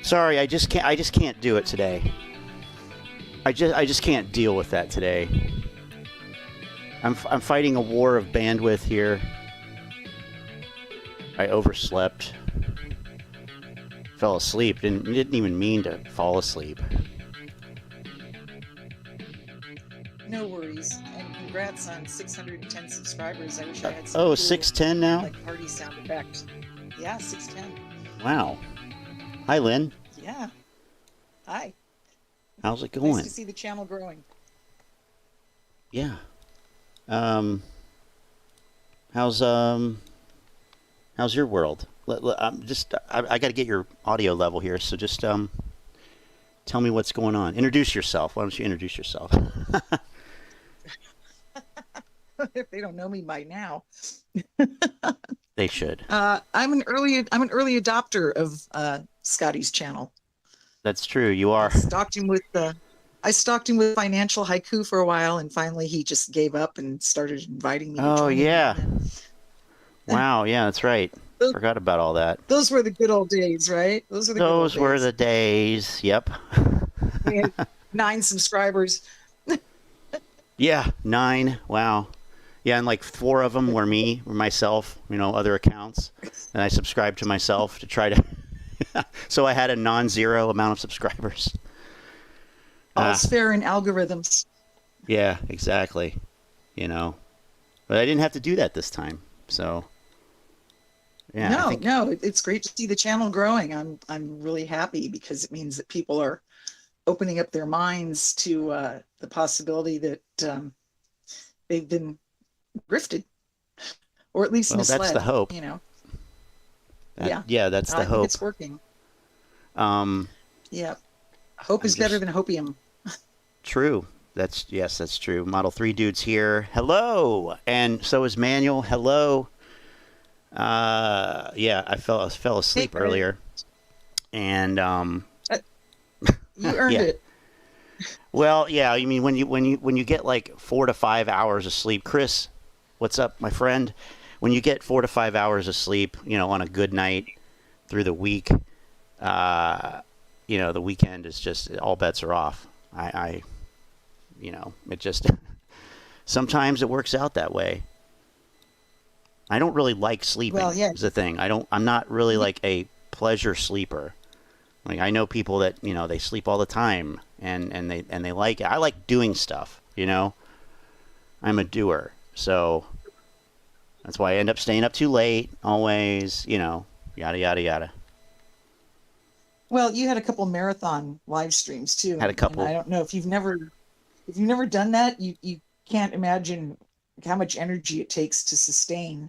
Sorry, I just can't do it today. I just can't deal with that today. I'm fighting a war of bandwidth here. I overslept. Fell asleep. Didn't even mean to fall asleep. No worries. And congrats on 610 subscribers. I wish I had some Oh, cool, 610 now? like party sound effect. Yeah, 610. Wow. Hi, Lynn. Yeah. Hi. How's it going? Nice to see the channel growing. Yeah. How's your world? I got to get your audio level here, so just tell me what's going on. Introduce yourself. Why don't you introduce yourself? If they don't know me by now. They should. I'm an early adopter of Scotty's channel. That's true. You are. I stalked him with financial haiku for a while, and finally he just gave up and started inviting me to join him. Yeah. Wow, yeah, that's right. Forgot about all that. Those were the good old days, right? Those were the days. Yep. We had 9 subscribers. Yeah, 9. Wow. Yeah, and like 4 of them were myself, other accounts. And I subscribed to myself to try to... So I had a non-zero amount of subscribers. All's fair in algorithms. Yeah, exactly. But I didn't have to do that this time. So... Yeah, no, it's great to see the channel growing. I'm really happy because it means that people are opening up their minds to the possibility that they've been grifted, or at least misled. That's the hope. Yeah, that's the hope. It's working. Yeah, hope is better than hopium. True. That's true. Model 3 dudes here. Hello, and so is Manuel. Hello. Yeah, I fell asleep earlier, and you earned it. Well, yeah, I mean when you get like 4 to 5 hours of sleep, Chris, what's up, my friend? When you get 4 to 5 hours of sleep, on a good night through the week, the weekend is just all bets are off. It just sometimes it works out that way. I don't really like sleeping. Well, yeah. Is the thing. I'm not really like a pleasure sleeper. Like I know people that they sleep all the time and they like it. I like doing stuff. I'm a doer, so that's why I end up staying up too late always. Yada yada yada. Well, you had a couple marathon live streams too. Had a couple. And I don't know if you've never done that. You can't imagine how much energy it takes to sustain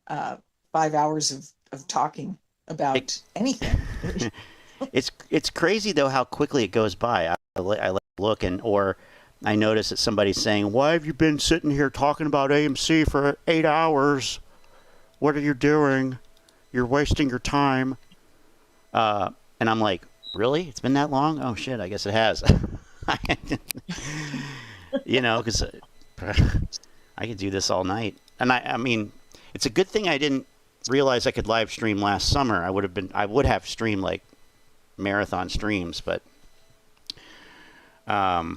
5 hours of talking about anything. It's crazy though how quickly it goes by. I look or I notice that somebody's saying, "Why have you been sitting here talking about AMC for 8 hours? What are you doing? You're wasting your time." And I'm like, "Really? It's been that long? Oh shit! I guess it has." Because I could do this all night, and I mean, it's a good thing I didn't realize I could live stream last summer. I would have streamed like marathon streams, but yeah,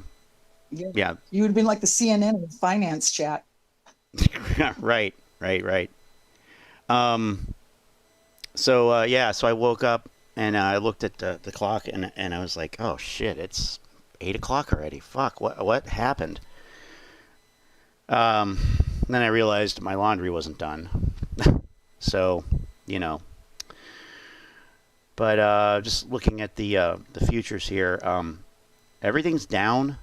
you would have been like the CNN of finance chat. right. So I woke up and I looked at the clock and I was like, oh shit, it's 8 o'clock already. Fuck, what happened? Then I realized my laundry wasn't done. So, but just looking at the futures here, everything's down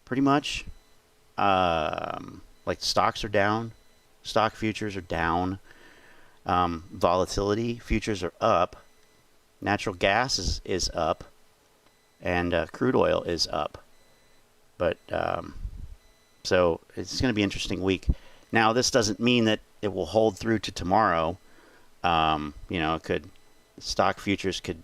pretty much. Like stocks are down, stock futures are down. Volatility futures are up. Natural gas is up, and crude oil is up. But so it's going to be an interesting week. Now, this doesn't mean that it will hold through to tomorrow. It could, stock futures could,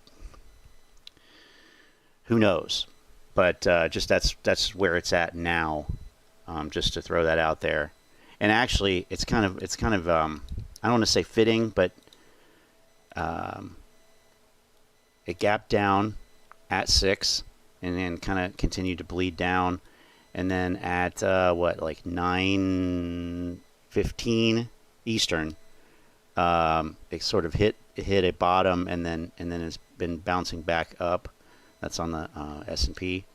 who knows? But just that's where it's at now. Just to throw that out there. And actually, it's kind of I don't want to say fitting, but it gapped down at 6 and then kind of continued to bleed down. And then at like 9:15 Eastern, it sort of hit a bottom and then it's been bouncing back up. That's on the S&P.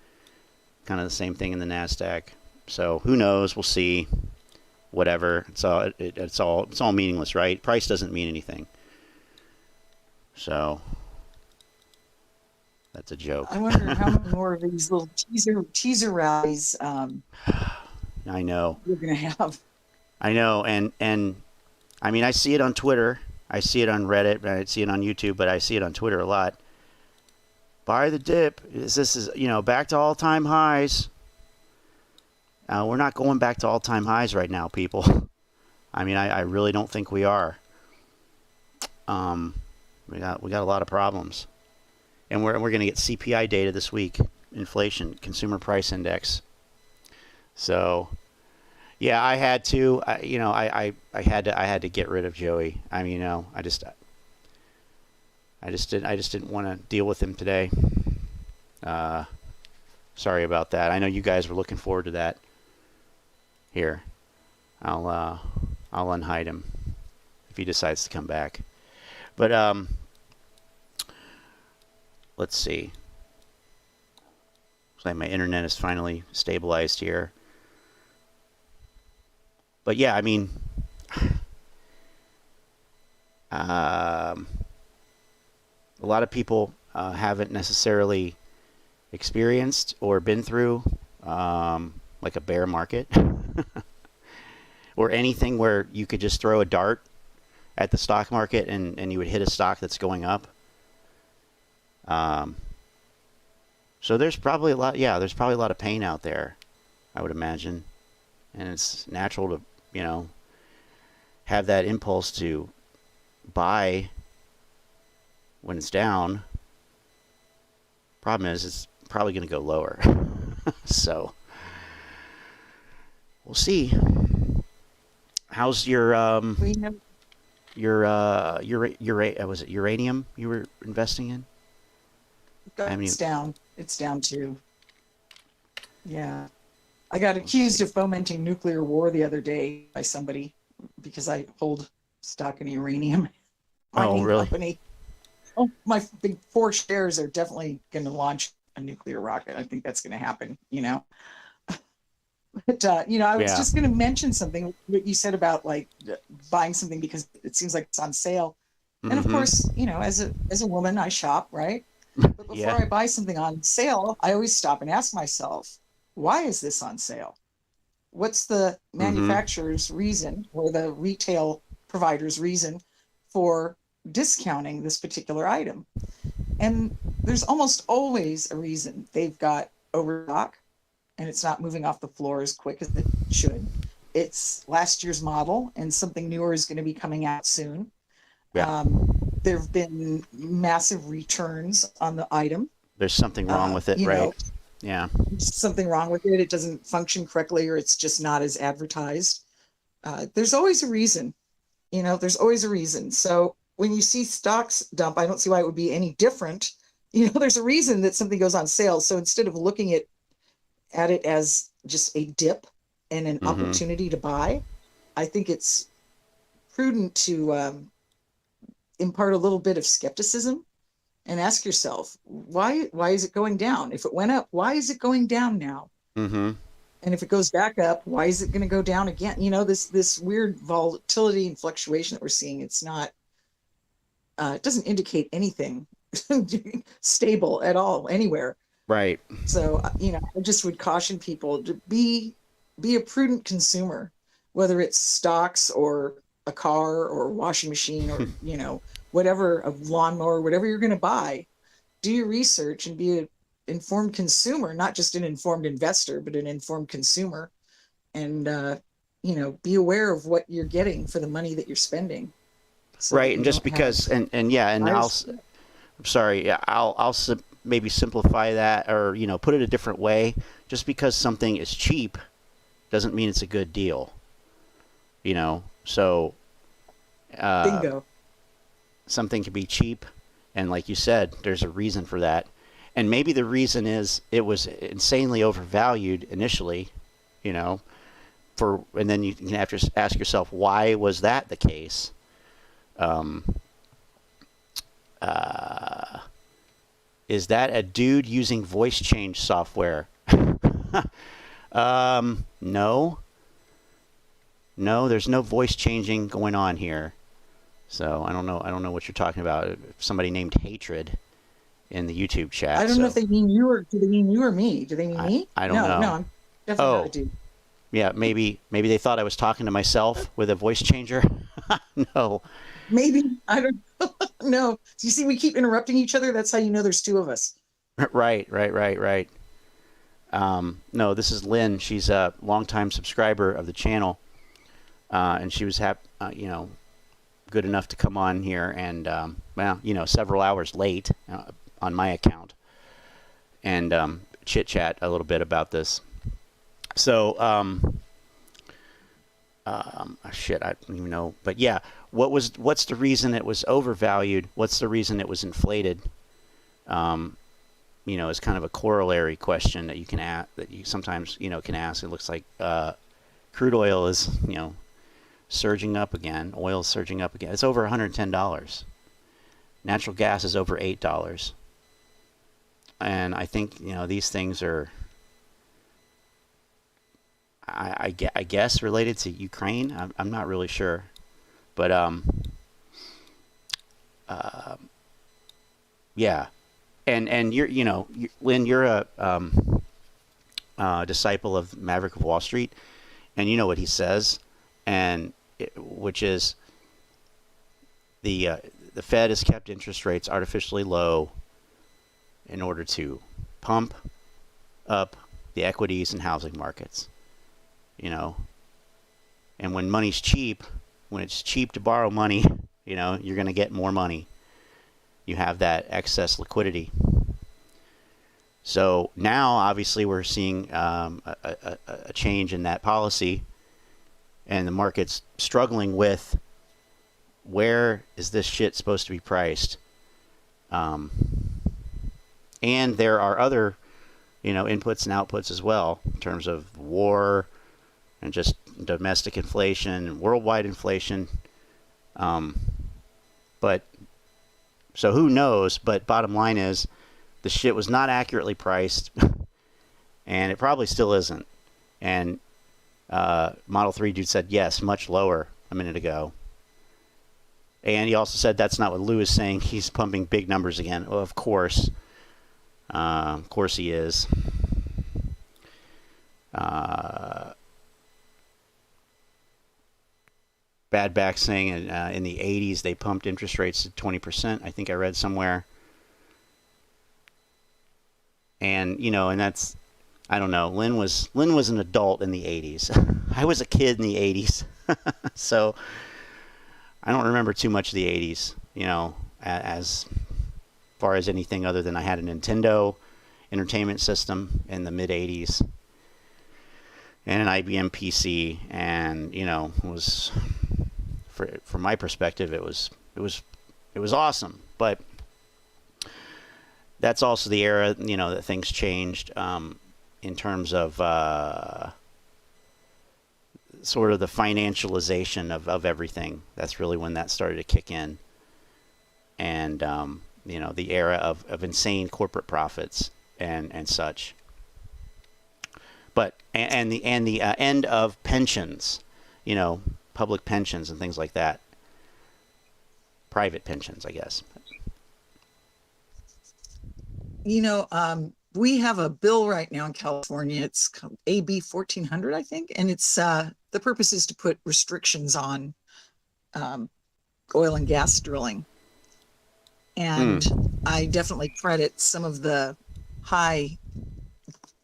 Kind of the same thing in the NASDAQ. So who knows? We'll see. Whatever. It's all meaningless, right? Price doesn't mean anything. So that's a joke. I wonder how many more of these little teaser rallies I know. we're going to have. I know, and I mean, I see it on Twitter, I see it on Reddit, I see it on YouTube, but I see it on Twitter a lot. Buy the dip. This is back to all-time highs. We're not going back to all-time highs right now, people. I mean, I really don't think we are. We got a lot of problems, and we're going to get CPI data this week, inflation, consumer price index. So, yeah, I had to. I had to get rid of Joey. I mean, I just didn't want to deal with him today. Sorry about that. I know you guys were looking forward to that. Here, I'll unhide him if he decides to come back. But let's see. Looks like my internet is finally stabilized here. But yeah, I mean, a lot of people haven't necessarily experienced or been through like a bear market or anything where you could just throw a dart at the stock market and you would hit a stock that's going up. So there's probably a lot. Yeah, there's probably a lot of pain out there, I would imagine, and it's natural to have that impulse to buy when it's down. Problem is, it's probably going to go lower. So we'll see. How's your was it uranium you were investing in? It's down. It's down too. Yeah. I got accused of fomenting nuclear war the other day by somebody because I hold stock in a uranium mining company. Oh, my big 4 shares are definitely going to launch a nuclear rocket. I think that's going to happen, But, I was just going to mention something what you said about like buying something because it seems like it's on sale. And of course, as a woman, I shop, right? But before I buy something on sale, I always stop and ask myself, why is this on sale? What's the manufacturer's reason or the retail provider's reason for discounting this particular item? And there's almost always a reason. They've got overstock and it's not moving off the floor as quick as it should. It's last year's model and something newer is going to be coming out soon. Yeah. There have been massive returns on the item. There's something wrong with it, right? Yeah. Something wrong with it. It doesn't function correctly or it's just not as advertised. There's always a reason. There's always a reason. So when you see stocks dump, I don't see why it would be any different. There's a reason that something goes on sale. So instead of looking at it as just a dip and an opportunity to buy, I think it's prudent to impart a little bit of skepticism and ask yourself, why is it going down? If it went up, why is it going down now? And if it goes back up, why is it going to go down again? This weird volatility and fluctuation that we're seeing, it's not, it doesn't indicate anything stable at all anywhere. Right. So, I just would caution people to be a prudent consumer, whether it's stocks or a car or a washing machine or, whatever, a lawnmower, whatever you're going to buy. Do your research and be an informed consumer, not just an informed investor, but an informed consumer. And, be aware of what you're getting for the money that you're spending. So right. And just because, I'm sorry, I'll maybe simplify that or, put it a different way. Just because something is cheap doesn't mean it's a good deal. So, bingo. Something can be cheap And like you said, there's a reason for that. And maybe the reason is it was insanely overvalued initially, you know, and then you can have to ask yourself, why was that the case? Is that a dude using voice change software? No. No, there's no voice changing going on here. So I don't know what you're talking about. Somebody named Hatred in the YouTube chat. I don't know if they mean you, or do they mean you or me? Do they mean me? I don't know. No, I'm definitely not a dude. Yeah, maybe they thought I was talking to myself with a voice changer. No. Maybe. I don't know. You see, we keep interrupting each other. That's how you know there's two of us. Right. No, this is Lynn. She's a longtime subscriber of the channel, and she was good enough to come on here, and several hours late on my account, and chit chat a little bit about this. So, shit, I don't even know, but yeah, what's the reason it was overvalued? What's the reason it was inflated? Is kind of a corollary question that you can ask, that you sometimes, can ask. It looks like crude oil is, surging up again. Oil is surging up again. It's over $110. Natural gas is over $8. And I think, these things are, I guess, related to Ukraine. I'm not really sure. But, yeah. And you're, Lynn, you're a disciple of Maverick of Wall Street, and you know what he says, which is the Fed has kept interest rates artificially low in order to pump up the equities and housing markets, and when money's cheap, when it's cheap to borrow money, you're going to get more money. You have that excess liquidity. So now, obviously, we're seeing a change in that policy, and the market's struggling with, where is this shit supposed to be priced? And there are other, inputs and outputs as well, in terms of war and just domestic inflation and worldwide inflation. But so who knows? But bottom line is, the shit was not accurately priced, and it probably still isn't. And Model 3 dude said yes, much lower a minute ago. And he also said that's not what Lou is saying. He's pumping big numbers again. Well, of course. Of course he is. Bad Back saying in the 80s they pumped interest rates to 20%. I think I read somewhere. And, and that's, I don't know. Lynn was an adult in the 80s. I was a kid in the 80s. So I don't remember too much of the 80s, as far as anything other than I had a Nintendo Entertainment System in the mid 80s and an IBM PC, and, was, from my perspective, it was awesome. But that's also the era, that things changed in terms of sort of the financialization of everything. That's really when that started to kick in. And, the era of insane corporate profits and such. But, and the end of pensions, public pensions and things like that. Private pensions, I guess. We have a bill right now in California. It's AB 1400, I think. And it's the purpose is to put restrictions on oil and gas drilling. And I definitely credit some of the high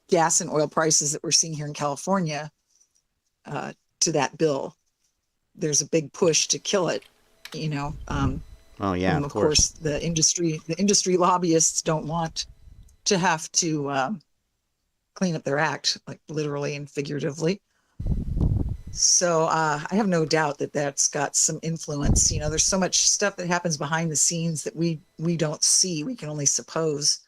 gas and oil prices that we're seeing here in California to that bill. There's a big push to kill it, Oh yeah, and of course the industry lobbyists don't want to have to clean up their act, like literally and figuratively. So I have no doubt that that's got some influence. You know, there's so much stuff that happens behind the scenes that we don't see. We can only suppose.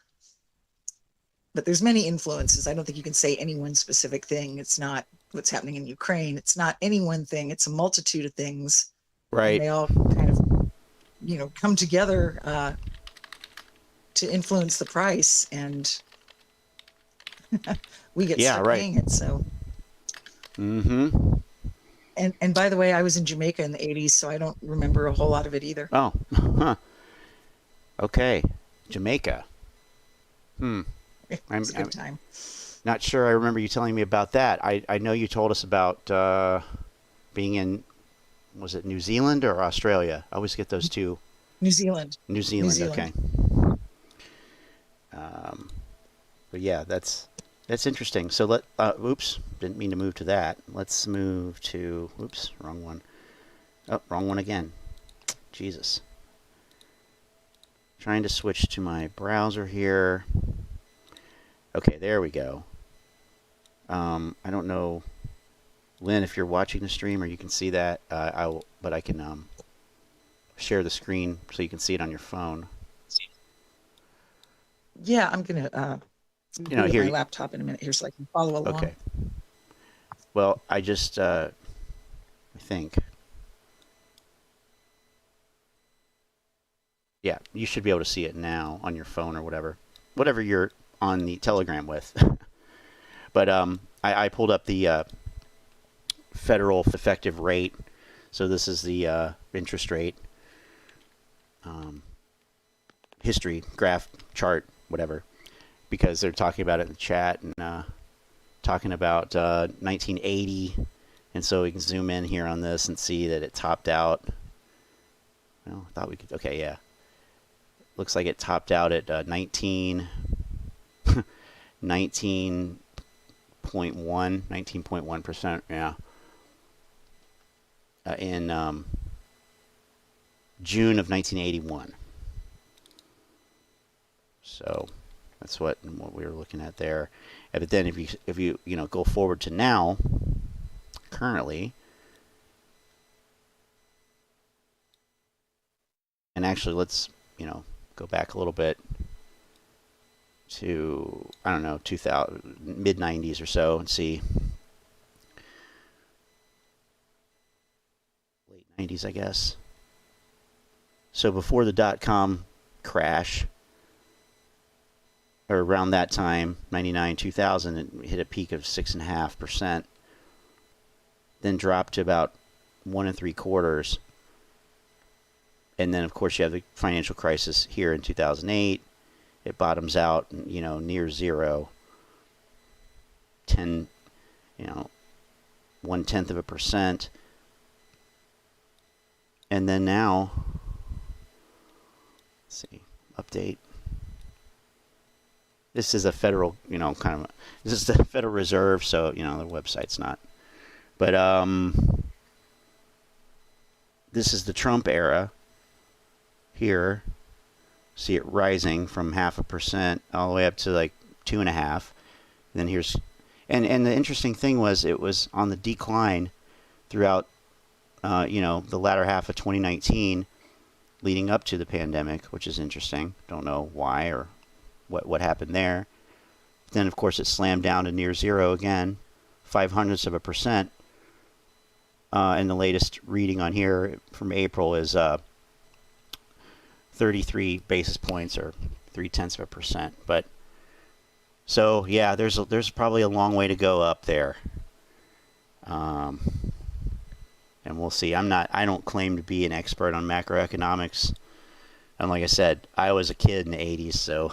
But there's many influences. I don't think you can say any one specific thing. It's not what's happening in Ukraine. It's not any one thing. It's a multitude of things. Right. And they all kind of, come together to influence the price, and we get stuck paying it. So. Mm-hmm. And by the way, I was in Jamaica in the 80s, so I don't remember a whole lot of it either. Oh, huh. Okay. Jamaica. It was a good time. Not sure I remember you telling me about that. I know you told us about being in, was it New Zealand or Australia? I always get those two. New Zealand. New Zealand. Okay. But yeah, that's interesting. So oops, didn't mean to move to that. Let's move to, oops, wrong one. Oh, wrong one again. Jesus. Trying to switch to my browser here. Okay, there we go. I don't know, Lynn, if you're watching the stream or you can see that. But I can share the screen so you can see it on your phone. Yeah, I'm gonna here my laptop in a minute here so I can follow along. Okay. Well, I just I think. Yeah, you should be able to see it now on your phone or whatever you're on the Telegram with. But I pulled up the federal effective rate. So this is the interest rate history graph chart, whatever, because they're talking about it in the chat and talking about 1980. And so we can zoom in here on this and see that it topped out. Well, I thought we could. Okay, yeah. Looks like it topped out at 19.1%, yeah. In June of 1981. So that's what we were looking at there. But then if you go forward to now, currently, and actually let's go back a little bit to, I don't know, 2000, mid 90s or so, and see. Late 90s, I guess. So before the dot-com crash, or around that time, 99, 2000, it hit a peak of 6.5%, then dropped to about 1 3/4. And then, of course, you have the financial crisis here in 2008. It bottoms out, near zero. 0.1%. And then now, let's see, update. This is a federal, this is the Federal Reserve, so, the website's not. But this is the Trump era. Here, see it rising from 0.5% all the way up to like 2.5%. Then here's, and the interesting thing was it was on the decline throughout, the latter half of 2019, leading up to the pandemic, which is interesting. Don't know why or what happened there. Then of course it slammed down to near zero again, 0.05%. And the latest reading on here from April is 33 basis points, or 0.3%. But so yeah, there's probably a long way to go up there. And we'll see. I don't claim to be an expert on macroeconomics. And like I said, I was a kid in the 80s, so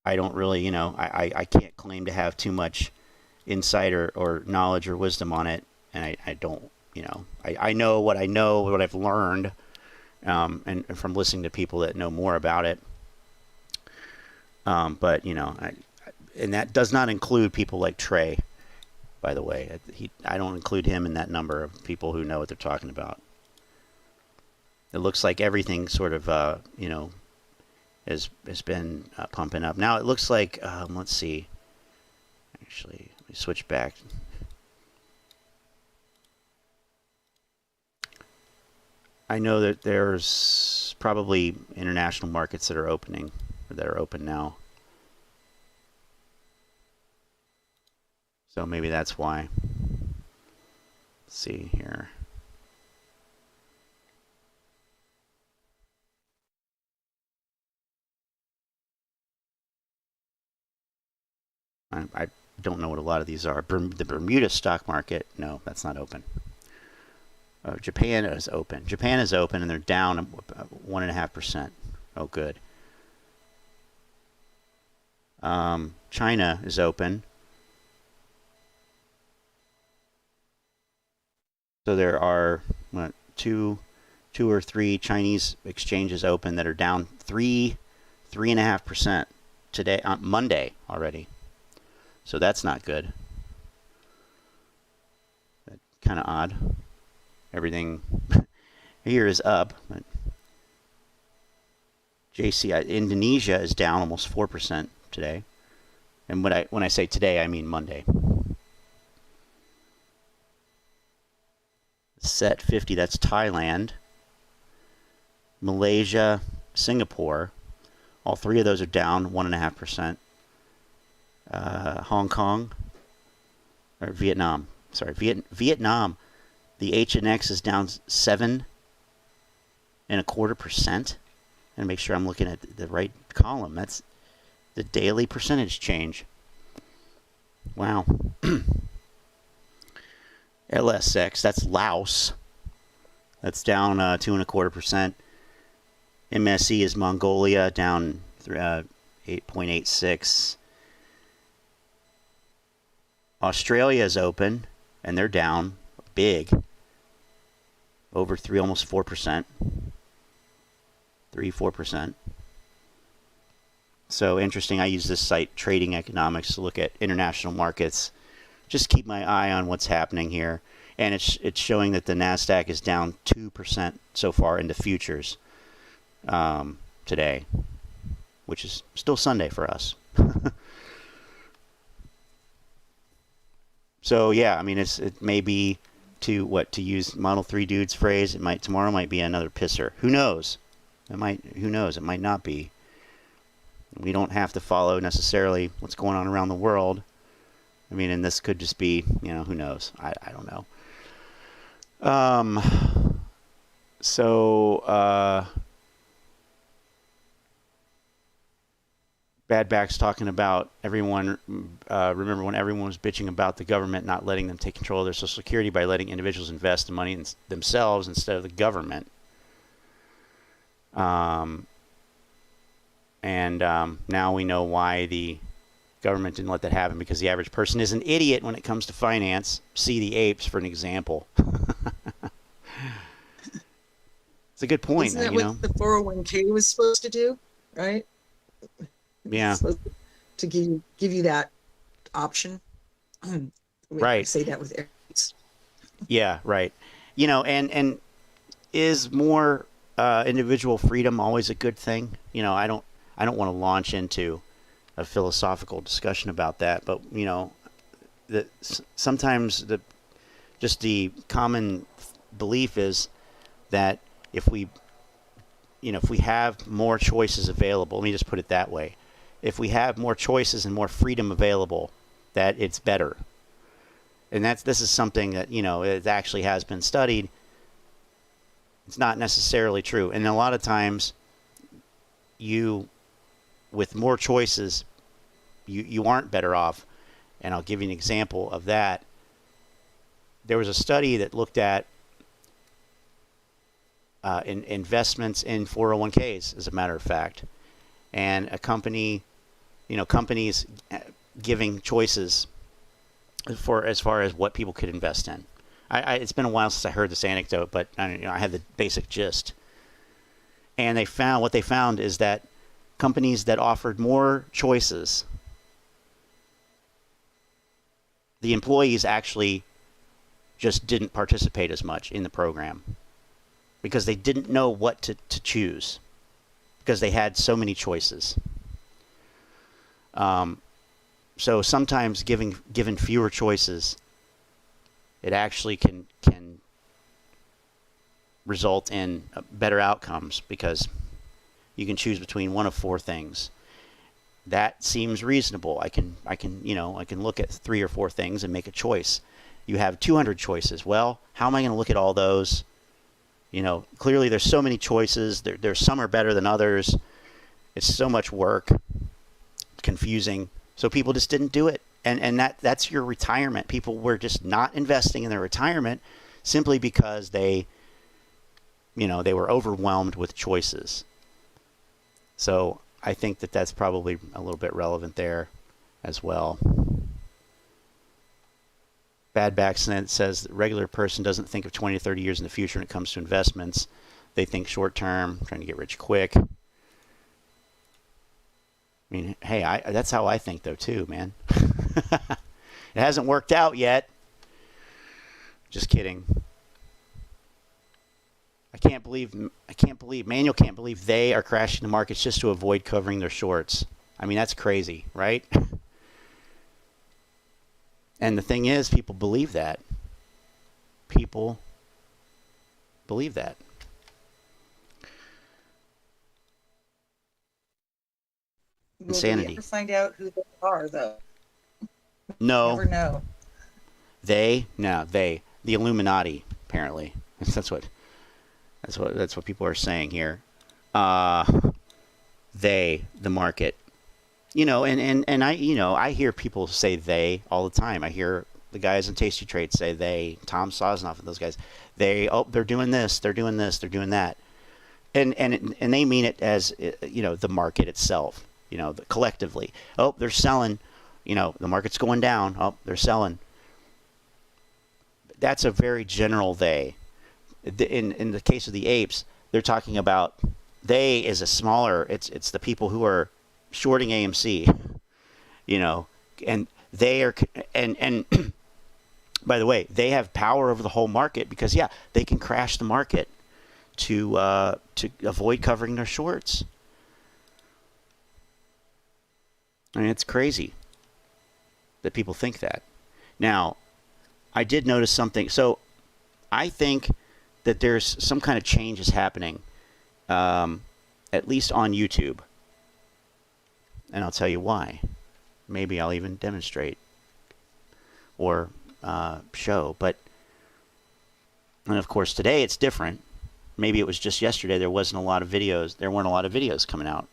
I don't really, I can't claim to have too much insight or knowledge or wisdom on it, and I don't. I know what I've learned, and from listening to people that know more about it. But and that does not include people like Trey, by the way. I don't include him in that number of people who know what they're talking about. It looks like everything sort of, has been pumping up. Now it looks like, let's see, Actually, let me switch back. I know that there's probably international markets that are opening, or that are open now. So maybe that's why. Let's see here. I don't know what a lot of these are. The Bermuda stock market, no, that's not open. Japan is open. Japan is open, and they're down 1.5%. Oh, good. China is open. So there are what, two or three Chinese exchanges open that are down 3.5% today on Monday already. So that's not good. Kind of odd. Everything here is up. But Indonesia is down almost 4% today. And when I say today, I mean Monday. Set 50, that's Thailand. Malaysia, Singapore. All three of those are down 1.5%. Hong Kong, or Vietnam. Sorry, Vietnam. The HNX is down 7.25%. And make sure I'm looking at the right column. That's the daily percentage change. Wow. LSX, that's Laos. That's down 2.25%. MSE is Mongolia, down 8.86. Australia is open, and they're down big, over almost 4%, 3-4%. So interesting. I use this site, Trading Economics, to look at international markets. Just keep my eye on what's happening here, and it's showing that the NASDAQ is down 2% so far into futures today, which is still Sunday for us. So yeah, I mean, it may be to use Model 3 dude's phrase. Tomorrow might be another pisser. Who knows? Who knows? It might not be. We don't have to follow necessarily what's going on around the world. I mean, and this could just be, who knows? I don't know. Badback's talking about everyone. Remember when everyone was bitching about the government not letting them take control of their Social Security by letting individuals invest the money in themselves instead of the government. Now we know why the government didn't let that happen, because the average person is an idiot when it comes to finance. See the apes for an example. It's a good point. Isn't that what the 401k was supposed to do, right? Yeah. To give you that option. Right. Say that with areas. Yeah, right. And is more individual freedom always a good thing? I don't want to launch into a philosophical discussion about that, but sometimes the common belief is that if we have more choices available, let me just put it that way. If we have more choices and more freedom available, that it's better. And this is something that, it actually has been studied. It's not necessarily true. And a lot of times with more choices, you aren't better off. And I'll give you an example of that. There was a study that looked at in investments in 401ks, as a matter of fact, and a company, companies giving choices for as far as what people could invest in. It's been a while since I heard this anecdote, but I have the basic gist. And what they found is that companies that offered more choices, the employees actually just didn't participate as much in the program because they didn't know what to choose, because they had so many choices. So sometimes given fewer choices, it actually can result in better outcomes because you can choose between one of four things. That seems reasonable. I can look at 3 or 4 things and make a choice. You have 200 choices. Well, how am I going to look at all those? Clearly there's so many choices. There's some are better than others. It's so much work, confusing. So people just didn't do it. And that's your retirement. People were just not investing in their retirement simply because they were overwhelmed with choices. So I think that's probably a little bit relevant there as well. Bad Backcent says the regular person doesn't think of 20 to 30 years in the future when it comes to investments. They think short term, trying to get rich quick. I mean, hey, that's how I think though too, man. It hasn't worked out yet. Just kidding. Manuel can't believe they are crashing the markets just to avoid covering their shorts. I mean, that's crazy, right? And the thing is, people believe that. People believe that. Insanity. Will we ever find out who they are, though? No. Never know. The Illuminati, apparently. That's what people are saying here. The market. I hear people say they all the time. I hear the guys in tastytrade say they, Tom Sosnoff and those guys. They're doing this, they're doing this, they're doing that. And they mean it as, the market itself, collectively. Oh, they're selling, the market's going down. Oh, they're selling. That's a very general they. In the case of the apes, they're talking about they is a smaller, it's the people who are shorting AMC, and they are, and by the way, they have power over the whole market because they can crash the market to avoid covering their shorts. I mean, it's crazy that people think that. Now, I did notice something. So I think that there's some kind of changes happening, at least on YouTube. And I'll tell you why. Maybe I'll even demonstrate or show. And of course, today it's different. Maybe it was just yesterday there wasn't a lot of videos. There weren't a lot of videos coming out.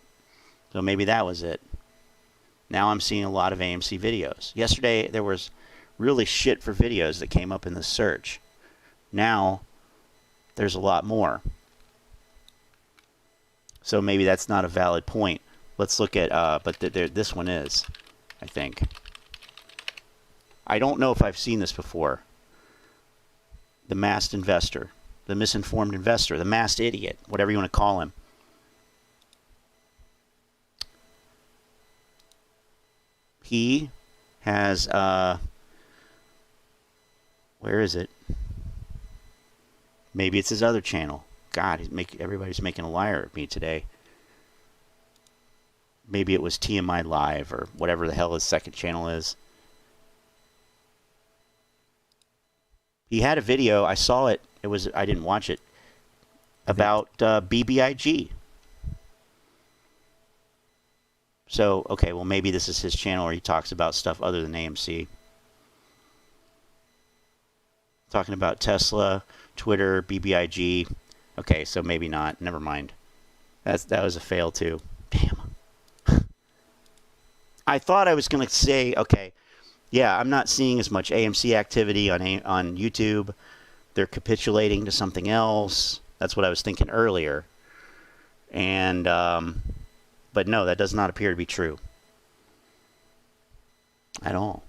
So maybe that was it. Now I'm seeing a lot of AMC videos. Yesterday there was really shit for videos that came up in the search. Now there's a lot more. So maybe that's not a valid point. Let's look at, but this one is, I think. I don't know if I've seen this before. The masked investor, the misinformed investor, the masked idiot, whatever you want to call him. He has, where is it? Maybe it's his other channel. God, everybody's making a liar of me today. Maybe it was TMI Live or whatever the hell his second channel is. He had a video. I saw it. I didn't watch it. About BBIG. So, okay, well, maybe this is his channel where he talks about stuff other than AMC. Talking about Tesla, Twitter, BBIG. Okay, so maybe not. Never mind. That was a fail too. Damn. I thought I was going to say, okay, yeah, I'm not seeing as much AMC activity on YouTube. They're capitulating to something else. That's what I was thinking earlier. And, but no, that does not appear to be true. At all.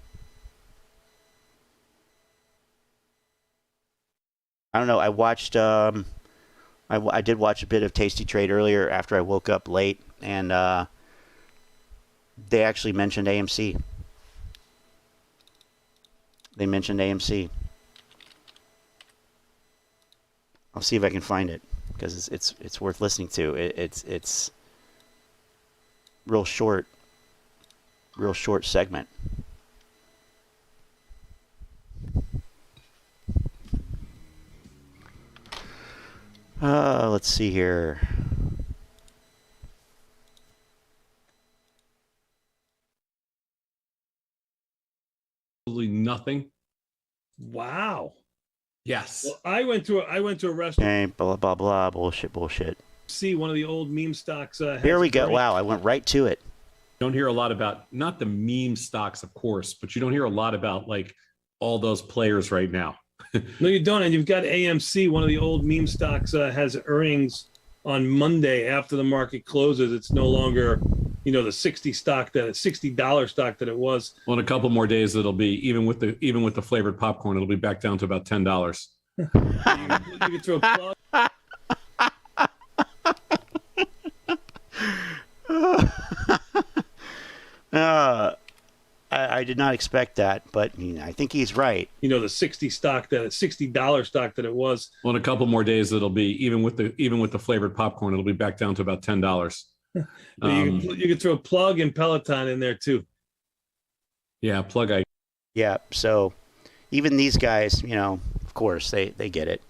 I don't know. I watched, I did watch a bit of tastytrade earlier after I woke up late, and they actually mentioned AMC. They mentioned AMC. I'll see if I can find it because it's worth listening to. It's real short, real short segment. Let's see here. Absolutely nothing. Wow. Yes. Well, I went to a restaurant. Okay, blah blah blah, bullshit. See one of the old meme stocks. Here we go. Wow, I went right to it. Don't hear a lot about, not the meme stocks, of course, but you don't hear a lot about like all those players right now. No, you don't. And you've got AMC, one of the old meme stocks, has earnings on Monday after the market closes. It's no longer, the $60 stock that it was. Well, in a couple more days, it'll be even with the flavored popcorn, it'll be back down to about $10. You can throw a plug. I did not expect that, but I think he's right. The $60 stock that it was. Well, in a couple more days, it'll be even with the flavored popcorn, it'll be back down to about $10. You can throw a plug and Peloton in there too. Yeah, plug. Yeah, so even these guys, of course, they get it.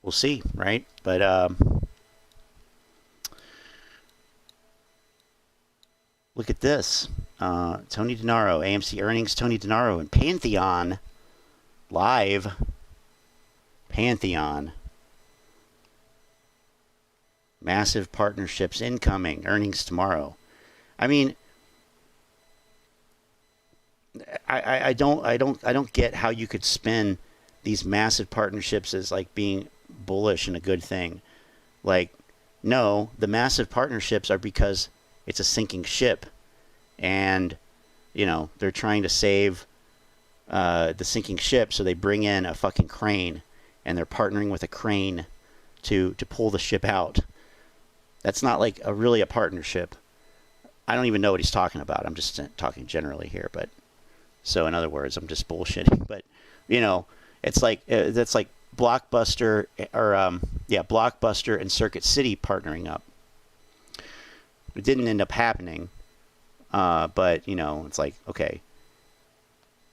We'll see, right? But look at this. Tony DeNaro, AMC earnings, Tony DeNaro, and Pantheon live. Pantheon. Massive partnerships incoming, earnings tomorrow. I mean, I don't get how you could spin these massive partnerships as like being bullish and a good thing. Like, no, the massive partnerships are because it's a sinking ship, and they're trying to save the sinking ship, so they bring in a fucking crane, and they're partnering with a crane to pull the ship out. That's not like really a partnership. I don't even know what he's talking about. I'm just talking generally here, but so in other words, I'm just bullshitting. But it's like that's like Blockbuster Blockbuster and Circuit City partnering up. It didn't end up happening, but it's like, okay,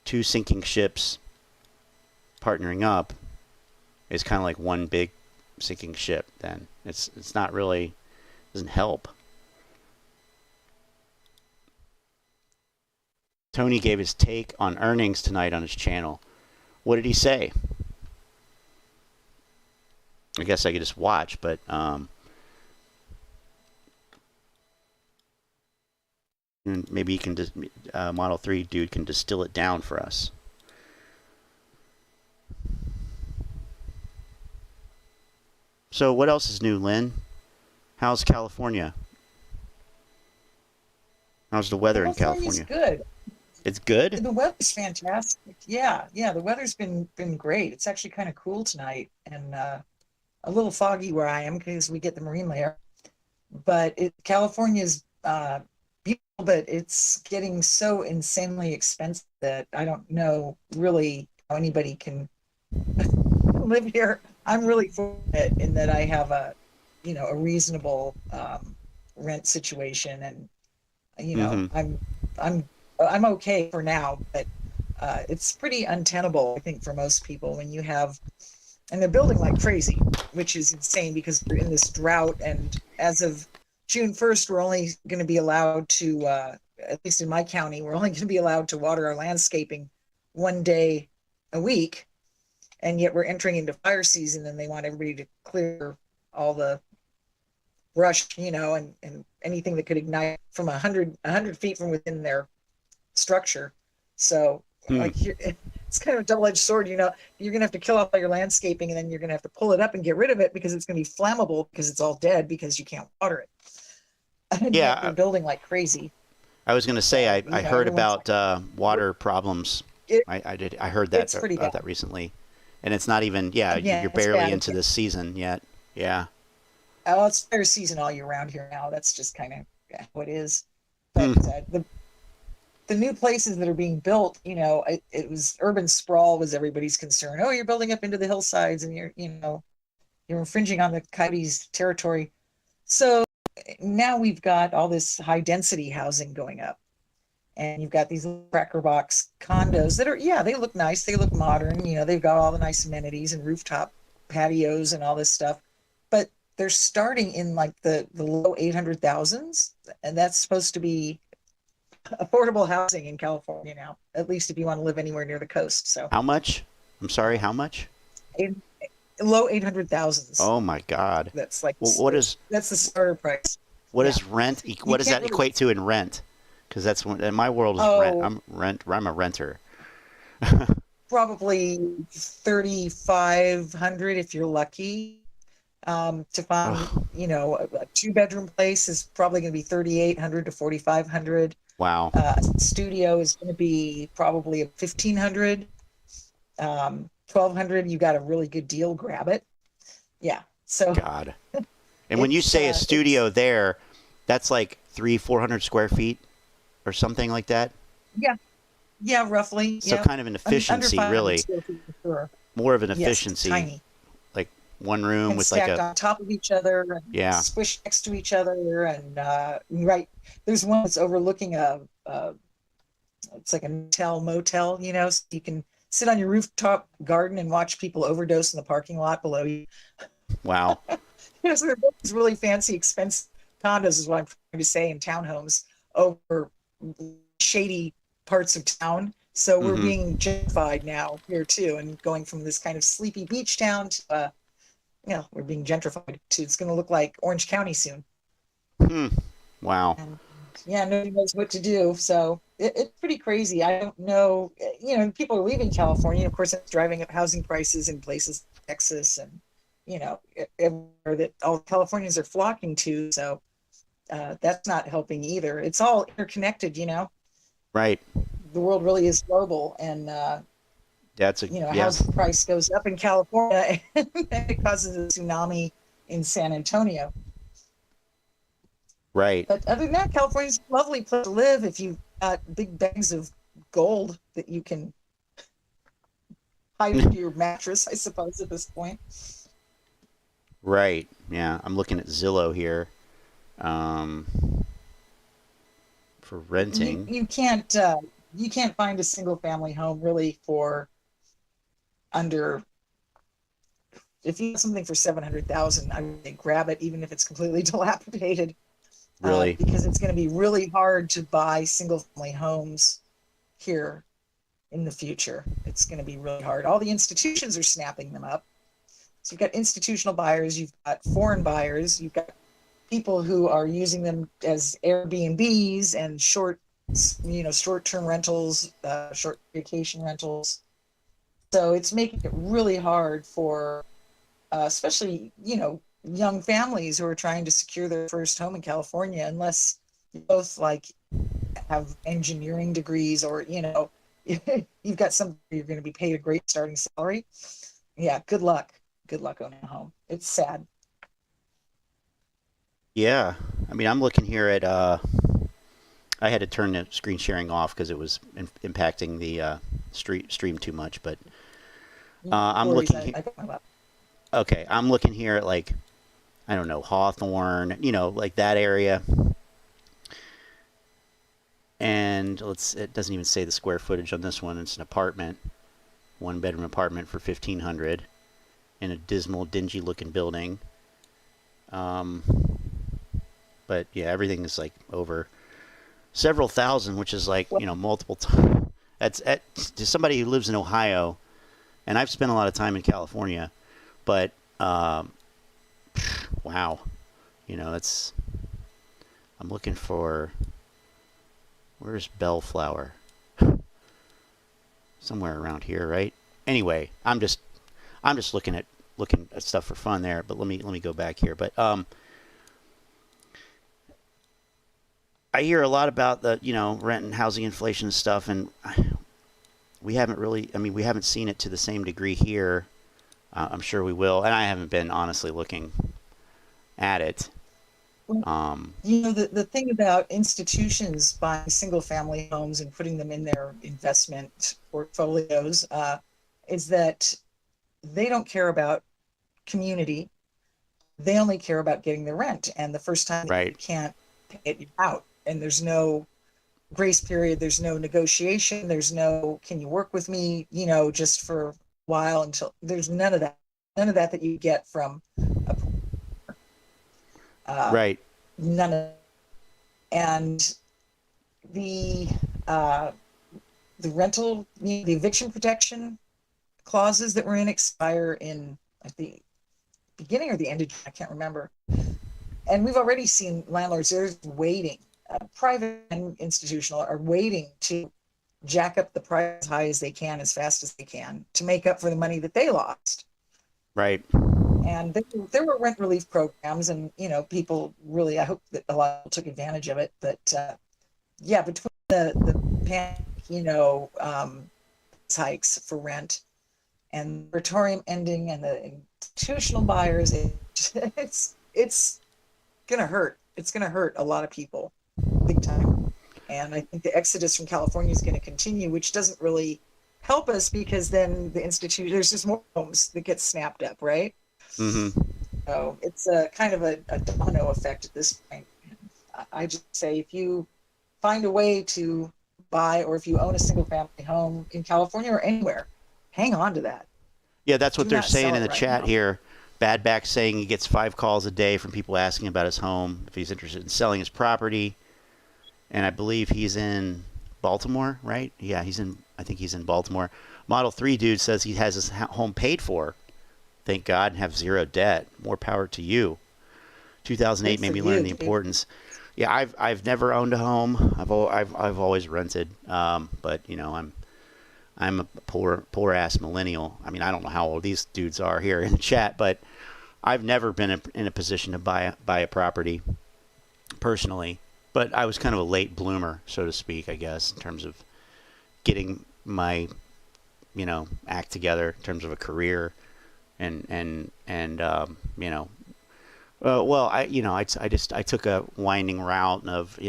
two sinking ships partnering up is kind of like one big sinking ship. Then it's not really, doesn't help. Tony gave his take on earnings tonight on his channel. What did he say? I guess I could just watch, but maybe he can just Model 3 dude can distill it down for us. So what else is new, Lynn? How's California? How's the weather in California? Good. It's good? The weather's fantastic. Yeah, the weather's been great. It's actually kind of cool tonight, and a little foggy where I am because we get the marine layer. But California's beautiful, but it's getting so insanely expensive that I don't know really how anybody can live here. I'm really fortunate in that I have a reasonable rent situation, and I'm okay for now, but it's pretty untenable, I think, for most people when you have, and they're building like crazy, which is insane because we're in this drought. And as of June 1st, we're only going to be allowed to, at least in my county, we're only going to be allowed to water our landscaping one day a week. And yet we're entering into fire season, and they want everybody to clear all the brush, and anything that could ignite from 100 feet from within their structure. So it's kind of a double-edged sword. You're gonna have to kill off all your landscaping, and then you're gonna have to pull it up and get rid of it because it's gonna be flammable because it's all dead because you can't water it. And yeah, they're building like crazy. I was gonna say I heard about water problems. I heard that about that recently, and it's not even you're barely into this season yet. Yeah. Oh, it's fire season all year round here now. That's just kind of how it is. But the new places that are being built, it was urban sprawl was everybody's concern. Oh, you're building up into the hillsides, and you're infringing on the coyotes' territory. So now we've got all this high density housing going up. And you've got these cracker box condos that are, yeah, they look nice. They look modern. You know, they've got all the nice amenities and rooftop patios and all this stuff. But they're starting in like the low 800,000s. And that's supposed to be affordable housing in California now, at least if you want to live anywhere near the coast. So How much? I'm sorry, how much? low 800,000s. Oh my God. That's like, What is that's the starter price. what Yeah. is rent? What does can't that really- equate to in rent? Because that's when in my world is Oh. rent. I'm a renter. Probably 3,500 if you're lucky. To find, Ugh. you know, a 2-bedroom place is probably going to be 3,800 to 4,500. Wow. Studio is going to be probably a 1,500. 1,200. You got a really good deal, grab it. Yeah. So God. And when you say a It's, studio there, that's like 400 square feet or something like that. yeah, roughly. So yeah. kind of an efficiency, Under 500 really. square feet for sure. More of an Yes, efficiency. tiny. Like one room And with like stacked a on top of each other and Yeah. squished next to each other. And right, there's one that's overlooking it's like a motel, you know, so you can sit on your rooftop garden and watch people overdose in the parking lot below you. wow. You know, so they're both these really fancy, expensive condos is what I'm trying to say, in townhomes over shady parts of town. So we're Mhm. being gentrified now here too, and going from this kind of sleepy beach town to, we're being gentrified to, it's going to look like Orange County soon. Wow. And yeah, nobody knows what to do. So it's pretty crazy. I don't know, you know, people are leaving California. Of course, it's driving up housing prices in places like Texas and, you know, everywhere that all Californians are flocking to. So that's not helping either. It's all interconnected, you know. Right. The world really is global, and That's a you know, yeah. housing price goes up in California and it causes a tsunami in San Antonio. Right. But other than that, California's a lovely place to live if you've got big bags of gold that you can hide under your mattress, I suppose, at this point. Right. Yeah. I'm looking at Zillow here. For renting. You can't find a single family home really for under, if you have something for 700,000, I would say grab it, even if it's completely dilapidated. Really? Because it's going to be really hard to buy single family homes here in the future. It's going to be really hard. All the institutions are snapping them up. So you've got institutional buyers, you've got foreign buyers, you've got people who are using them as Airbnbs and short-term rentals, short vacation rentals. So it's making it really hard for, especially, you know, young families who are trying to secure their first home in California, unless you both like have engineering degrees or, you know, you've got something you're going to be paid a great starting salary. Yeah, good luck. Good luck owning a home. It's sad. Yeah. I mean, I'm looking here at I had to turn the screen sharing off because it was impacting the stream too much, but I'm looking okay, I'm looking here at, like, I don't know, Hawthorne, you know, like that area. And it doesn't even say the square footage on this one. It's an apartment, 1-bedroom apartment for $1,500 in a dismal, dingy looking building. But yeah, everything is like over several thousand, which is like, you know, multiple times. That's to somebody who lives in Ohio, and I've spent a lot of time in California, but wow, you know, I'm looking for, where's Bellflower? Somewhere around here, right? Anyway, I'm just looking at stuff for fun there, but let me go back here. But I hear a lot about the, you know, rent and housing inflation stuff, and we haven't seen it to the same degree here. I'm sure we will, and I haven't been honestly looking at it. You know, the thing about institutions buying single family homes and putting them in their investment portfolios is that they don't care about community. they only care about getting the rent. And the first time that you Right. can't pay it, you're out. And there's no grace period. There's no negotiation. There's no, can you work with me, just for a while until there's none of that. None of that that you get from a, Right. none of, and the rental, the eviction protection clauses that were in expire in, at the beginning or the end of June, I can't remember. And we've already seen landlords, they're waiting, private and institutional are waiting to jack up the price as high as they can, as fast as they can, to make up for the money that they lost. Right. And there were rent relief programs, and people really, I hope that a lot of people took advantage of it. But yeah, between the pandemic, hikes for rent and the moratorium ending and the institutional buyers, it's gonna hurt. It's gonna hurt a lot of people big time. And I think the exodus from California is going to continue, which doesn't really help us, because then there's just more homes that get snapped up, right? Mm-hmm. So it's a kind of a domino effect at this point. I just say, if you find a way to buy, or if you own a single family home in California or anywhere, hang on to that. Yeah, that's what Do they're not saying sell in the it right chat now. here. Badback saying he gets 5 calls a day from people asking about his home, if he's interested in selling his property. And I believe he's in Baltimore, right? Yeah, I think he's in Baltimore. Model 3 dude says he has his home paid for. Thank God, and have 0 debt. More power to you. 2008 Good made for me learn the you, dude. importance. Yeah, I've never owned a home. I've always rented. But I'm a poor ass millennial. I mean, I don't know how old these dudes are here in the chat, but I've never been in a position to buy a property personally. But I was kind of a late bloomer, so to speak, I guess, in terms of getting my act together in terms of a career, and well, I took a winding route of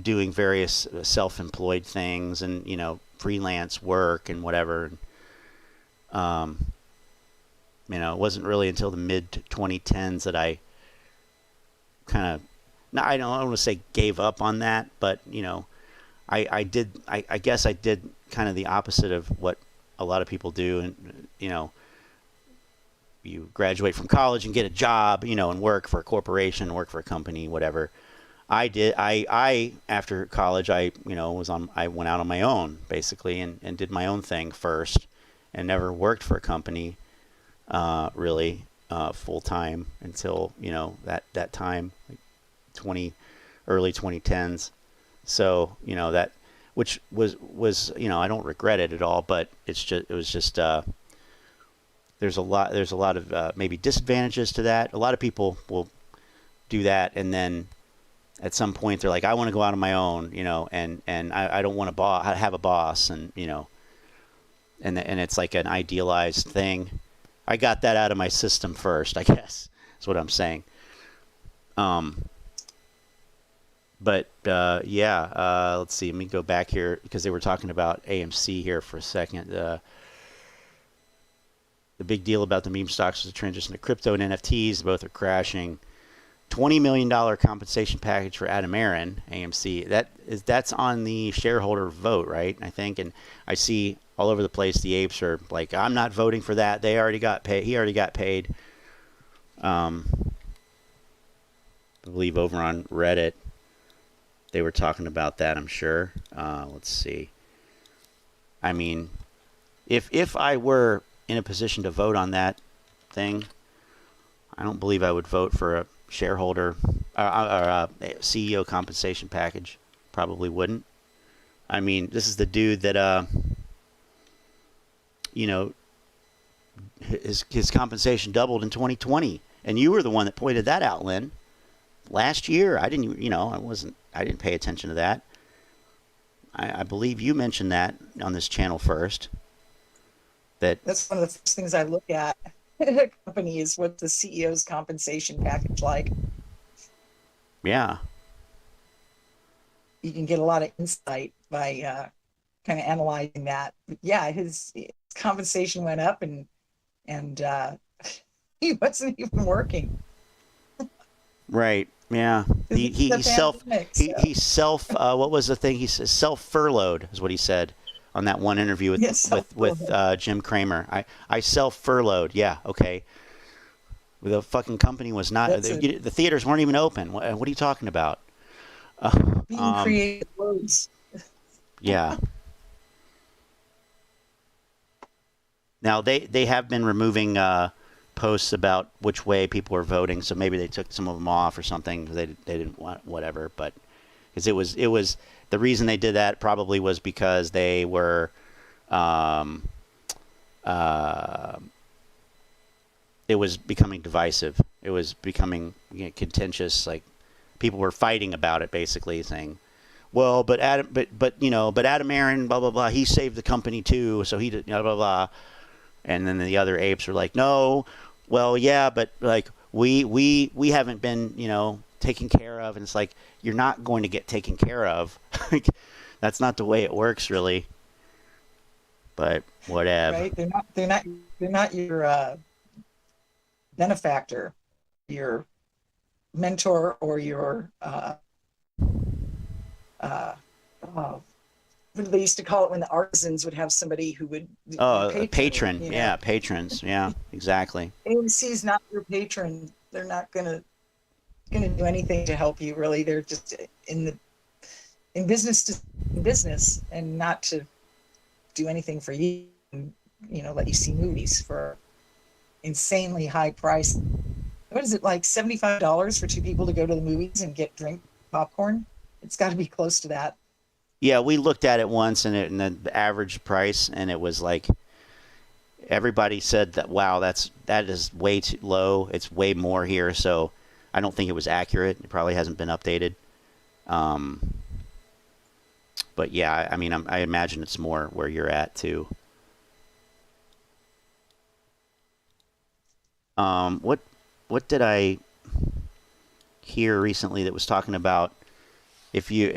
doing various self-employed things and freelance work and whatever. It wasn't really until the mid 2010s that I kind of, I don't want to say gave up on that, but I guess I did kind of the opposite of what a lot of people do, and you graduate from college and get a job, and work for a corporation, work for a company, whatever. I did. I after college, I went out on my own basically, and did my own thing first, and never worked for a company, really, full time until that time, like early 2010s. So that, which was I don't regret it at all, but it was just there's a lot of maybe disadvantages to that. A lot of people will do that, and then at some point they're like, I want to go out on my own, and I don't want to have a boss, and and it's like an idealized thing. I got that out of my system first, I guess. That's what I'm saying. But let's see. Let me go back here, because they were talking about AMC here for a second. The big deal about the meme stocks is the transition to crypto and NFTs. Both are crashing. $20 million compensation package for Aron, AMC. That's on the shareholder vote, right? I think, and I see all over the place the apes are like, I'm not voting for that. They already got paid. He already got paid. I believe over on Reddit they were talking about that, I'm sure. Let's see. I mean, if I were in a position to vote on that thing, I don't believe I would vote for a shareholder or a CEO compensation package. Probably wouldn't. I mean, this is the dude that his compensation doubled in 2020, and you were the one that pointed that out, Lynn. Last year, I didn't pay attention to that. I believe you mentioned that on this channel first. That's one of the first things I look at in a company, is what the CEO's compensation package like. Yeah. You can get a lot of insight by kind of analyzing that. But yeah, his compensation went up, and He wasn't even working. Right. Yeah. He It's the pandemic, he self what was the thing he said, self furloughed is what he said on that one interview with Yes, Jim Cramer. I self furloughed. Yeah. Okay. The fucking company was not the theaters weren't even open. What are you talking about? being creative words. Yeah. Now they have been removing posts about which way people were voting, so maybe they took some of them off or something. They didn't want whatever, but because it was the reason they did that probably was because they were it was becoming divisive. It was becoming contentious. Like people were fighting about it, basically saying, "Well, but Adam, but Adam Aron, blah blah blah. He saved the company too, so he did blah blah blah." And then the other apes were like, "No, well, yeah, but like we haven't been taken care of." And it's like you're not going to get taken care of. That's not the way it works, really. But whatever. Right? They're not your benefactor, your mentor, or your what did they used to call it when the artisans would have somebody who would a patron. Yeah, patrons. Yeah, exactly. AMC is not your patron. They're not gonna do anything to help you, really. They're just in business and not to do anything for you. Let you see movies for insanely high price. What is it, like $75 for two people to go to the movies and get popcorn? It's got to be close to that. Yeah, we looked at it once, and the average price, and it was like everybody said that, wow, that is way too low. It's way more here, so I don't think it was accurate. It probably hasn't been updated. But yeah, I mean, I imagine it's more where you're at too. What did I hear recently that was talking about?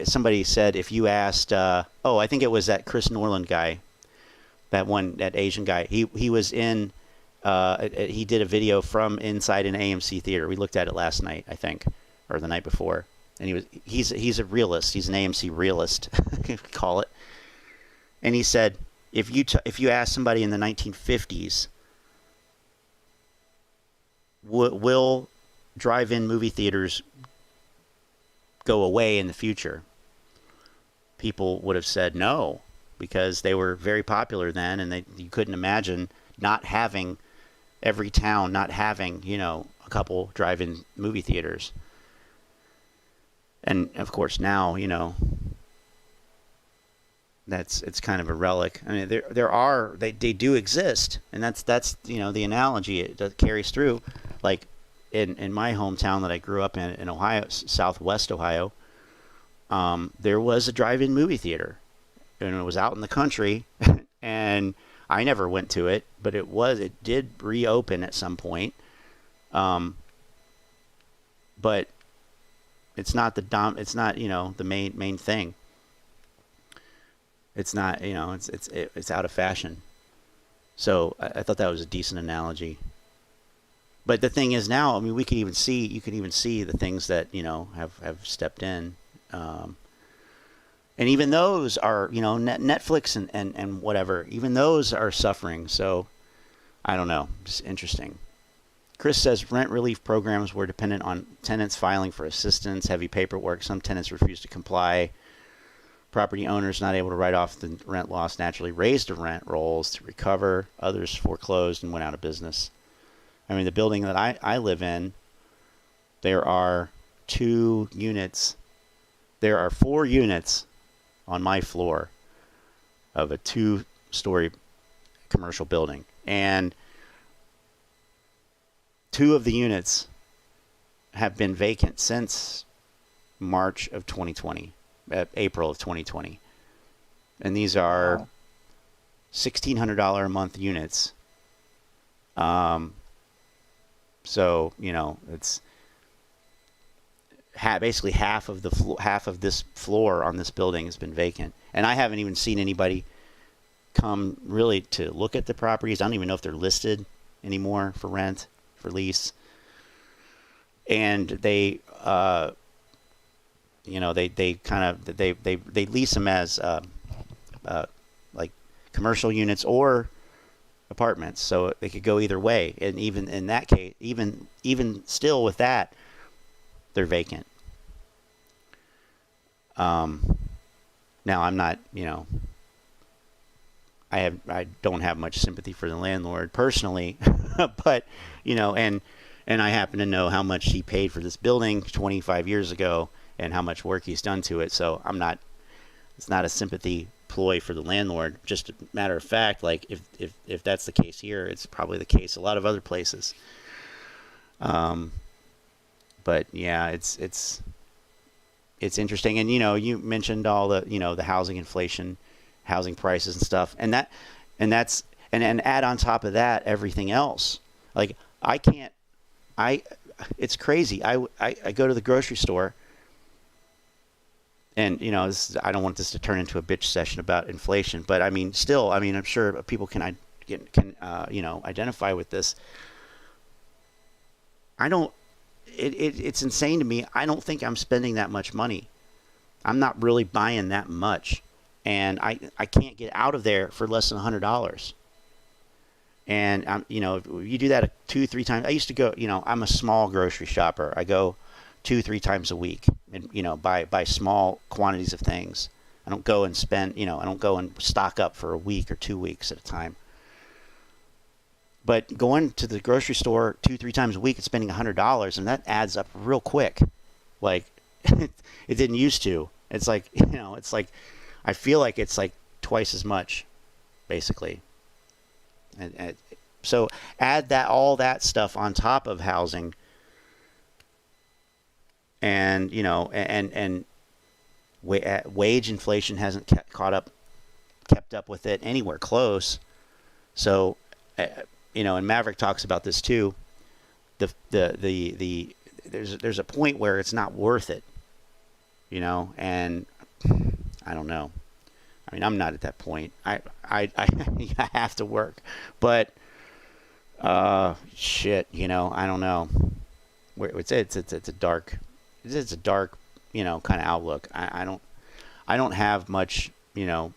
Somebody said if you asked, I think it was that Chris Norland guy, that Asian guy. He was in, he did a video from inside an AMC theater. We looked at it last night, I think, or the night before. And he's a realist. He's an AMC realist, call it. And he said if you ask somebody in the 1950s, will drive-in movie theaters go away in the future? People would have said no, because they were very popular then, and you couldn't imagine not having every town not having a couple drive-in movie theaters. And of course now it's kind of a relic. I mean, they do exist, and that's the analogy it carries through. Like in my hometown that I grew up in Ohio, Southwest Ohio, there was a drive-in movie theater, and it was out in the country, and I never went to it, but it did reopen at some point, but it's not the main thing. It's not it's out of fashion. So I thought that was a decent analogy. But the thing is now, I mean, you can even see the things that have stepped in, and even those are Netflix and whatever. Even those are suffering. So I don't know, just interesting. Chris says rent relief programs were dependent on tenants filing for assistance, heavy paperwork. Some tenants refused to comply. Property owners not able to write off the rent loss naturally raised the rent rolls to recover. Others foreclosed and went out of business. I mean, the building that I live in, there are 2 units. There are 4 units on my floor of a 2-story commercial building. And 2 of the units have been vacant since March of 2020, April of 2020. And these are $1,600 a month units. So, it's basically half of this floor on this building has been vacant. And I haven't even seen anybody come really to look at the properties. I don't even know if they're listed anymore for rent. for lease, and they you know, they kind of they lease them as like commercial units or apartments, so they could go either way. And even in that case, even still with that, they're vacant. Now I'm not, you know, I don't have much sympathy for the landlord personally, but you know, and I happen to know how much he paid for this building 25 years ago and how much work he's done to it. So it's not a sympathy ploy for the landlord. Just a matter of fact, like if that's the case here, it's probably the case a lot of other places. But yeah, it's interesting. And you know, you mentioned all the, you know, the housing inflation, housing prices and stuff, and add on top of that everything else. Like it's crazy. I go to the grocery store, and you know, I don't want this to turn into a bitch session about inflation, but I mean, still, I mean, I'm sure people can you know, identify with this. It's insane to me. I don't think I'm spending that much money. I'm not really buying that much, and I can't get out of there for less than $100. And you know, you do that 2-3 times. I used to go, you know, I'm a small grocery shopper. I go 2-3 times a week, and you know, buy small quantities of things. I don't go and spend, you know, I don't go and stock up for a week or 2 weeks at a time. But going to the grocery store 2-3 times a week and spending $100, and that adds up real quick. Like it didn't used to. It's like, you know, it's like, I feel like it's like twice as much, basically. And so add all that stuff on top of housing, and you know, and wage inflation hasn't kept up with it anywhere close. So you know, and Maverick talks about this too. There's a point where it's not worth it, you know, and I don't know. I mean, I'm not at that point. I have to work, but shit, you know, I don't know. It's a dark, you know, kind of outlook. I don't have much, you know,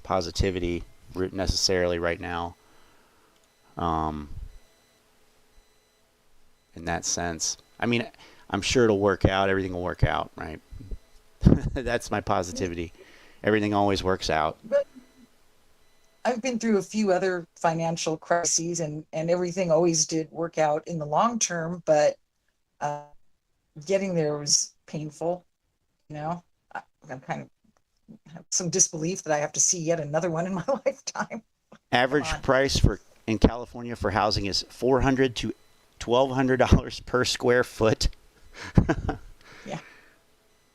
positivity necessarily right now. In that sense, I mean, I'm sure it'll work out. Everything will work out, right? That's my positivity. Everything always works out. But I've been through a few other financial crises, and everything always did work out in the long term, but getting there was painful. You know, I'm kind of have some disbelief that I have to see yet another one in my lifetime. Average price in California for housing is $400 to $1,200 per square foot. Yeah.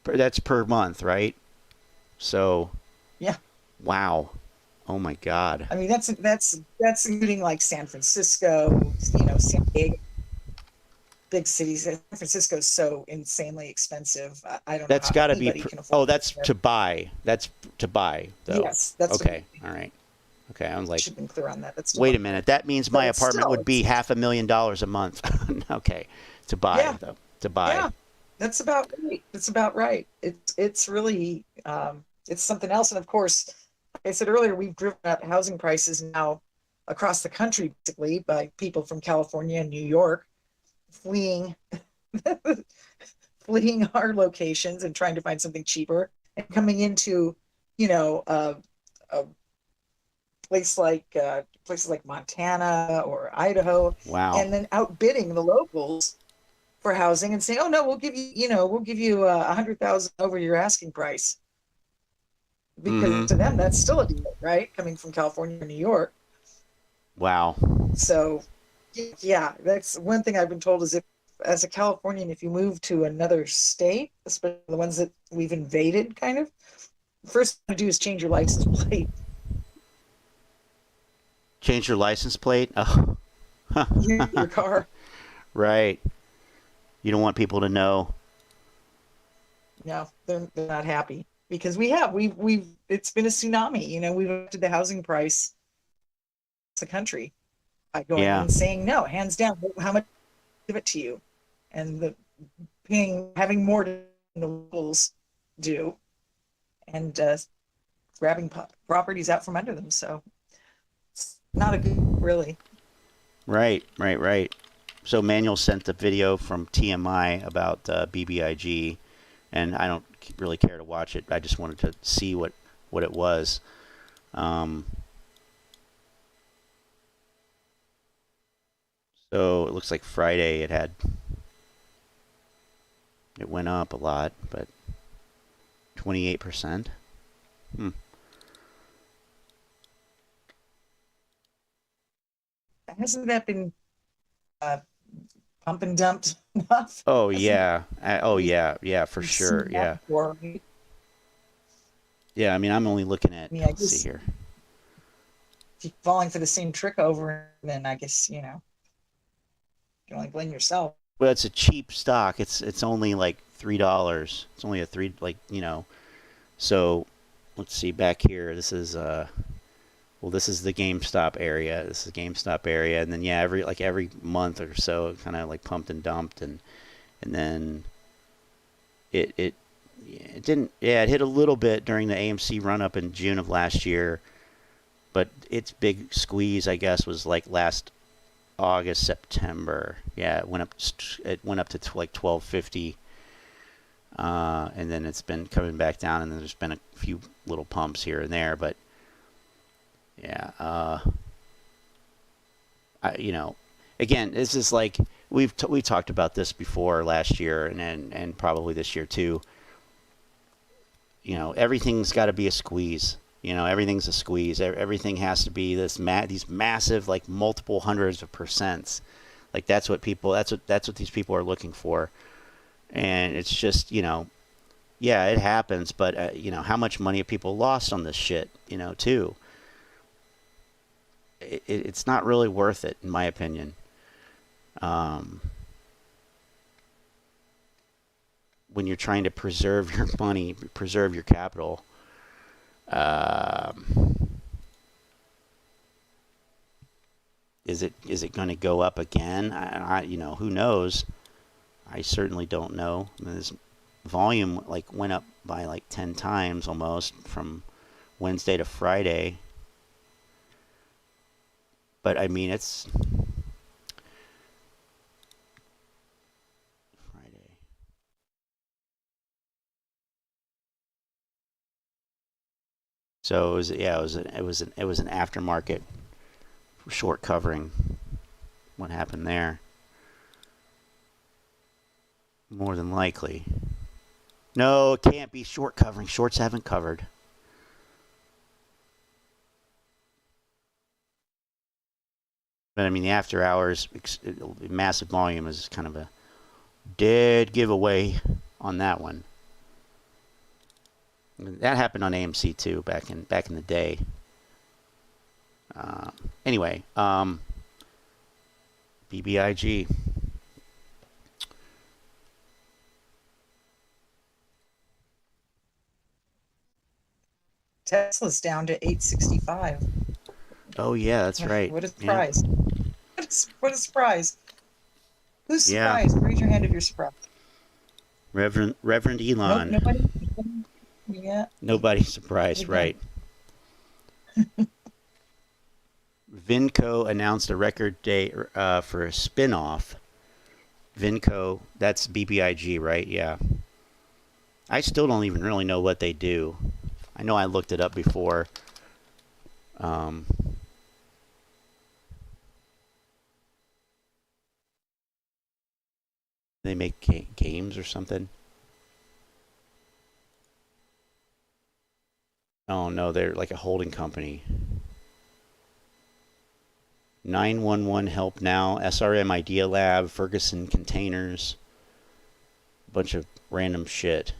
That's per month, right? So. Yeah. Wow. Oh my God. I mean, that's including like San Francisco, you know, San Diego, big cities. San Francisco is so insanely expensive. I don't know. That's got to be. Oh, that's to buy. That's to buy, though. Yes, that's okay. All right. Okay, I was like, should have been clear on that. That's wait a minute. That means my apartment would be $500,000 a month. Okay, to buy though. To buy. Yeah, that's about right. That's about right. It's really it's something else. And of course, like I said earlier, we've driven up housing prices now across the country, basically by people from California and New York fleeing our locations and trying to find something cheaper, and coming into, you know, a places like Montana or Idaho. Wow. And then outbidding the locals for housing and saying, "Oh no, we'll give you, $100,000 over your asking price," because to them that's still a deal, right? Coming from California or New York. Wow. So, yeah, that's one thing I've been told is, if, as a Californian, if you move to another state, especially the ones that we've invaded, kind of, first thing to do is change your license plate. Change your license plate? Oh. Your car. Right. You don't want people to know. No, they're not happy, because we've it's been a tsunami. You know, we've affected the housing price. The country by going and saying no, hands down. How much give it to you, and the having more than the locals do, and grabbing properties out from under them. So it's not a good, really. Right. So Manuel sent the video from TMI about BBIG, and I don't really care to watch it. I just wanted to see what it was. So it looks like Friday it went up a lot, but 28%. Hasn't that been pump and dumped enough? Oh yeah. For sure. Yeah. Yeah, I mean, I'm only looking at, let's see here. If you're falling for the same trick over, then I guess, you can only blame yourself. Well, it's a cheap stock. It's only like $3. It's only a so let's see back here. This is this is the GameStop area. This is the GameStop area, and then yeah, every month or so, it kind of like pumped and dumped, and then it didn't. Yeah, it hit a little bit during the AMC run up in June of last year, but its big squeeze, I guess, was like last August, September. Yeah, it went up to like 1250, and then it's been coming back down, and then there's been a few little pumps here and there, but yeah, again, this is like we talked about this before last year, and probably this year too. Everything's got to be a squeeze. Everything's a squeeze. Everything has to be these massive, like multiple hundreds of percents. Like that's what these people are looking for. And it's just, yeah, it happens, but how much money have people lost on this shit, too? It's not really worth it, in my opinion. When you're trying to preserve your money, preserve your capital, is it going to go up again? Who knows? I certainly don't know. This volume went up by 10 times almost from Wednesday to Friday. But I mean, it's Friday. So it was an aftermarket short covering. What happened there? More than likely. No, it can't be short covering. Shorts haven't covered. But I mean, the after hours massive volume is kind of a dead giveaway on that one. That happened on AMC too back in the day. Anyway, BBIG. Tesla's down to 865. Oh yeah, that's right. What a surprise! Yeah. What a surprise! Who's surprised? Yeah. Raise your hand if you're surprised. Reverend Elon. Nope, nobody. Yeah. Nobody's surprised, right? Vinco announced a record date for a spin-off. Vinco, that's BBIG, right? Yeah. I still don't even really know what they do. I know I looked it up before. They make games or something? Oh no, they're like a holding company. 911 Help Now, SRM Idea Lab, Ferguson Containers, a bunch of random shit.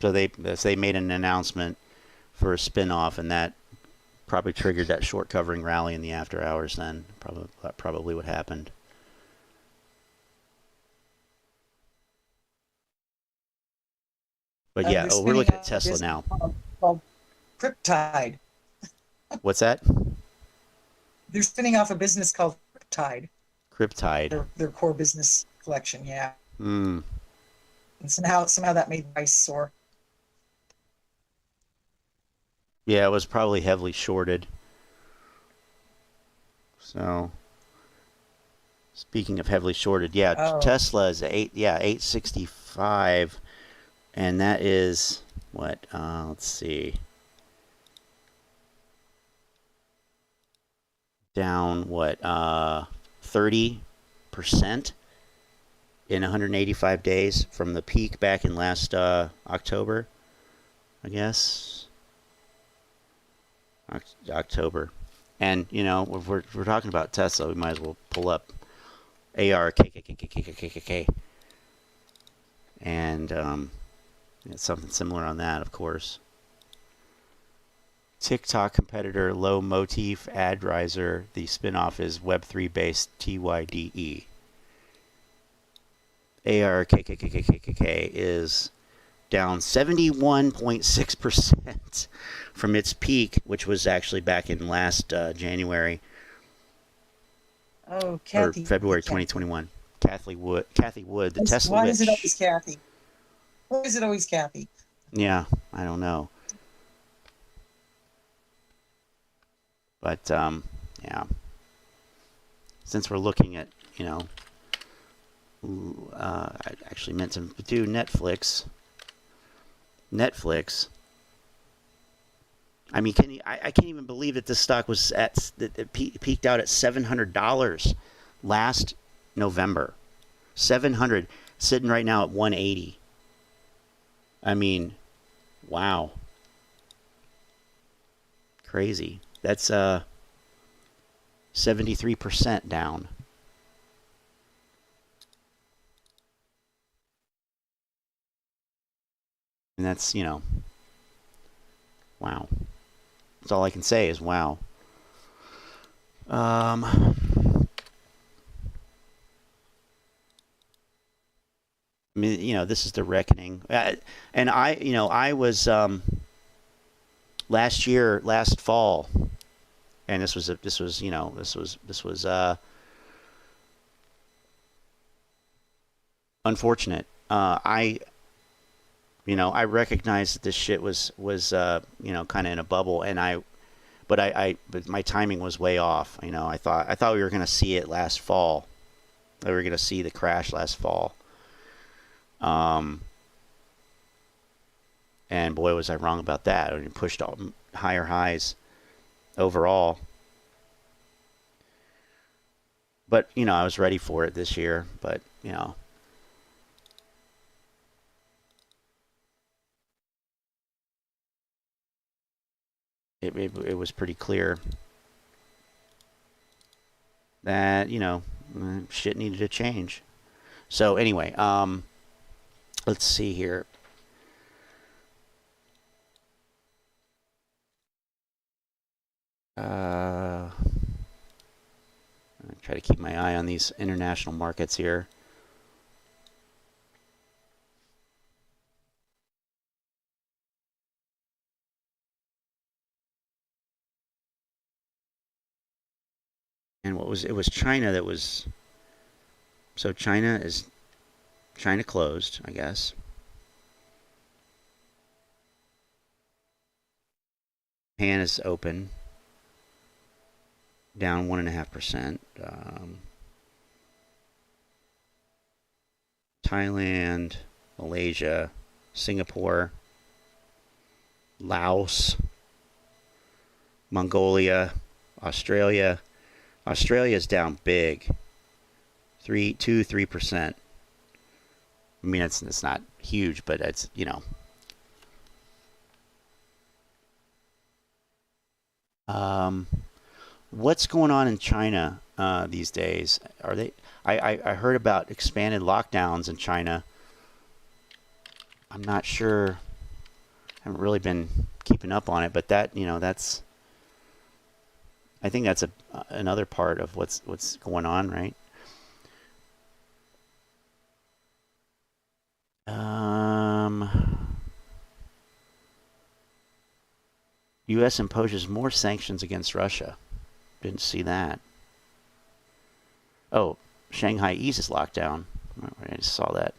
So they made an announcement for a spin-off, and that probably triggered that short covering rally in the after hours. Then probably what happened. But yeah, they're we're spinning looking at off a Tesla business now. called Cryptide. What's that? They're spinning off a business called Cryptide. Cryptide. Their core business collection, yeah. Hmm. And somehow that made the price soar. Yeah, it was probably heavily shorted. So, speaking of heavily shorted, yeah, Oh. Tesla is 865, and that is what? Let's see, down what? 30% in 185 days from the peak back in last October, I guess. October. And, you know, if we're talking about Tesla, we might as well pull up ARKKKKKKKK. And it's something similar on that, of course. TikTok competitor Low Motif Adriser. The spinoff is Web3 based TYDE. ARKKKKKK is down 71.6% from its peak, which was actually back in last January. Oh, Kathy. Or February 2021. Kathy Wood, the Tesla Why witch. is it always Kathy? Why is it always Kathy? Yeah, I don't know. But, yeah. Since we're looking at, you know, I actually meant to do Netflix. I mean, I can't even believe that this stock was it peaked out at $700 last November. 700, sitting right now at 180. I mean, wow. Crazy. That's 73% down. And that's, you know, wow. That's all I can say is wow. I mean, you know, this is the reckoning. And I was last fall, and this was unfortunate. I recognized that this shit was kind of in a bubble, and but my timing was way off. You know, I thought we were going to see it last fall. That we were going to see the crash last fall. And boy, was I wrong about that. I mean, pushed all higher highs overall. But, you know, I was ready for it this year, but, you know. It was pretty clear that, you know, shit needed to change. So anyway, let's see here. I try to keep my eye on these international markets here. And it was China that was, so China closed, I guess. Japan is open, down 1.5%. Thailand, Malaysia, Singapore, Laos, Mongolia, Australia. Australia's down big, 3%. I mean, it's not huge, but it's, you know. What's going on in China these days? Are they? I heard about expanded lockdowns in China. I'm not sure. I haven't really been keeping up on it, but that, you know, that's. I think that's another part of what's going on, right? U.S. imposes more sanctions against Russia. Didn't see that. Oh, Shanghai eases lockdown. I just saw that.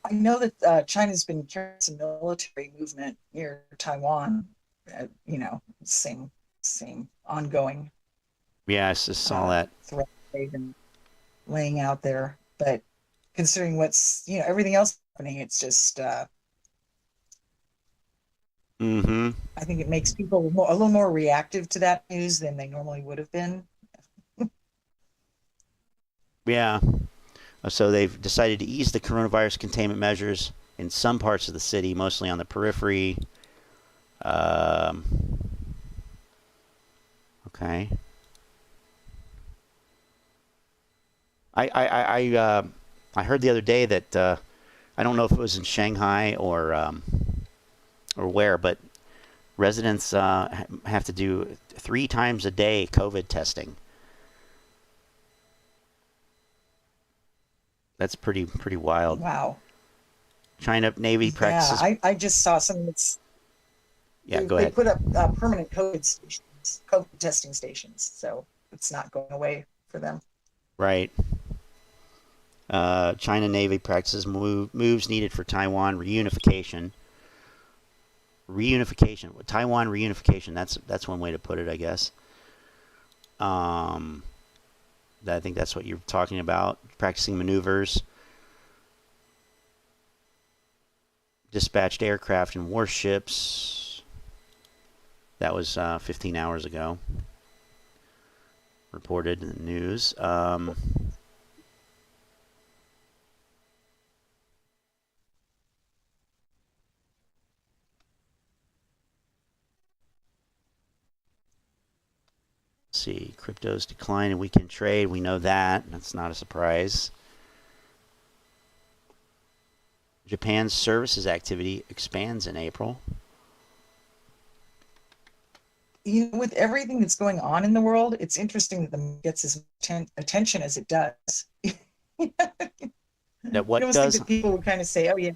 I know that China's been carrying some military movement near Taiwan. Same ongoing Yeah, I just saw that. threat they've been laying out there. But considering what's everything else happening, it's just I think it makes people a little more reactive to that news than they normally would have been. Yeah. So they've decided to ease the coronavirus containment measures in some parts of the city, mostly on the periphery. Okay. I heard the other day that I don't know if it was in Shanghai or where, but residents have to do 3 times a day COVID testing. That's pretty wild. Wow. China Navy practices. Yeah, I just saw something that's. Yeah, go ahead. They put up permanent COVID stations, COVID testing stations, so it's not going away for them. Right. China Navy practices moves needed for Taiwan reunification. Taiwan reunification. That's one way to put it, I guess. I think that's what you're talking about. Practicing maneuvers. Dispatched aircraft and warships. That was 15 hours ago. Reported in the news. See, crypto's decline in weekend trade. We know that. That's not a surprise. Japan's services activity expands in April. With everything that's going on in the world, it's interesting that the market gets as much attention as it does. That what I almost does? think that people would kind of say, "Oh yeah,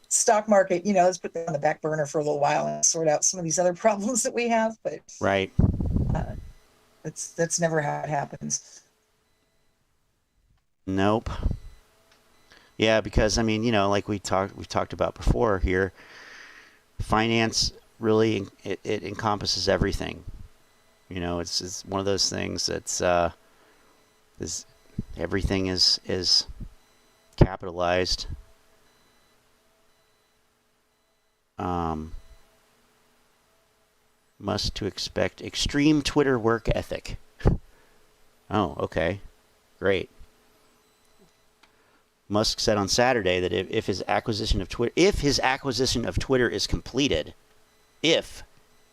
stock market. Let's put that on the back burner for a little while and sort out some of these other problems that we have." But Right. That's never how it happens. Nope. Yeah, because I mean, like we've talked about before here, finance really it encompasses everything. It's one of those things that's everything is capitalized. Must to expect extreme Twitter work ethic. Oh, okay. Great. Musk said on Saturday that if his acquisition of Twitter is completed,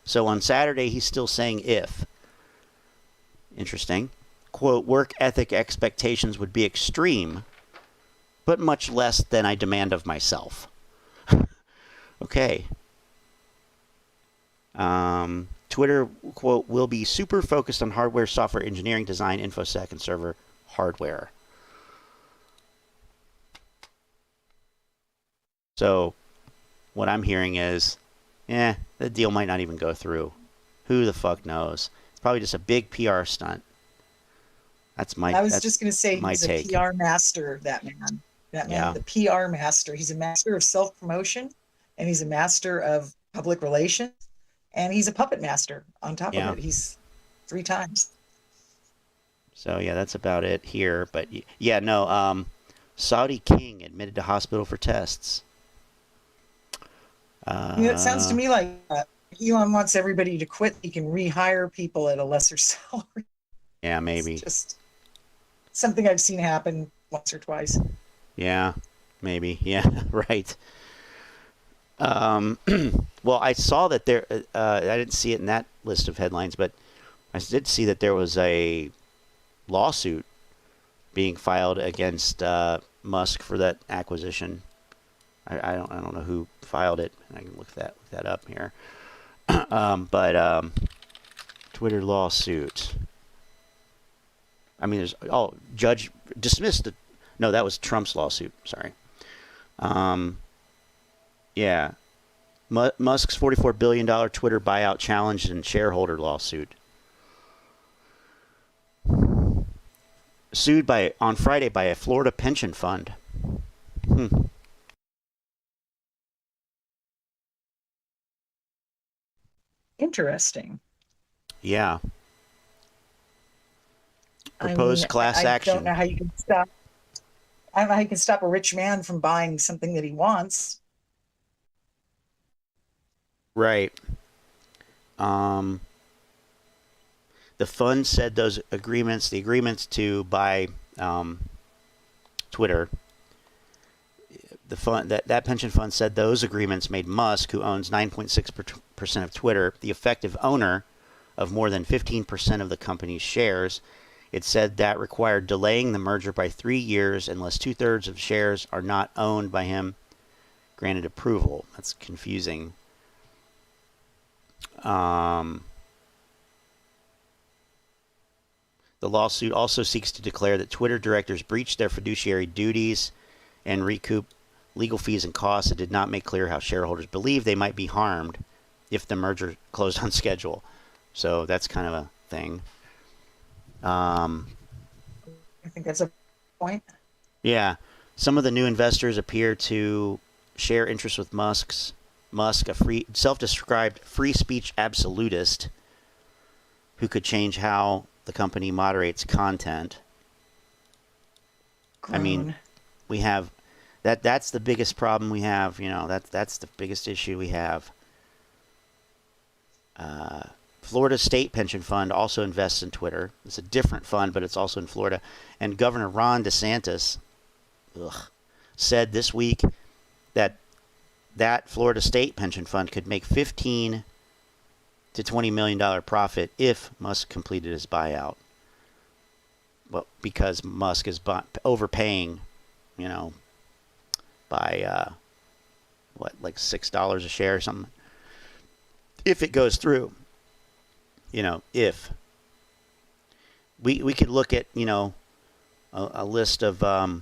so on Saturday he's still saying if. Interesting. Quote, work ethic expectations would be extreme, but much less than I demand of myself. Okay. Twitter, quote, will be super focused on hardware, software engineering, design, infosec, and server hardware. So what I'm hearing is, the deal might not even go through. Who the fuck knows? It's probably just a big PR stunt. I was just going to say he's take. a PR master, that man. That man, the PR master. He's a master of self-promotion, and he's a master of public relations, and he's a puppet master on top of it. He's 3 times. So, that's about it here. But, Saudi king admitted to hospital for tests. It sounds to me like Elon wants everybody to quit. He can rehire people at a lesser salary. Yeah, maybe. It's just something I've seen happen once or twice. Yeah, maybe. Yeah, right. Well, I saw that there, I didn't see it in that list of headlines, but I did see that there was a lawsuit being filed against Musk for that acquisition. I don't know who filed it. I can look that up here. But Twitter lawsuit. I mean, judge dismissed it. No, that was Trump's lawsuit. Sorry. Yeah. Musk's $44 billion Twitter buyout challenged in shareholder lawsuit. Sued on Friday by a Florida pension fund. Interesting. Yeah. Proposed class action. I don't know how you can stop. I don't know how you can stop a rich man from buying something that he wants. Right. The fund said the agreements to buy Twitter, the fund that pension fund said those agreements made Musk, who owns 9.6% of Twitter, the effective owner of more than 15% of the company's shares. It said that required delaying the merger by 3 years unless 2/3 of shares are not owned by him granted approval. That's confusing. The lawsuit also seeks to declare that Twitter directors breached their fiduciary duties and recoup legal fees and costs. It did not make clear how shareholders believe they might be harmed if the merger closed on schedule. So that's kind of a thing. I think that's a point. Yeah. Some of the new investors appear to share interest with Musk, a self-described free speech absolutist who could change how the company moderates content. I mean, we have that's the biggest problem we have, that's the biggest issue we have. Florida State Pension Fund also invests in Twitter. It's a different fund, but it's also in Florida. And Governor Ron DeSantis said this week that Florida State Pension Fund could make $15 to $20 million profit if Musk completed his buyout. Well, because Musk is overpaying, by like $6 a share or something. If it goes through, if we could look at, a list of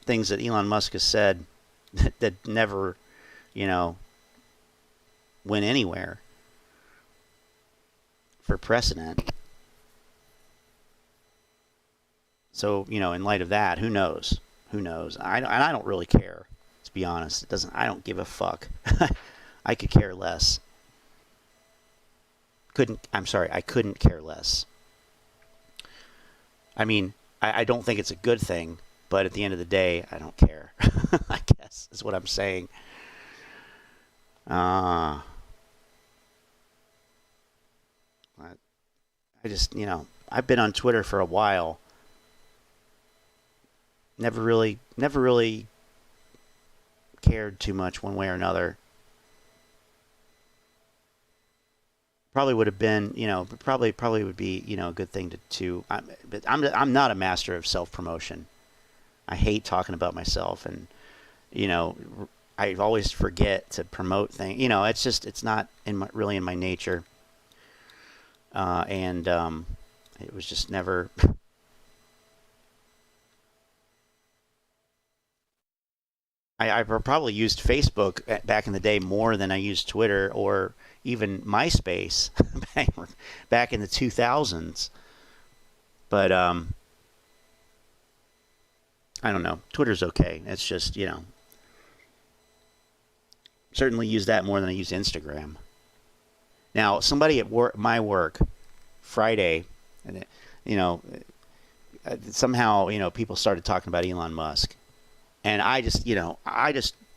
things that Elon Musk has said that never, went anywhere for precedent. So, in light of that, who knows? I don't really care, to be honest. I don't give a fuck. I could care less. I couldn't care less. I mean, I don't think it's a good thing, but at the end of the day, I don't care. I guess is what I'm saying. I just, I've been on Twitter for a while. Never really cared too much one way or another. Probably would have been, probably would be, a good thing to. But I'm not a master of self-promotion. I hate talking about myself, and I always forget to promote things. It's not really in my nature. And it was just never. I probably used Facebook back in the day more than I used Twitter or even MySpace back in the 2000s. But I don't know. Twitter's okay. It's just, certainly use that more than I use Instagram. Now, somebody at my work Friday, and somehow, people started talking about Elon Musk. And I just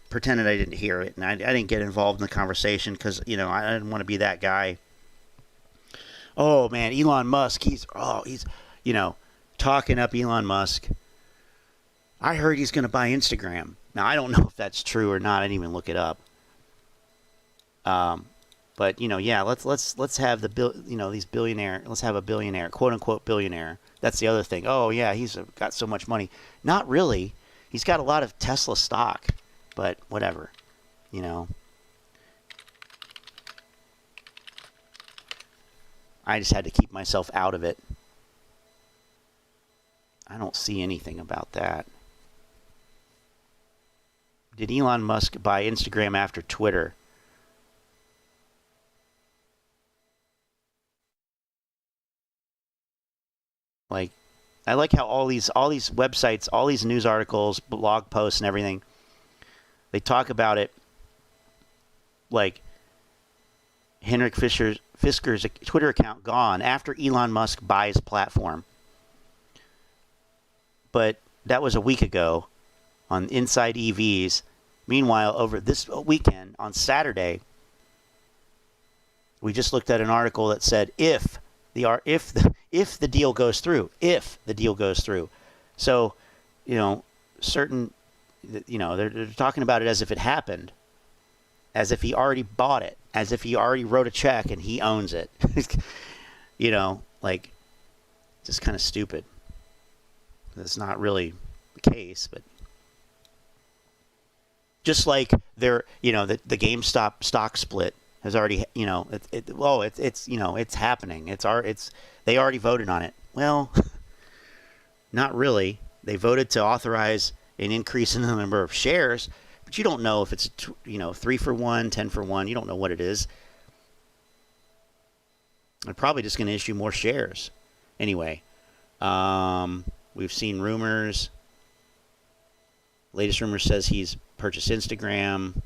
pretended I didn't hear it, and I didn't get involved in the conversation because, I didn't want to be that guy. Oh man, Elon Musk, he's talking up Elon Musk. I heard he's going to buy Instagram. Now I don't know if that's true or not. I didn't even look it up. But let's have these billionaire. Let's have a billionaire, quote unquote billionaire. That's the other thing. Oh yeah, he's got so much money. Not really. He's got a lot of Tesla stock, but whatever, I just had to keep myself out of it. I don't see anything about that. Did Elon Musk buy Instagram after Twitter? Like, I like how all these websites, all these news articles, blog posts, and everything, they talk about it like Henrik Fisker's Twitter account gone after Elon Musk buys platform. But that was a week ago on Inside EVs. Meanwhile, over this weekend on Saturday, we just looked at an article that said if the deal goes through, So, they're talking about it as if it happened, as if he already bought it, as if he already wrote a check and he owns it. Just kind of stupid. That's not really the case, but just like the GameStop stock split has already, it's happening. They already voted on it. Well, not really. They voted to authorize an increase in the number of shares, but you don't know if it's 3-for-1, 10-for-1. You don't know what it is. They're probably just going to issue more shares. Anyway, we've seen rumors. Latest rumor says he's purchased Instagram.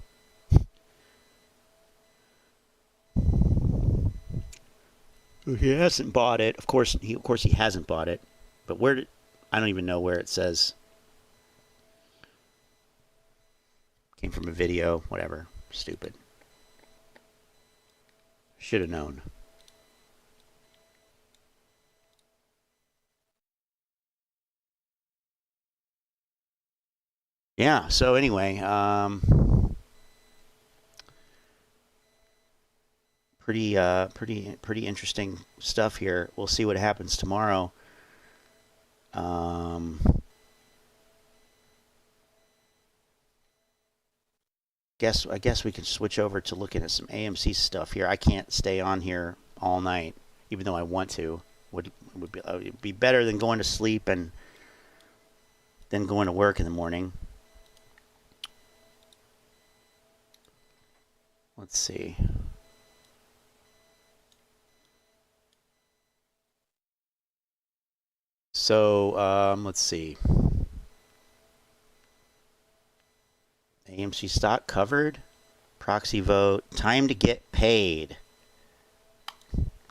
He hasn't bought it. Of course he hasn't bought it. But I don't even know where it says. Came from a video, whatever. Stupid. Should have known. Yeah, so anyway, pretty interesting stuff here. We'll see what happens tomorrow. I guess we can switch over to looking at some AMC stuff here. I can't stay on here all night, even though I want to. Would be better than going to sleep and then going to work in the morning. Let's see. So, let's see. AMC stock covered. Proxy vote. Time to get paid.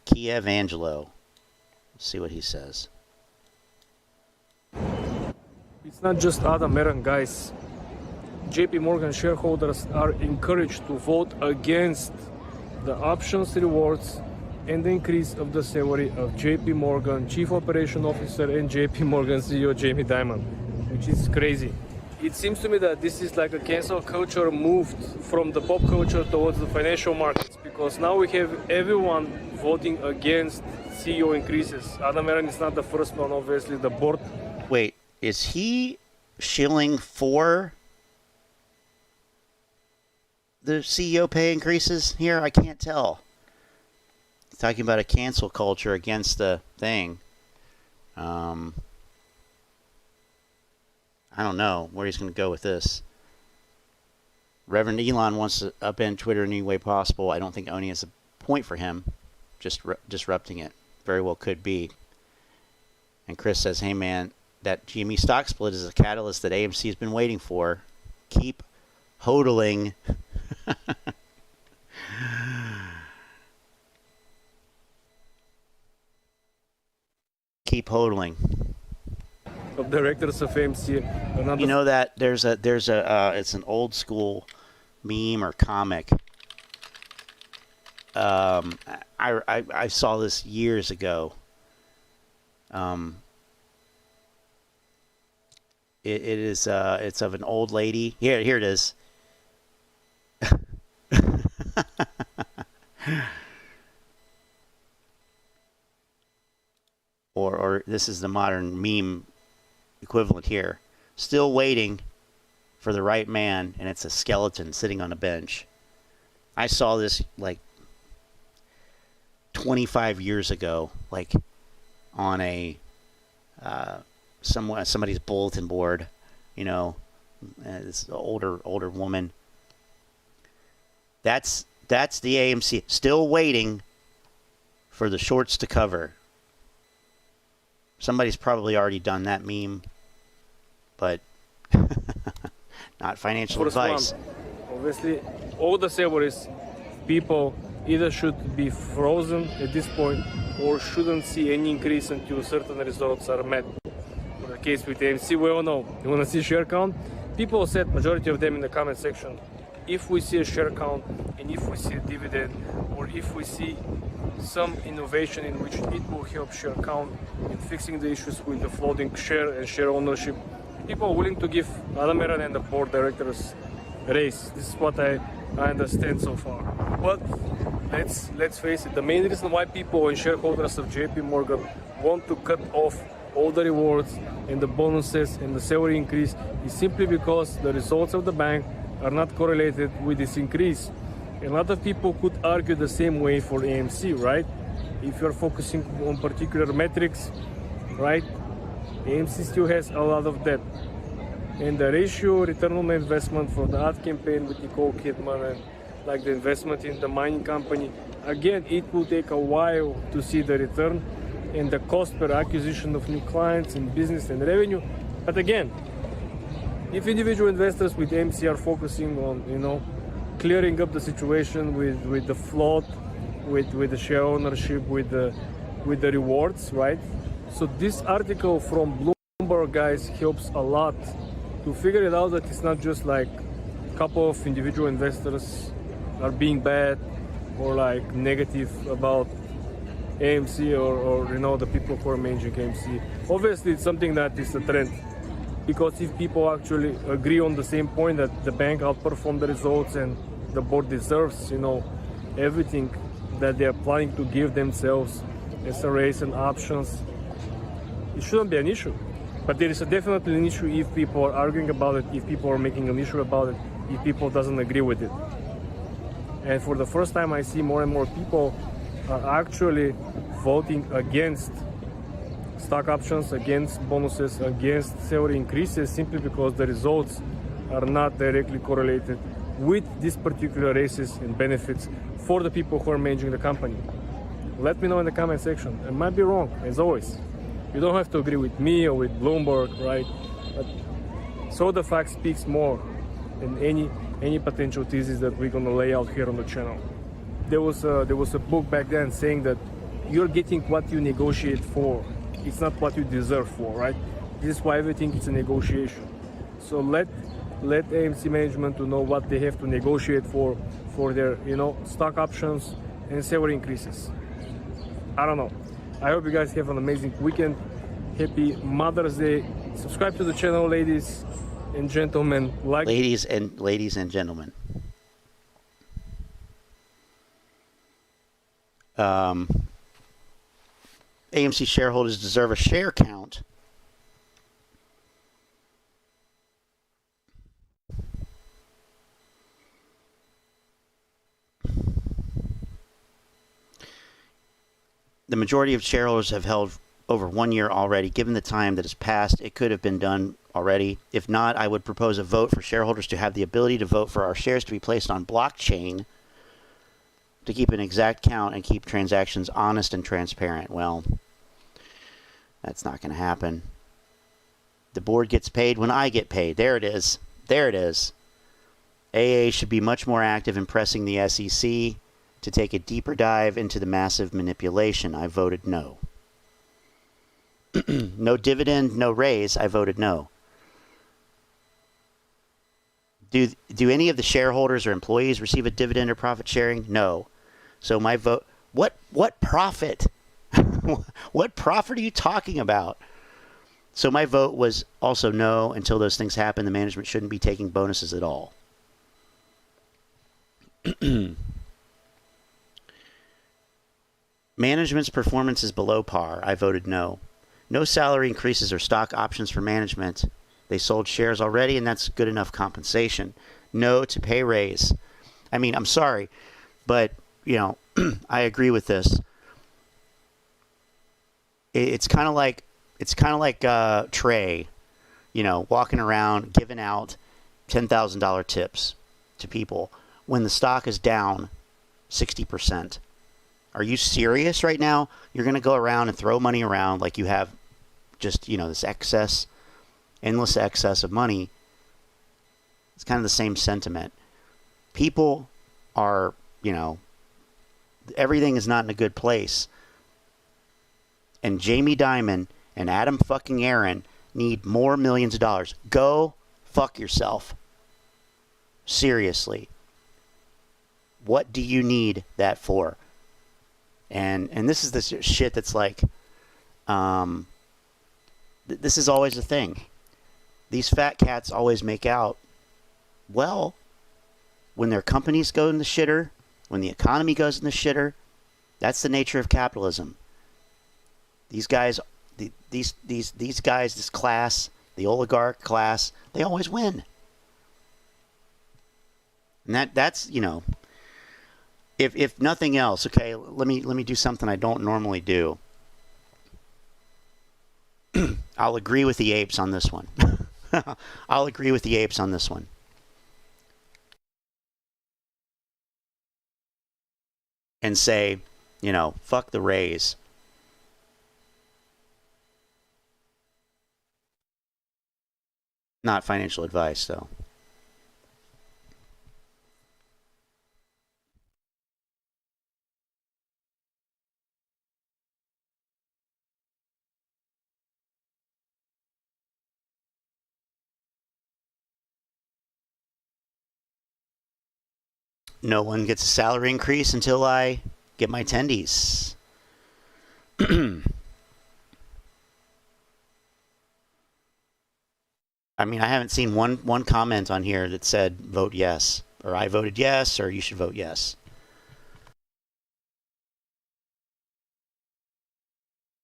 Kiev Angelo. Let's see what he says. It's not just Adam Aron, guys. JP Morgan shareholders are encouraged to vote against the options rewards and the increase of the salary of JP Morgan Chief Operation Officer and JP Morgan CEO Jamie Dimon, which is crazy. It seems to me that this is like a cancel culture moved from the pop culture towards the financial markets, because now we have everyone voting against CEO increases. Adam Aron is not the first one, obviously. The board. Wait, is he shilling for the CEO pay increases here? I can't tell. He's talking about a cancel culture against the thing. I don't know where he's going to go with this. Reverend Elon wants to upend Twitter in any way possible. I don't think owning is a point for him. Just disrupting it. Very well could be. And Chris says, hey man, that GME stock split is a catalyst that AMC has been waiting for. Keep hodling. Keep hodling. Of directors of AMC. Another. You know that there's a it's an old school meme or comic. I saw this years ago. It's of an old lady. Here it is. or this is the modern meme equivalent here. Still waiting for the right man, and it's a skeleton sitting on a bench. I saw this like 25 years ago, like on a somebody's bulletin board, you know, this older woman. That's the AMC. Still waiting for the shorts to cover. Somebody's probably already done that meme, but not financial First advice. one, obviously, all the salaries, people either should be frozen at this point or shouldn't see any increase until certain results are met. For the case with AMC, we all know. You want to see share count? People said, majority of them in the comment section, if we see a share count and if we see a dividend or if we see some innovation in which it will help share count in fixing the issues with the floating share and share ownership, people are willing to give Adam Aron and the board directors a raise. This is what I understand so far. But let's face it, the main reason why people and shareholders of JP Morgan want to cut off all the rewards and the bonuses and the salary increase is simply because the results of the bank are not correlated with this increase. A lot of people could argue the same way for AMC, right? If you're focusing on particular metrics, right? AMC still has a lot of debt. And the ratio return on investment for the ad campaign with Nicole Kidman and like the investment in the mining company, again, it will take a while to see the return and the cost per acquisition of new clients and business and revenue. But again, if individual investors with AMC are focusing on, clearing up the situation with the float, with the share ownership, with the rewards, right? So this article from Bloomberg, guys, helps a lot to figure it out that it's not just like a couple of individual investors are being bad or like negative about AMC or the people who are managing AMC. Obviously, it's something that is a trend. Because if people actually agree on the same point that the bank outperformed the results and the board deserves, everything that they are planning to give themselves as a raise and options, it shouldn't be an issue. But there is definitely an issue if people are arguing about it, if people are making an issue about it, if people doesn't agree with it. And for the first time, I see more and more people are actually voting against stock options, against bonuses, against salary increases, simply because the results are not directly correlated with these particular raises and benefits for the people who are managing the company. Let me know in the comment section. I might be wrong, as always. You don't have to agree with me or with Bloomberg, right? But so the fact speaks more than any potential thesis that we're gonna lay out here on the channel. There was a book back then saying that you're getting what you negotiate for. It's not what you deserve for, right? This is why everything is a negotiation. So let AMC management to know what they have to negotiate for their stock options and salary increases. I don't know. I hope you guys have an amazing weekend. Happy Mother's Day. Subscribe to the channel, ladies and gentlemen. Ladies and gentlemen. AMC shareholders deserve a share count. The majority of shareholders have held over 1 year already. Given the time that has passed, it could have been done already. If not, I would propose a vote for shareholders to have the ability to vote for our shares to be placed on blockchain to keep an exact count and keep transactions honest and transparent. Well, that's not going to happen. The board gets paid when I get paid. There it is. There it is. AA should be much more active in pressing the SEC to take a deeper dive into the massive manipulation. I voted no. No dividend, no raise. I voted no. Do any of the shareholders or employees receive a dividend or profit sharing? No. So my vote. What profit? What profit are you talking about? So my vote was also no. Until those things happen, the management shouldn't be taking bonuses at all. Management's performance is below par. I voted no. No salary increases or stock options for management. They sold shares already, and that's good enough compensation. No to pay raise. I mean, I'm sorry, but, I agree with this. It's kind of like Trey, walking around, giving out $10,000 tips to people when the stock is down 60%. Are you serious right now? You're going to go around and throw money around like you have just, this excess, endless excess of money. It's kind of the same sentiment. People are, everything is not in a good place. And Jamie Dimon and Adam fucking Aron need more millions of dollars. Go fuck yourself. Seriously. What do you need that for? And this is the shit that's like, this is always a thing. These fat cats always make out, well, when their companies go in the shitter, when the economy goes in the shitter, that's the nature of capitalism. These guys, these guys, this class, the oligarch class, they always win. And that's if nothing else, okay, let me do something I don't normally do. I'll agree with the apes on this one. I'll agree with the apes on this one. And say, fuck the Rays. Not financial advice, though. No one gets a salary increase until I get my tendies. I mean, I haven't seen one comment on here that said vote yes, or I voted yes, or you should vote yes.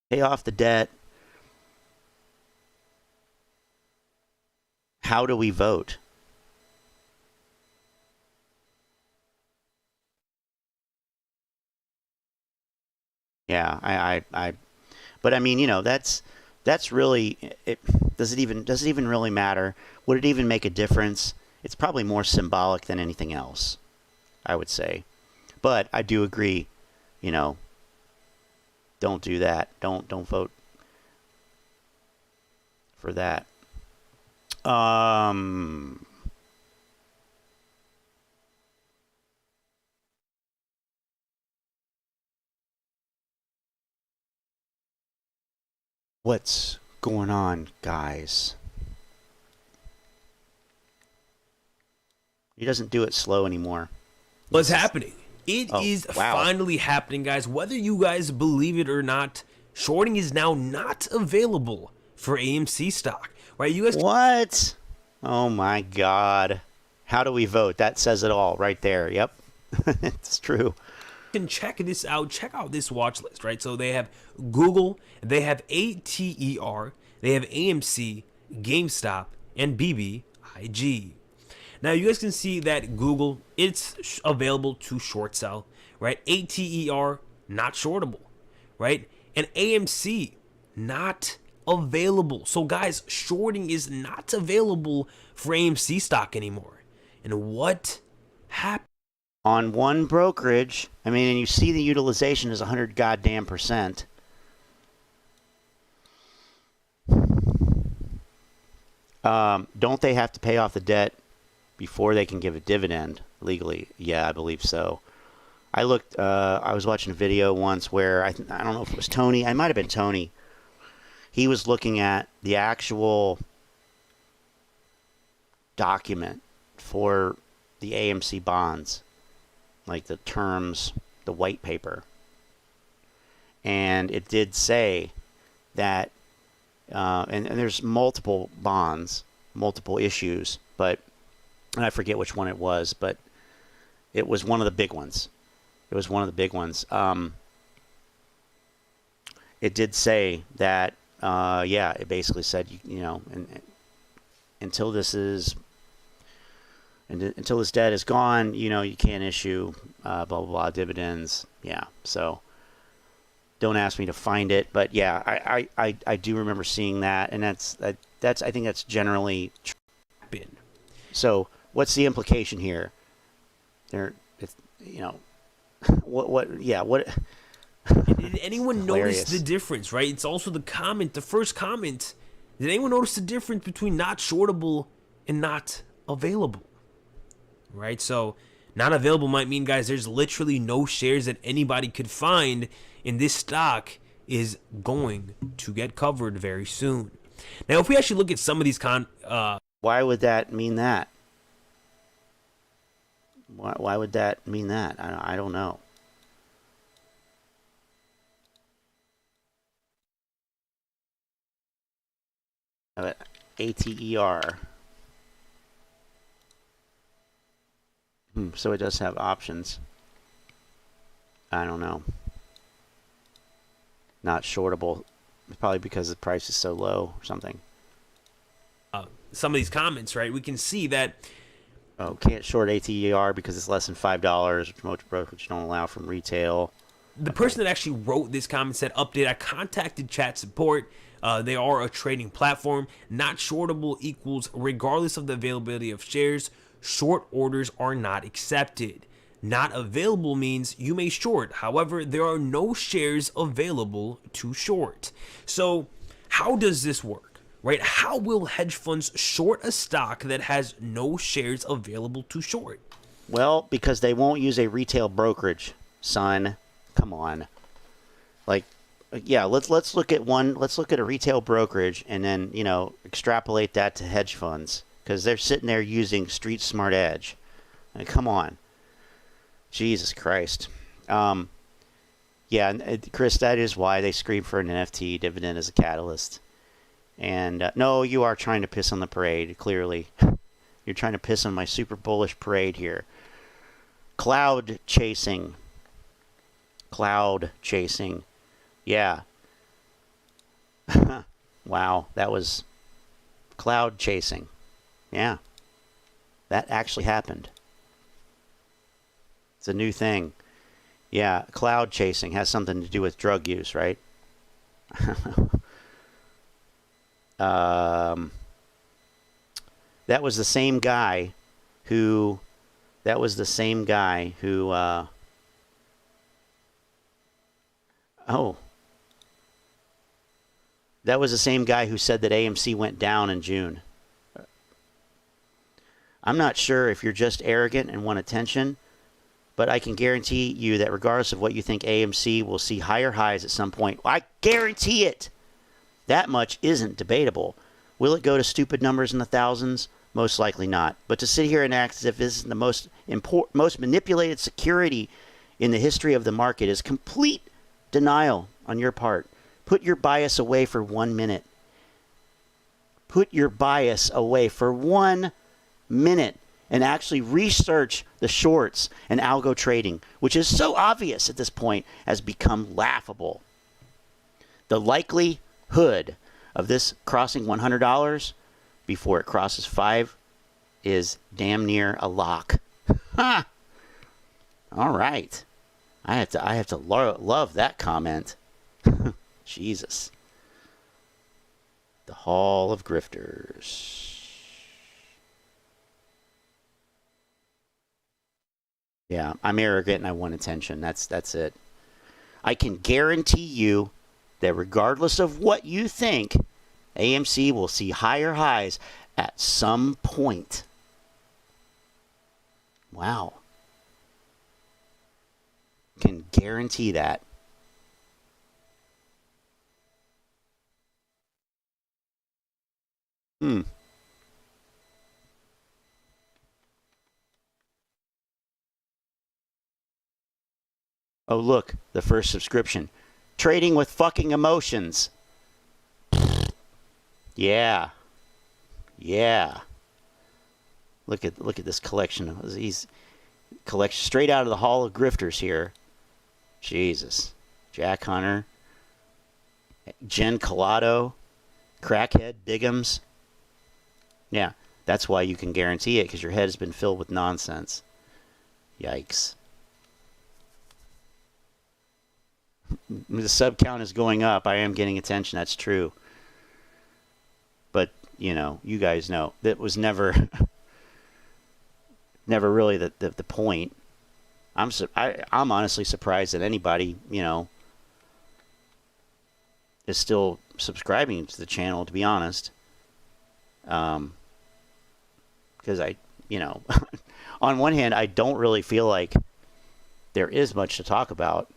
Pay off the debt. How do we vote? Yeah, but I mean, that's really it. Does it even really matter? Would it even make a difference? It's probably more symbolic than anything else, I would say. But I do agree, don't do that. Don't vote for that. What's going on, guys? He doesn't do it slow anymore. What's happening? It is wow. finally happening, guys. Whether you guys believe it or not, shorting is now not available for AMC stock. Right? You guys. What? Oh my God. How do we vote? That says it all right there. Yep. It's true. Can check this out. Check out this watch list, right? So they have Google, they have ATER, they have AMC, GameStop, and BBIG. Now you guys can see that Google, it's available to short sell, right? ATER, not shortable, right? And AMC, not available. So guys, shorting is not available for AMC stock anymore. And what happened? On one brokerage, I mean, and you see the utilization is 100 goddamn %. Don't they have to pay off the debt before they can give a dividend legally? Yeah, I believe so. I looked. I was watching a video once where I don't know if it was Tony. I might have been Tony. He was looking at the actual document for the AMC bonds. Like the terms, the white paper. And it did say that, and there's multiple bonds, multiple issues, and I forget which one it was, but it was one of the big ones. It was one of the big ones. It did say that, it basically said, until this is... until this debt is gone, you can't issue blah, blah, blah, dividends. Yeah, so don't ask me to find it. But, yeah, I do remember seeing that. And that's I think that's generally... So what's the implication here? It's, what? Did anyone notice the difference, right? It's also the first comment. Did anyone notice the difference between not shortable and not available? Right? So not available might mean, guys, there's literally no shares that anybody could find, and this stock is going to get covered very soon. Now, if we actually look at some of these why would that mean that? Why would that mean that? I don't know. ATER. So it does have options. I don't know. Not shortable. Probably because the price is so low or something. some of these comments, right? We can see that. Oh, can't short ATER because it's less than $5, which most brokers don't allow from retail. The person that actually wrote this comment said, update, I contacted chat support. They are a trading platform. Not shortable equals regardless of the availability of shares. Short orders are not accepted. Not available means you may short. However, there are no shares available to short. So how does this work? Right? How will hedge funds short a stock that has no shares available to short? Well, because they won't use a retail brokerage, son. Come on. Like, yeah, let's look at one. Let's look at a retail brokerage and then, you know, extrapolate that to hedge funds because they're sitting there using Street Smart Edge. Like, come on. Jesus Christ. Yeah, Chris, that is why they scream for an NFT dividend as a catalyst. And no, you are trying to piss on the parade, clearly. You're trying to piss on my super bullish parade here. Cloud chasing. Cloud chasing. Yeah. Wow, that was cloud chasing. Yeah. That actually happened. It's a new thing. Yeah, cloud chasing has something to do with drug use, right? That was the same guy who that was the same guy who said that AMC went down in June. I'm not sure if you're just arrogant and want attention, but I can guarantee you that regardless of what you think, AMC will see higher highs at some point. I guarantee it. That much isn't debatable. Will it go to stupid numbers in the thousands? Most likely not. But to sit here and act as if this is the most manipulated security in the history of the market is complete denial on your part. Put your bias away for 1 minute. Put your bias away for 1 minute and actually research the shorts and algo trading, which is so obvious at this point has become laughable. The likelihood of this crossing $100 before it crosses 5 is damn near a lock. Ha! All right. I have to love that comment. Jesus. The Hall of Grifters. Yeah, I'm arrogant and I want attention. That's it. I can guarantee you that regardless of what you think, AMC will see higher highs at some point. Wow. Can guarantee that. Oh, look, the first subscription. Trading with fucking emotions. Yeah. Yeah. Look at this collection. These collection straight out of the Hall of Grifters here. Jesus. Jack Hunter. Jen Collado. Crackhead Biggums. Yeah, that's why you can guarantee it, because your head has been filled with nonsense. Yikes. The sub count is going up. I am getting attention. That's true. But, you know, you guys know that was never never really the point. I'm honestly surprised that anybody, you know, is still subscribing to the channel, to be honest. Because you know, on one hand, I don't really feel like there is much to talk about.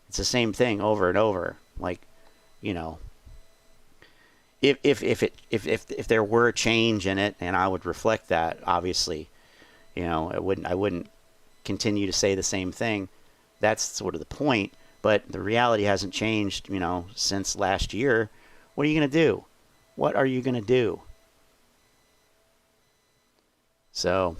It's the same thing over and over. Like, you know, if there were a change in it, and I would reflect that, obviously, you know, I wouldn't continue to say the same thing. That's sort of the point. But the reality hasn't changed, you know, since last year. What are you going to do? What are you going to do? So,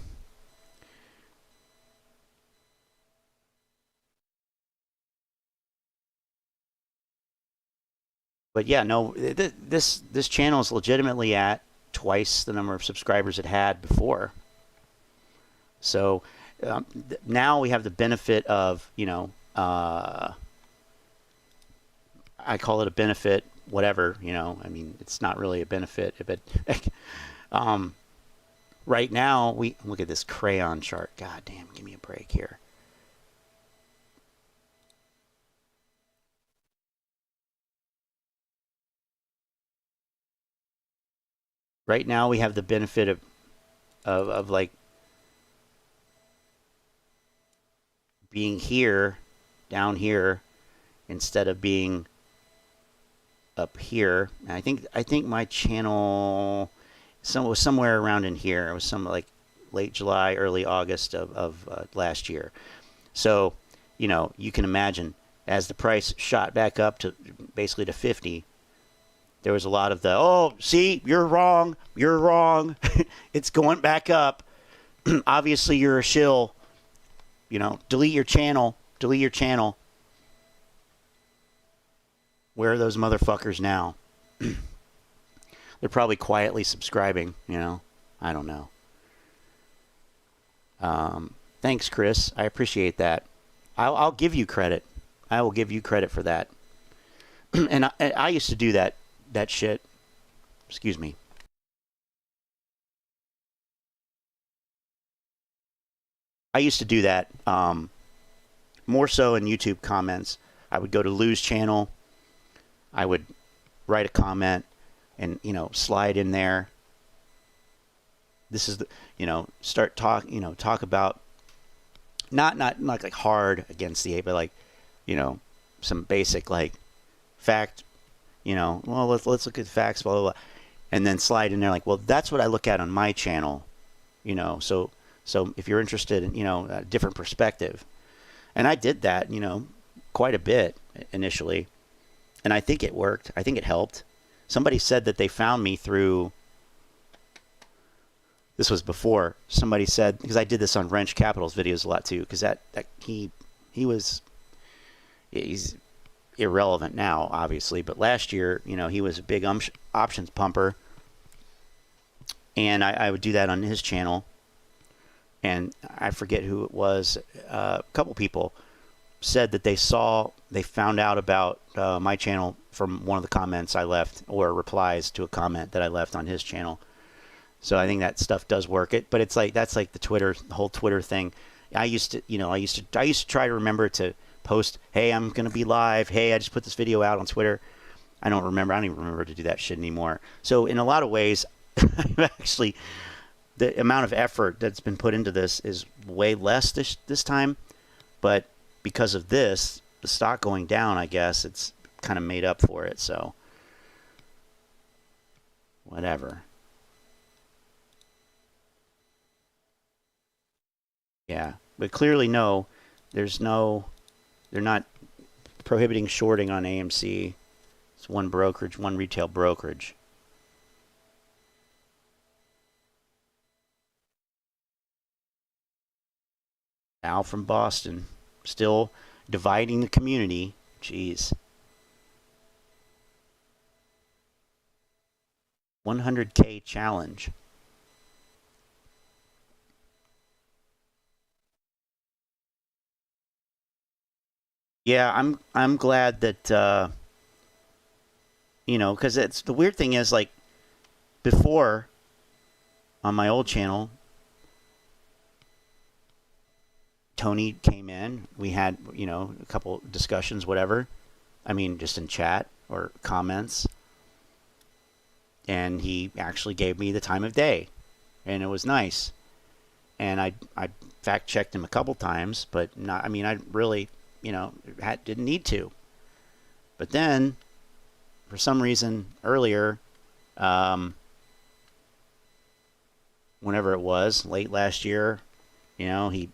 but yeah, no, this channel is legitimately at twice the number of subscribers it had before. So now we have the benefit of, you know, I call it a benefit, whatever, you know. I mean, it's not really a benefit, but right now we look at this crayon chart. God damn, give me a break here. Right now we have the benefit of like being here, down here, instead of being up here. And I think my channel was somewhere around in here. It was some like late July, early August of last year. So, you know, you can imagine as the price shot back up to basically to 50, there was a lot of the, oh, see, you're wrong. You're wrong. It's going back up. Obviously, you're a shill. You know, delete your channel. Delete your channel. Where are those motherfuckers now? They're probably quietly subscribing, you know. I don't know. Thanks, Chris. I appreciate that. I'll give you credit. I will give you credit for that. And I used to do that shit. Excuse me. I used to do that more so in YouTube comments. I would go to Lou's channel. I would write a comment and, you know, slide in there. This is the, you know, talk about not like hard against the ape, but like, you know, some basic like fact, you know, well, let's look at facts, blah, blah, blah. And then slide in there like, well, that's what I look at on my channel, you know, so if you're interested in, you know, a different perspective. And I did that, you know, quite a bit initially. And I think it worked. I think it helped. Somebody said that they found me through, this was before, somebody said, because I did this on Roensch Capital's videos a lot too, because he's irrelevant now, obviously, but last year, you know, he was a big options pumper. And I would do that on his channel. And I forget who it was. A couple people said that they found out about my channel from one of the comments I left, or replies to a comment that I left on his channel. So I think that stuff does work. But it's like, that's like the whole Twitter thing. I used to try to remember to post, hey, I'm going to be live. Hey, I just put this video out on Twitter. I don't even remember to do that shit anymore. So in a lot of ways, actually, the amount of effort that's been put into this is way less this time. But because of this, the stock going down, I guess it's kind of made up for it. So whatever. Yeah, but clearly they're not prohibiting shorting on AMC. It's one brokerage, one retail brokerage. Al from Boston, still dividing the community. Jeez. 100K challenge. Yeah, I'm glad that you know, because it's the weird thing is, like, before on my old channel, Tony came in. We had, you know, a couple discussions, whatever. I mean, just in chat or comments. And he actually gave me the time of day. And it was nice. And I fact checked him a couple times, but not, I mean, I really, you know, didn't need to. But then, for some reason, earlier, whenever it was, late last year, you know, he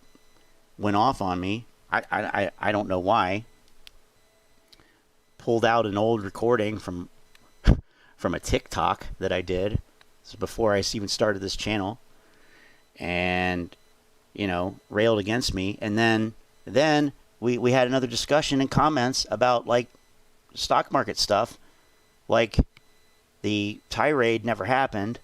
went off on me. I don't know why. Pulled out an old recording from a TikTok that I did. This is before I even started this channel. And, you know, railed against me. And then we had another discussion in comments about, like, stock market stuff. Like, the tirade never happened.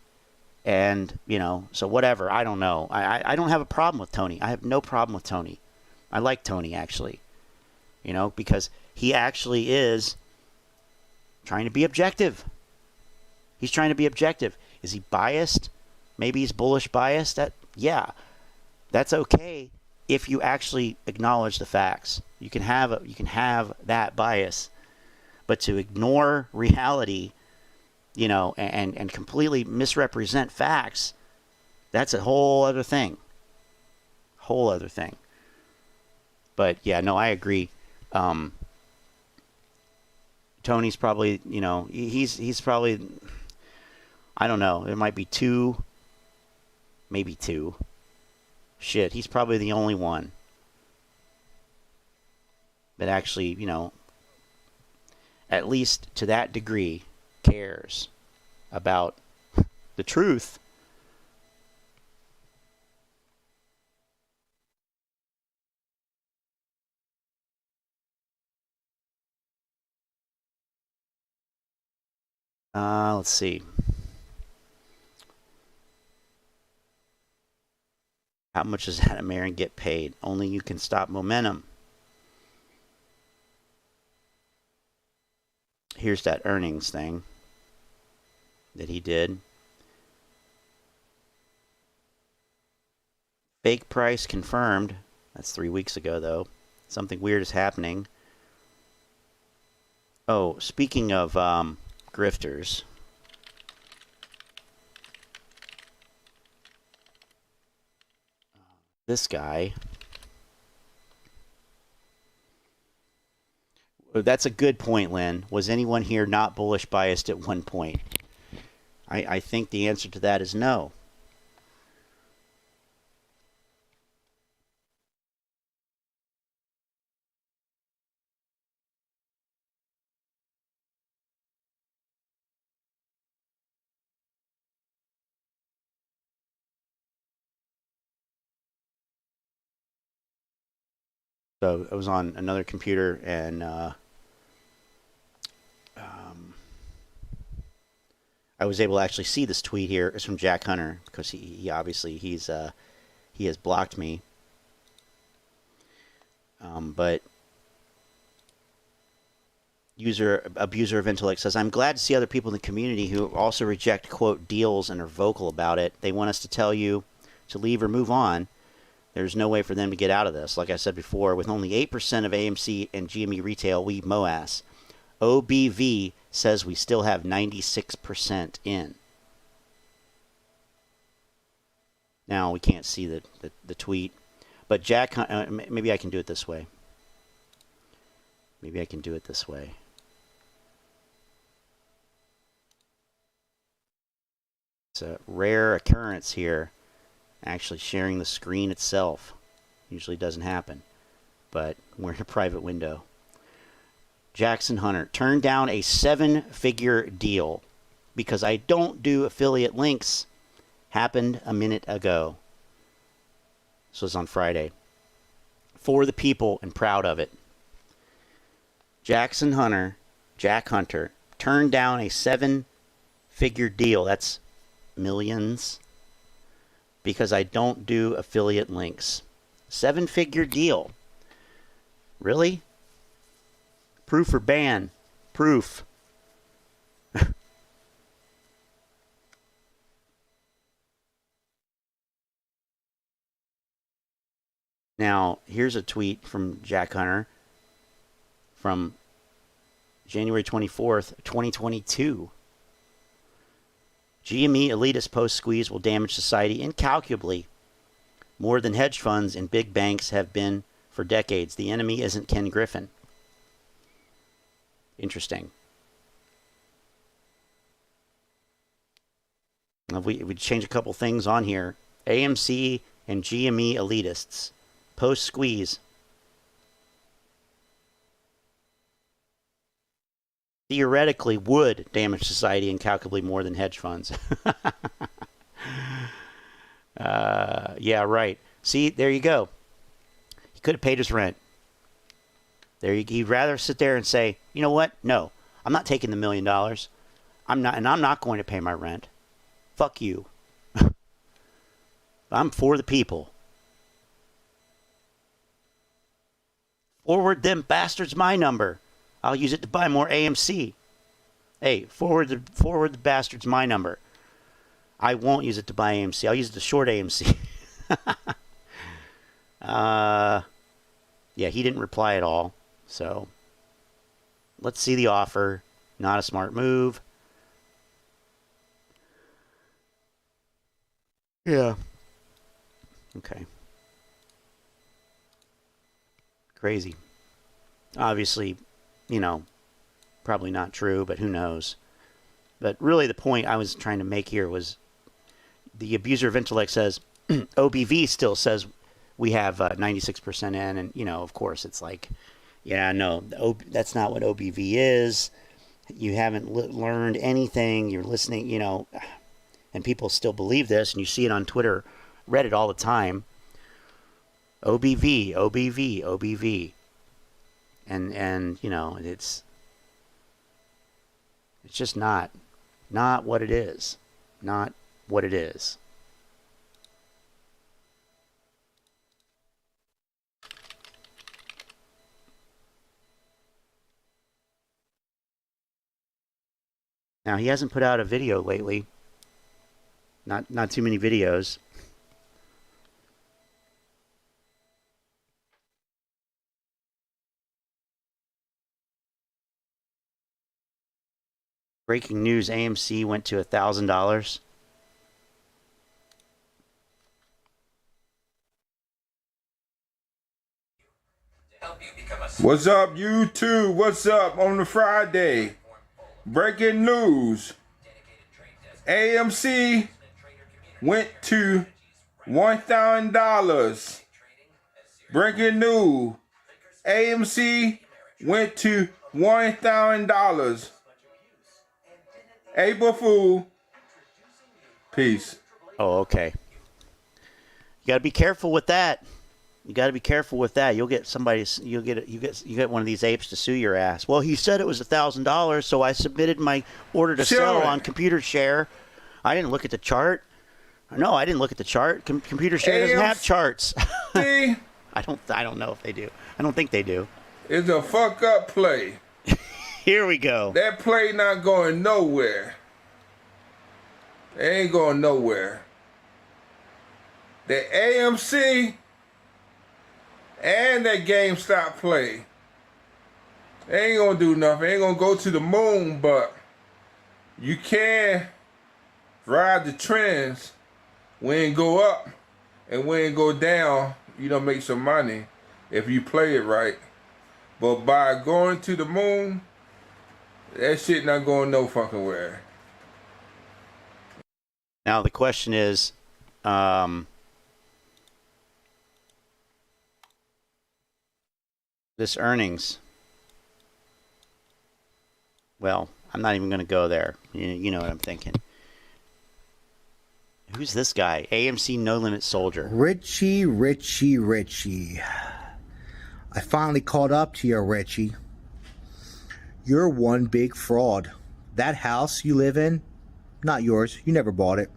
And, you know, so whatever. I don't know. I don't have a problem with Tony. I have no problem with Tony. I like Tony, actually. You know, because he actually is trying to be objective. He's trying to be objective. Is he biased? Maybe he's bullish biased. Yeah, that's okay if you actually acknowledge the facts. You can have that bias, but to ignore reality, you know, and completely misrepresent facts, that's a whole other thing. Whole other thing. But yeah, no, I agree. Tony's probably, you know, he's probably, I don't know, there might be two, maybe two. Shit, he's probably the only one that actually, you know, at least to that degree, cares about the truth. Let's see. How much does Adam Aron get paid? Only you can stop momentum. Here's that earnings thing that he did. Fake price confirmed. That's 3 weeks ago, though. Something weird is happening. Oh, speaking of grifters. This guy. That's a good point, Lynn. Was anyone here not bullish biased at one point? I think the answer to that is no. So I was on another computer and I was able to actually see this tweet here. It's from Jack Hunter because he obviously he has blocked me. But abuser of intellect says, I'm glad to see other people in the community who also reject, quote, deals and are vocal about it. They want us to tell you to leave or move on. There's no way for them to get out of this. Like I said before, with only 8% of AMC and GME retail, we MOAS. OBV says we still have 96% in. Now, we can't see the tweet. But Jack, maybe I can do it this way. Maybe I can do it this way. It's a rare occurrence here. Actually sharing the screen itself. Usually doesn't happen. But we're in a private window. Jackson Hunter turned down a 7-figure deal because I don't do affiliate links. Happened a minute ago. This was on Friday. For the people and proud of it. Jack Hunter, turned down a 7-figure deal. That's millions. Because I don't do affiliate links. 7-figure deal. Really? Proof or ban? Proof. Now, here's a tweet from Jack Hunter from January 24th, 2022. GME elitist post-squeeze will damage society incalculably more than hedge funds and big banks have been for decades. The enemy isn't Ken Griffin. Interesting. If we change a couple things on here. AMC and GME elitists. Post-squeeze. Theoretically would damage society incalculably more than hedge funds. Yeah, right. See, there you go. He could have paid his rent. He'd rather sit there and say, you know what? No, I'm not taking the $1 million. I'm not going to pay my rent. Fuck you. I'm for the people. Forward them bastards my number. I'll use it to buy more AMC. Hey, forward the bastards my number. I won't use it to buy AMC. I'll use it to short AMC. Yeah, he didn't reply at all. So let's see the offer. Not a smart move. Yeah. Okay. Crazy. Obviously, probably not true, but who knows. But really the point I was trying to make here was the abuser of intellect says OBV still says we have 96% in, and of course it's like, yeah, no, that's not what OBV is. You haven't learned anything. You're listening, and people still believe this, and you see it on Twitter, Reddit all the time. OBV, OBV, OBV, and it's just not what it is, not what it is. Now, he hasn't put out a video lately. Not too many videos. Breaking news, AMC went to $1,000. What's up, YouTube? What's up on the Friday? Breaking news. AMC went to $1,000. Breaking news. AMC went to $1,000. April Fool. Peace. Oh, okay. You got to be careful with that. You got to be careful with that. You'll get you get one of these apes to sue your ass. Well, he said it was $1,000, so I submitted my order to sell on Computer Share. I didn't look at the chart. No, I didn't look at the chart. Computer Share doesn't have charts. I don't know if they do. I don't think they do. It's a fuck up play. Here we go. That play not going nowhere. It ain't going nowhere. The AMC and that GameStop play, they ain't gonna do nothing. Ain't gonna go to the moon, but you can ride the trends. When it go up and when it go down, you don't make some money if you play it right. But by going to the moon, that shit not going no fucking where. Now the question is, this earnings. Well, I'm not even going to go there. You know what I'm thinking. Who's this guy? AMC No Limit Soldier. Richie. I finally caught up to you, Richie. You're one big fraud. That house you live in, not yours. You never bought it.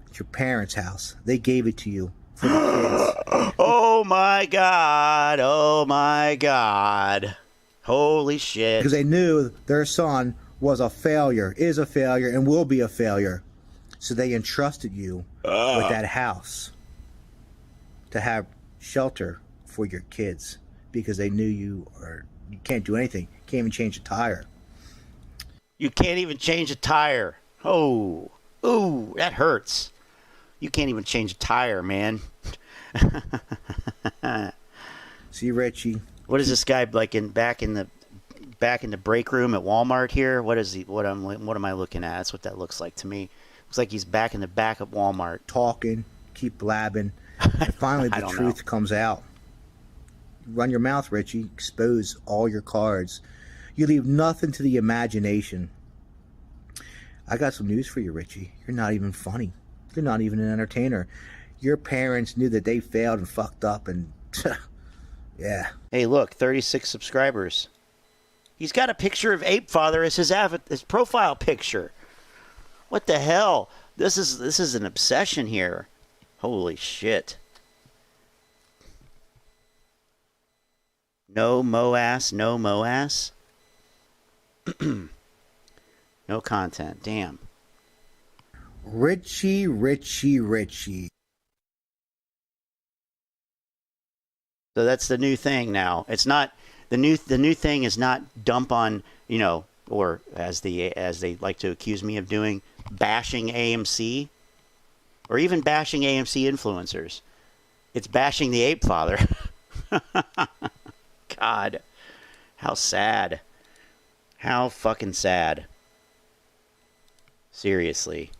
It's your parents' house. They gave it to you for the kids. Oh my God. Oh my God. Holy shit. Because they knew their son was a failure, is a failure, and will be a failure. So they entrusted you with that house to have shelter for your kids because they knew you can't do anything. Can't even change a tire. You can't even change a tire. Oh, ooh, that hurts. You can't even change a tire, man. See, Richie. What is this guy like back in the break room at Walmart here? What is he? What am I looking at? That's what that looks like to me. Looks like he's back in the back of Walmart. Talking, keep blabbing, and finally the truth comes out. Run your mouth, Richie. Expose all your cards. You leave nothing to the imagination. I got some news for you, Richie. You're not even funny. You're not even an entertainer. Your parents knew that they failed and fucked up, and yeah. Hey, look, 36 subscribers. He's got a picture of Ape Father as his profile picture. What the hell? This is an obsession here. Holy shit. No MOAS, no MOAS. No content. Damn. Richie. So that's the new thing now. It's not the new thing is not dump on, or as they like to accuse me of doing, bashing AMC or even bashing AMC influencers. It's bashing the Ape Father. God, how sad. How fucking sad. Seriously.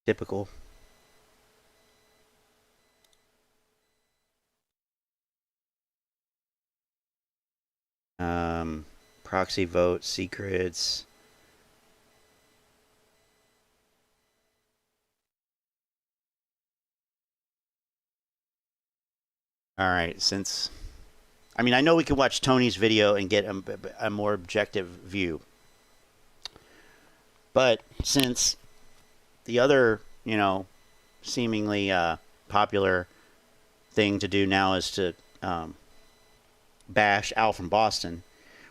Typical. Proxy vote, secrets. All right, I know we can watch Tony's video and get a more objective view. But since the other, seemingly popular thing to do now is to bash Al from Boston,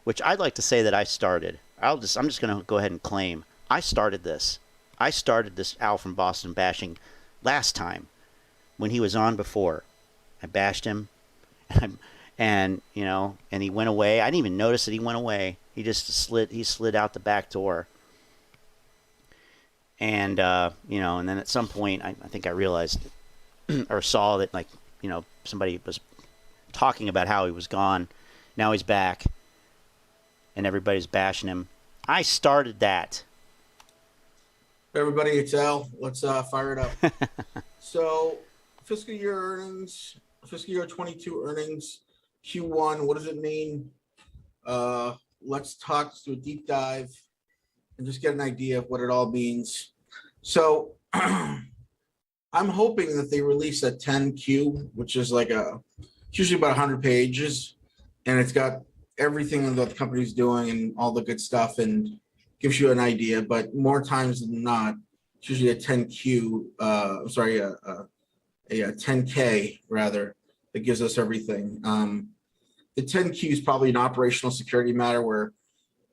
which I'd like to say that I started. I'm just going to go ahead and claim I started this. I started this Al from Boston bashing last time when he was on before. I bashed him, and he went away. I didn't even notice that he went away. He just slid out the back door. And and then at some point, I think I realized or saw that somebody was talking about how he was gone. Now he's back, and everybody's bashing him. I started that. Hey everybody, it's Al. Let's fire it up. So, fiscal year 22 earnings, Q1. What does it mean? Let's do a deep dive and just get an idea of what it all means. So, I'm hoping that they release a 10Q, which is usually about 100 pages, and it's got everything that the company's doing and all the good stuff and gives you an idea. But more times than not, it's usually a 10Q, a 10K rather, that gives us everything. The 10Q is probably an operational security matter where,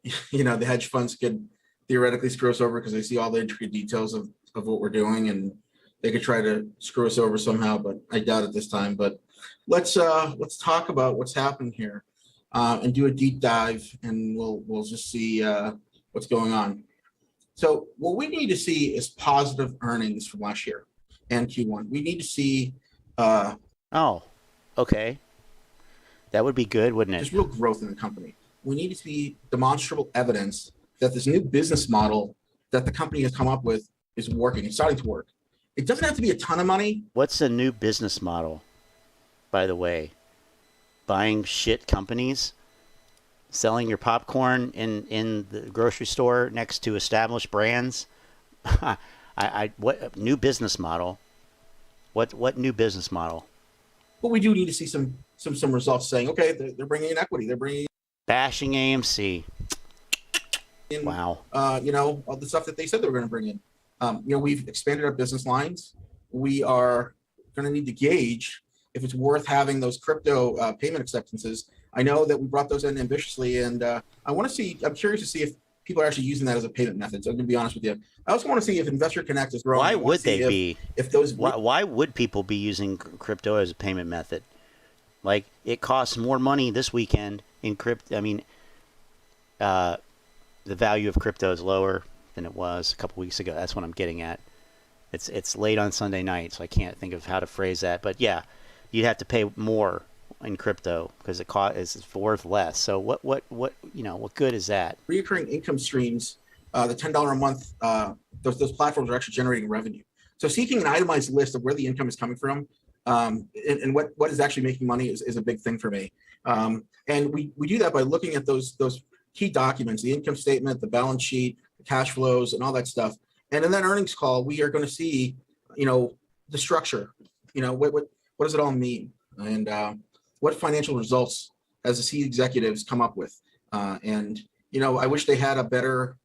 the hedge funds could theoretically screw us over because they see all the intricate details of what we're doing, and they could try to screw us over somehow, but I doubt it this time. But let's talk about what's happening here and do a deep dive, and we'll just see what's going on. So what we need to see is positive earnings from last year and Q1. We need to see oh, okay. That would be good, wouldn't it? Just real growth in the company. We need to see demonstrable evidence that this new business model that the company has come up with is working. It's starting to work. It doesn't have to be a ton of money. What's the new business model, by the way? Buying shit companies? Selling your popcorn in the grocery store next to established brands? What new business model? What new business model? But we do need to see some results saying, okay, they're bringing in equity. They're bringing bashing AMC. in, Wow. All the stuff that they said they were going to bring in. We've expanded our business lines. We are going to need to gauge if it's worth having those crypto payment acceptances. I know that we brought those in ambitiously, and I'm curious to see if people are actually using that as a payment method. So I'm going to be honest with you. I also want to see if Investor Connect is growing. Why would they be? If those why would people be using crypto as a payment method? Like, it costs more money this weekend in crypto. I mean, the value of crypto is lower than it was a couple weeks ago. That's what I'm getting at. It's late on Sunday night, so I can't think of how to phrase that. But yeah, you'd have to pay more in crypto because it's worth less. So what good is that? Recurring income streams, the $10 a month, those platforms are actually generating revenue. So seeking an itemized list of where the income is coming from, and what is actually making money is a big thing for me. And we do that by looking at those key documents, the income statement, the balance sheet, the cash flows, and all that stuff. And in that earnings call, we are going to see, the structure, what does it all mean? And what financial results has the C executives come up with? And I wish they had a better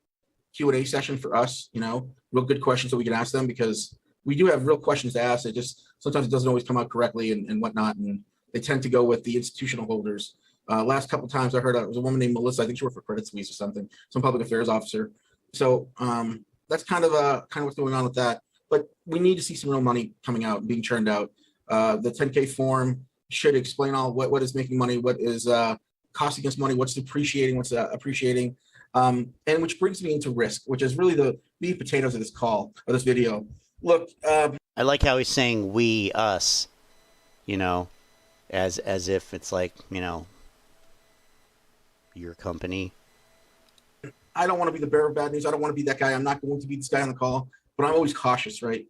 Q&A session for us, real good questions that we can ask them, because we do have real questions to ask. It just, sometimes it doesn't always come out correctly and whatnot. And they tend to go with the institutional holders. Last couple of times I heard it was a woman named Melissa. I think she worked for Credit Suisse or something, some public affairs officer. So that's kind of what's going on with that. But we need to see some real money coming out, being churned out. The 10K form should explain all what is making money, what is costing us money, what's depreciating, what's appreciating. And which brings me into risk, which is really the meat and potatoes of this call, or this video. Look, I like how he's saying we, us, as if it's like, your company. I don't want to be the bearer of bad news. I don't want to be that guy. I'm not going to be this guy on the call, but I'm always cautious, right?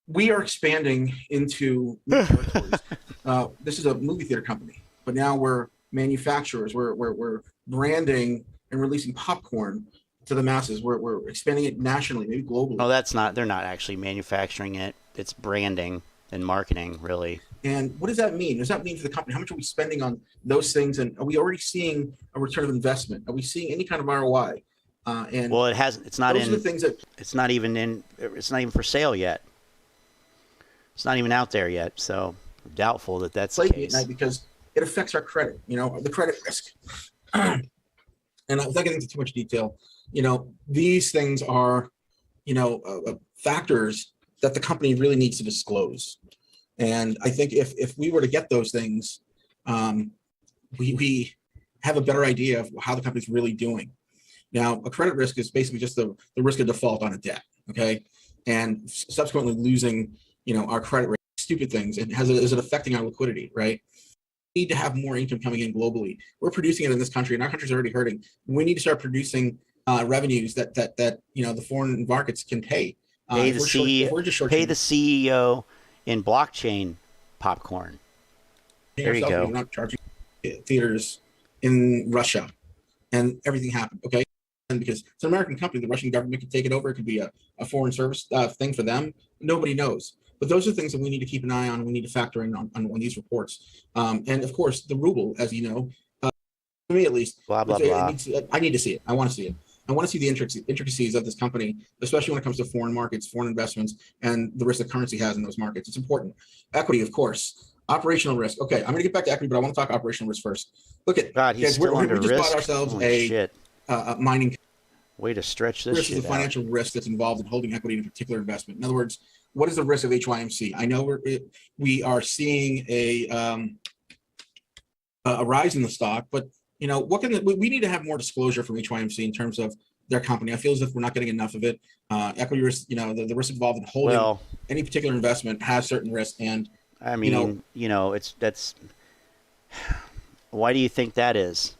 We are expanding into new territories. This is a movie theater company, but now we're manufacturers. We're branding and releasing popcorn to the masses. We're expanding it nationally, maybe globally. No, they're not actually manufacturing it. It's branding and marketing, really. And what does that mean? What does that mean for the company? How much are we spending on those things? And are we already seeing a return of investment? Are we seeing any kind of ROI? And well, it's not those are the things that it's not even for sale yet. It's not even out there yet. So I'm doubtful that's the case. At night because it affects our credit, the credit risk. And without getting into too much detail, these things are, factors that the company really needs to disclose. And I think if we were to get those things, we have a better idea of how the company's really doing. Now, a credit risk is basically just the risk of default on a debt, okay? And subsequently losing, our credit rate, stupid things. And is it affecting our liquidity, right? We need to have more income coming in globally. We're producing it in this country, and our country's already hurting. We need to start producing revenues that the foreign markets can pay. Pay the CEO in blockchain popcorn. There you go. We're not charging theaters in Russia, and everything happened. Okay, and because it's an American company, the Russian government could take it over. It could be a foreign service thing for them. Nobody knows. But those are things that we need to keep an eye on. We need to factor in on these reports. And of course, the ruble, as you know, for me at least, blah blah blah. I need to see it. I want to see it. I want to see the intricacies of this company, especially when it comes to foreign markets, foreign investments, and the risk that currency has in those markets. It's important. Equity, of course. Operational risk. Okay, I'm going to get back to equity, but I want to talk operational risk first. Look at God, he's still under risk. We just bought ourselves a mining. Way to stretch this shit out. This is the financial risk that's involved in holding equity in a particular investment. In other words, what is the risk of HYMC? I know we are seeing a rise in the stock, but we need to have more disclosure from HYMC in terms of their company. I feel as if we're not getting enough of it. Equity risk, the risk involved in holding any particular investment has certain risks. And I mean, that's why do you think that is?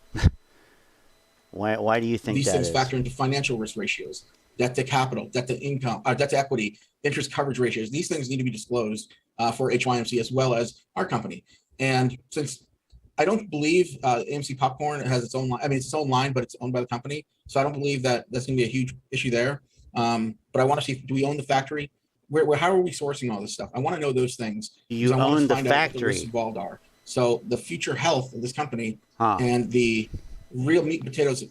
Why do you think these that things is? Factor into financial risk ratios, debt to capital, debt to income, debt to equity, interest coverage ratios? These things need to be disclosed for HYMC as well as our company. And since I don't believe AMC Popcorn has its own line. I mean, it's its own line, but it's owned by the company. So I don't believe that that's going to be a huge issue there. But I want to see, do we own the factory? How are we sourcing all this stuff? I want to know those things. You own the factory. What the involved are. So the future health of this company and the real meat and potatoes,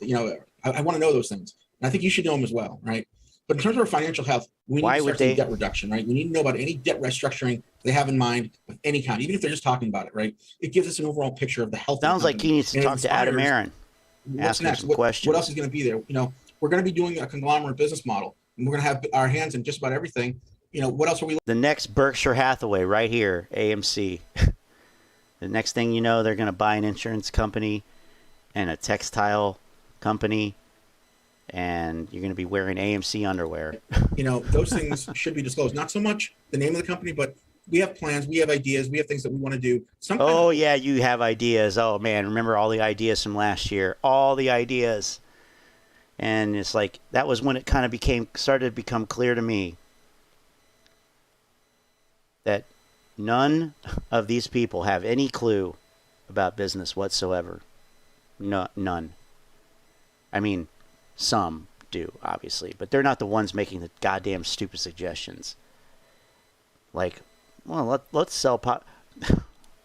I want to know those things. And I think you should know them as well, right? But in terms of our financial health, we need Why to would start seeing they- debt reduction, right? We need to know about any debt restructuring they have in mind of any kind, even if they're just talking about it, right? It gives us an overall picture of the health. Sounds of the like he needs to and it talk to Adam inspires Aron. What's Ask him next? some What questions. else is going to be there? You know, we're going to be doing a conglomerate business model, and we're going to have our hands in just about everything. You know, what else are we? The next Berkshire Hathaway right here, AMC. The next thing you know, they're going to buy an insurance company and a textile company, and you're going to be wearing AMC underwear. You know, those things should be disclosed. Not so much the name of the company, but we have plans, we have ideas, we have things that we want to do. Oh, yeah, you have ideas. Oh, man, remember all the ideas from last year. All the ideas. And it's like, that was when it kind of started to become clear to me that none of these people have any clue about business whatsoever. No, none. I mean, some do, obviously, but they're not the ones making the goddamn stupid suggestions. Like, well, let's sell pot.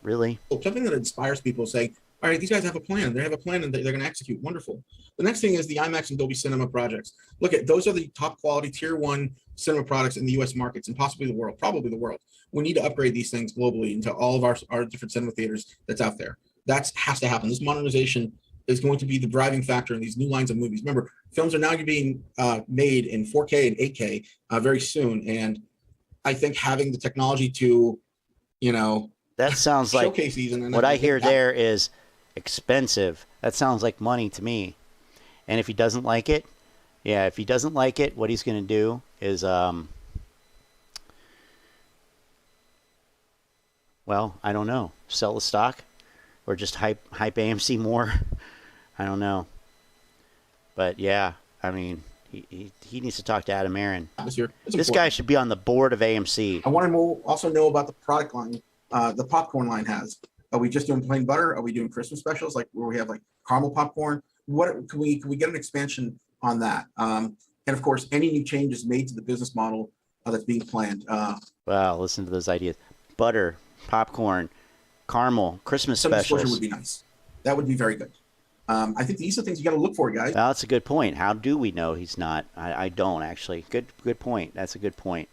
Really? Something that inspires people saying, all right, these guys have a plan. They have a plan and they're going to execute. Wonderful. The next thing is the IMAX and Dolby Cinema projects. Look at those are the top quality tier 1 cinema products in the US markets and possibly the world, probably the world. We need to upgrade these things globally into all of our different cinema theaters that's out there. That has to happen. This modernization is going to be the driving factor in these new lines of movies. Remember, films are now being made in 4K and 8K very soon. And I think having the technology to, you know, that sounds like showcase these. And what I hear there is expensive. That sounds like money to me. And if he doesn't like it, yeah, if he doesn't like it, what he's going to do is, well, I don't know, sell the stock or just hype AMC more. I don't know. But yeah, I mean, he needs to talk to Adam Aron. This guy should be on the board of AMC. I want to also know about the product line the popcorn line has. Are we just doing plain butter? Are we doing Christmas specials like where we have like caramel popcorn? What can we get an expansion on that? And of course, any new changes made to the business model that's being planned. Wow, listen to those ideas. Butter, popcorn, caramel, Christmas some specials. Disclosure would be nice. That would be very good. I think these are things you got to look for, guys. Well, that's a good point. How do we know he's not? I don't actually. Good point. That's a good point.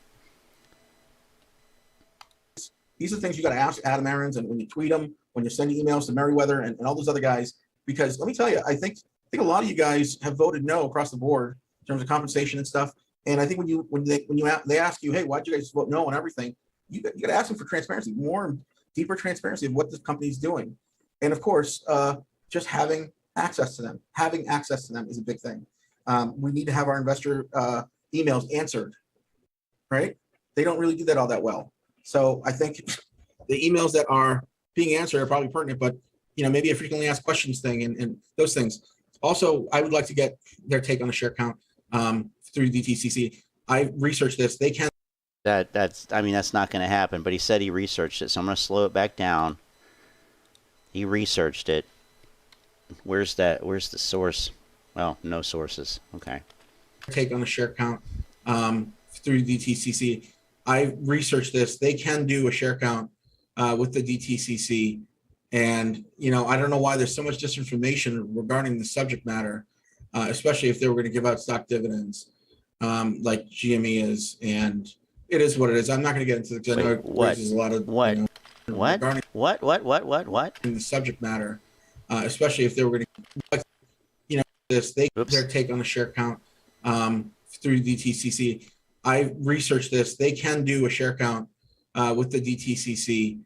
These are things you got to ask Adam Aron's, and when you tweet them, when you're sending emails to Merriweather and all those other guys, because let me tell you, I think a lot of you guys have voted no across the board in terms of compensation and stuff. And I think when they ask you, hey, why'd you guys vote no on everything? You got to ask them for transparency, more and deeper transparency of what this company's doing, and of course, just having access to them. Having access to them is a big thing. We need to have our investor emails answered, right? They don't really do that all that well. So I think the emails that are being answered are probably pertinent, but you know, maybe a frequently asked questions thing and those things. Also, I would like to get their take on the share count through DTCC. I researched this. They can. That's not going to happen. But he said he researched it, so I'm going to slow it back down. He researched it. Where's that? Where's the source? Well, no sources. Okay. Take on the share count through DTCC. I researched this. They can do a share count with the DTCC. And, you know, I don't know why there's so much disinformation regarding the subject matter, especially if they were going to give out stock dividends like GME is. And it is what it is. I'm not going to get into it because I know it raises a lot of what? You know, What? What? In the subject matter, especially if they were going to, you know, their take on the share count through DTCC. I researched this. They can do a share count with the DTCC.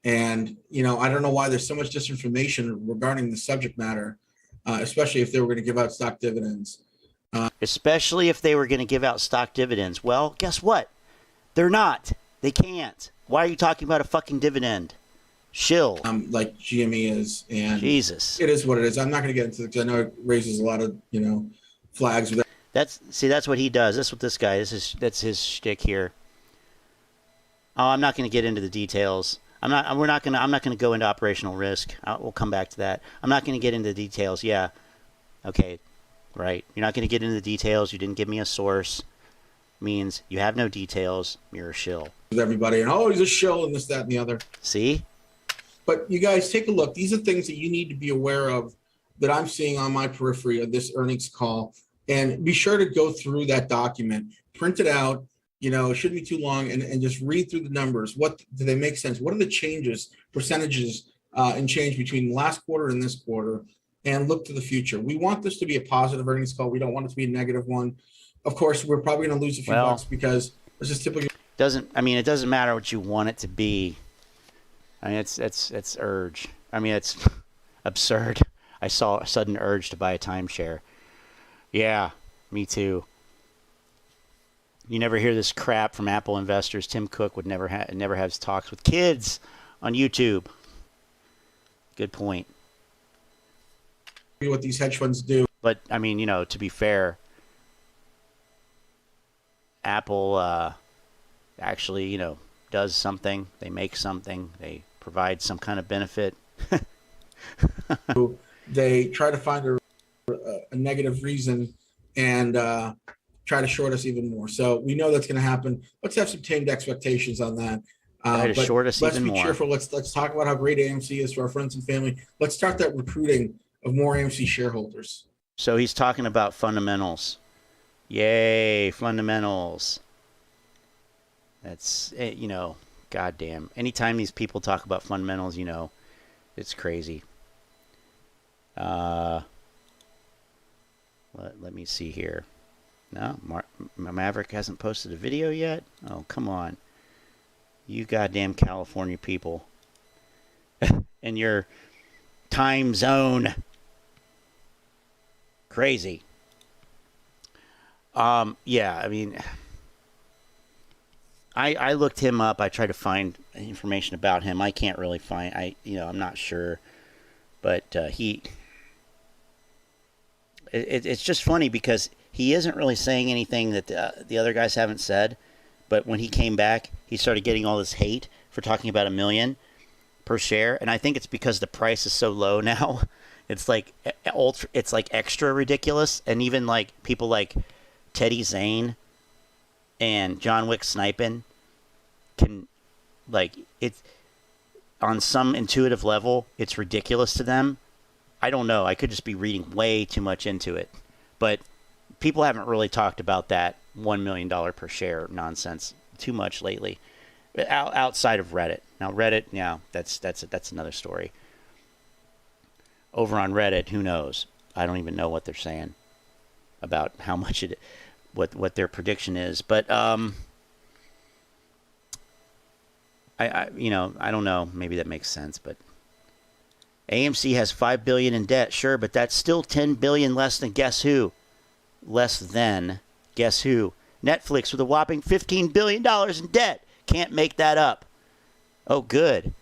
And, you know, I don't know why there's so much disinformation regarding the subject matter, especially if they were going to give out stock dividends. Especially if they were going to give out stock dividends. Well, guess what? They're not. They can't. Why are you talking about a fucking dividend? Shill. Like GME is. And Jesus. It is what it is. I'm not going to get into it because I know it raises a lot of, you know, flags with that. That's what he does. That's what this guy. That's his shtick here. Oh, I'm not going to get into the details. I'm not going to go into operational risk. We'll come back to that. I'm not going to get into the details. Yeah. Okay. Right. You're not going to get into the details. You didn't give me a source. Means you have no details. You're a shill. With everybody, and oh, he's a shill and this, that, and the other. See? But you guys take a look. These are things that you need to be aware of that I'm seeing on my periphery of this earnings call. And be sure to go through that document, print it out. You know, it shouldn't be too long, and just read through the numbers. What do they make sense? What are the changes, percentages, and change between last quarter and this quarter? And look to the future. We want this to be a positive earnings call. We don't want it to be a negative one. Of course, we're probably going to lose a few bucks because this is typically it doesn't matter what you want it to be. I mean, it's urge. I mean, it's absurd. I saw a sudden urge to buy a timeshare. Yeah, me too. You never hear this crap from Apple investors. Tim Cook would never have talks with kids on YouTube. Good point. what these hedge funds do. But I mean, you know, to be fair, Apple actually, you know, does something. They make something. They provide some kind of benefit. They try to find a negative reason and try to short us even more. So we know that's going to happen. Let's have some tamed expectations on that. Try to short us even more. Let's be cheerful. Let's talk about how great AMC is for our friends and family. Let's start that recruiting of more AMC shareholders. So he's talking about fundamentals. Yay, fundamentals. That's, you know, goddamn. Anytime these people talk about fundamentals, you know, it's crazy. Let me see here. No, Maverick hasn't posted a video yet? Oh, come on. You goddamn California people. And your time zone. Crazy. Yeah, I mean, I looked him up. I tried to find information about him. I can't really find, I'm not sure. But it's just funny because he isn't really saying anything that the other guys haven't said. But when he came back, he started getting all this hate for talking about $1 million per share. And I think it's because the price is so low now. It's like extra ridiculous. And even like people like Teddy Zane and John Wick Sniping can, like, it's on some intuitive level, it's ridiculous to them. I don't know. I could just be reading way too much into it. But people haven't really talked about that $1 million per share nonsense too much lately, outside of Reddit. Now Reddit, yeah, that's another story. Over on Reddit, who knows? I don't even know what they're saying about how much what their prediction is. But I don't know. Maybe that makes sense. But AMC has $5 billion in debt, sure, but that's still $10 billion less than guess who? Less than guess who? Netflix with a whopping $15 billion in debt. Can't make that up. Oh, good.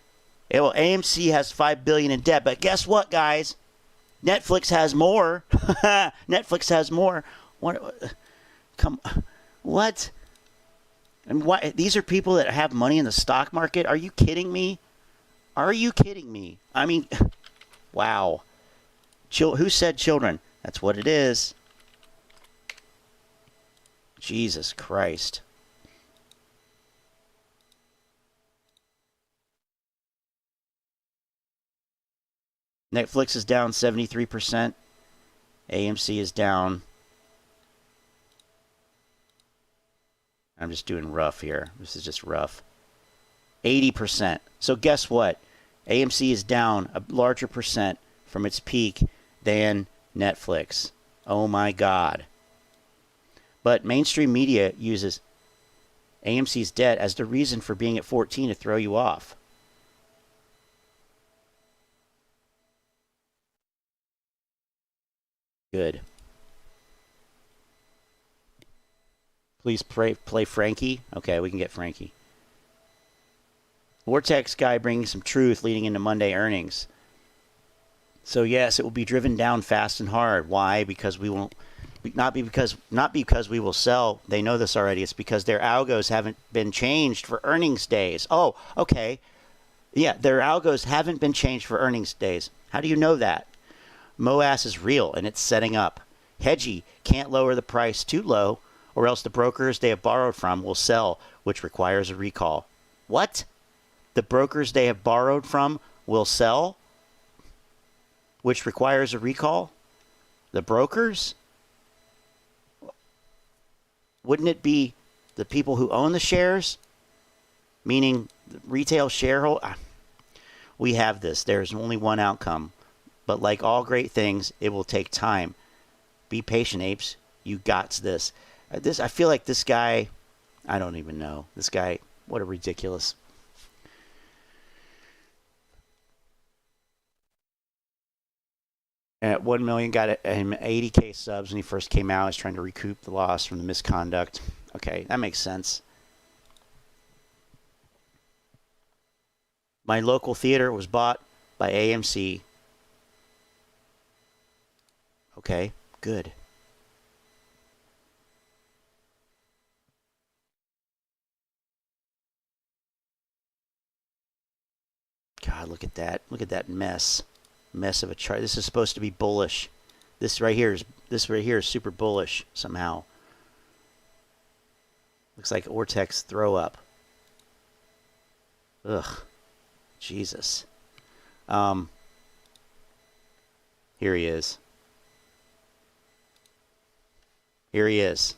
Yeah, well, AMC has $5 billion in debt, but guess what, guys? Netflix has more. Netflix has more. What? What? And why? These are people that have money in the stock market. Are you kidding me? Are you kidding me? I mean, wow. Who said children? That's what it is. Jesus Christ. Netflix is down 73%. AMC is down. I'm just doing rough here. This is just rough. 80%. So guess what? AMC is down a larger percent from its peak than Netflix. Oh my God. But mainstream media uses AMC's debt as the reason for being at 14 to throw you off. Good. Please play Frankie. Okay, we can get Frankie. Vortex guy bringing some truth leading into Monday earnings. So yes, it will be driven down fast and hard. Why? Because we won't. Not because we will sell. They know this already. It's because their algos haven't been changed for earnings days. Oh, okay. Yeah, their algos haven't been changed for earnings days. How do you know that? MOAS is real and it's setting up. Hedgy can't lower the price too low, or else the brokers they have borrowed from will sell, which requires a recall. What? The brokers they have borrowed from will sell, which requires a recall? The brokers? wouldn't it be the people who own the shares, meaning the retail shareholder? We have this. There's only one outcome. But like all great things, it will take time. Be patient, apes. You got this. I feel like this guy, I don't even know. This guy, what a ridiculous. At 1 million, got him 80K subs when he first came out. He's trying to recoup the loss from the misconduct. Okay, that makes sense. My local theater was bought by AMC. Okay, good. God, look at that. Look at that mess. Mess of a chart. This is supposed to be bullish. This right here is super bullish somehow. Looks like Ortex throw up. Ugh. Jesus. Here he is. Here he is.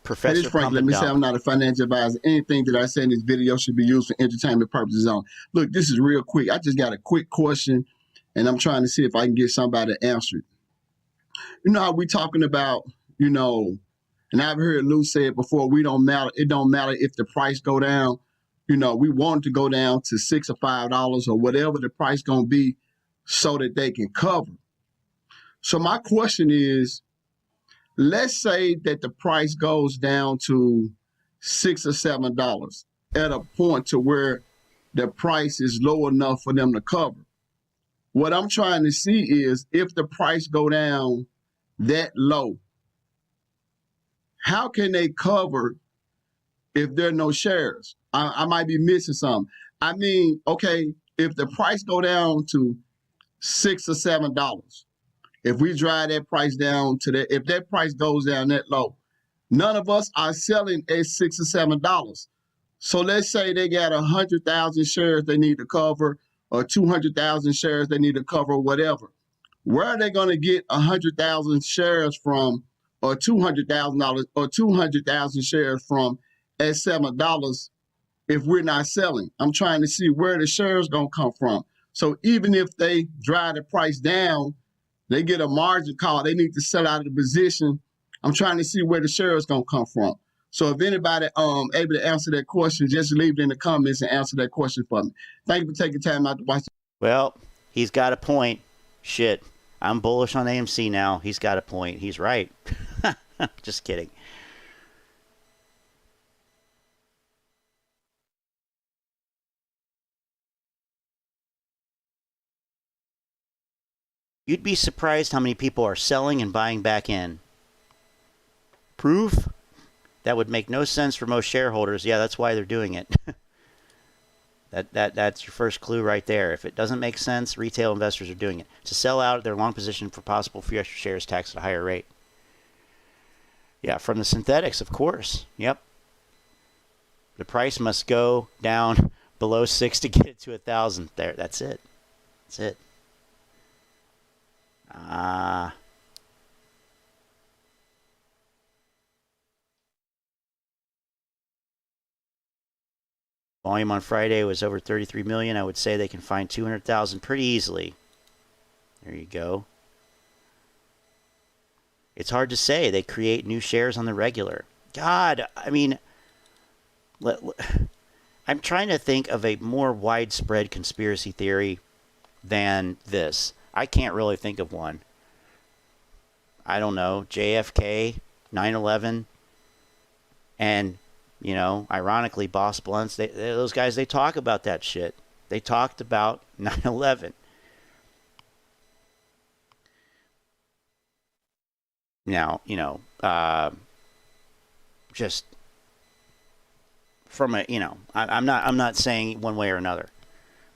Professor Hey, this is Frank. Let me say I'm not a financial advisor. Anything that I say in this video should be used for entertainment purposes only. Look, this is real quick. I just got a quick question, and I'm trying to see if I can get somebody to answer it. You know how we talking about, and I've heard Lou say it before, we don't matter. It don't matter if the price go down. We want it to go down to $6 or $5 or whatever the price going to be so that they can cover. So my question is, let's say that the price goes down to $6 or $7 at a point to where the price is low enough for them to cover. What I'm trying to see is if the price go down that low, how can they cover if there are no shares? I might be missing something. I mean, okay, if the price go down to $6 or $7, if we drive that price down to that, if that price goes down that low, none of us are selling at $6 or $7. So let's say they got 100,000 shares they need to cover, or 200,000 shares they need to cover, whatever. Where are they going to get 100,000 shares from, or $200,000, or 200,000 shares from at $7 if we're not selling? I'm trying to see where the shares going to come from. So even if they drive the price down, they get a margin call. They need to sell out of the position. I'm trying to see where the share is going to come from. So if anybody able to answer that question, just leave it in the comments and answer that question for me. Thank you for taking time out to watch. Well, he's got a point. Shit. I'm bullish on AMC now. He's got a point. He's right. Just kidding. You'd be surprised how many people are selling and buying back in. Proof? That would make no sense for most shareholders. Yeah, that's why they're doing it. That's your first clue right there. If it doesn't make sense, retail investors are doing it to sell out their long position for possible future shares taxed at a higher rate. Yeah, from the synthetics, of course. Yep. The price must go down below 6 to get it to 1,000. There, that's it. That's it. Volume on Friday was over 33 million. I would say they can find 200,000 pretty easily. There you go. It's hard to say. They create new shares on the regular. God, I mean, I'm trying to think of a more widespread conspiracy theory than this. I can't really think of one. I don't know, JFK, 9/11, and, ironically, Boss Blunts, those guys, they talk about that shit. They talked about 9/11. Now, just from a, I'm not saying one way or another.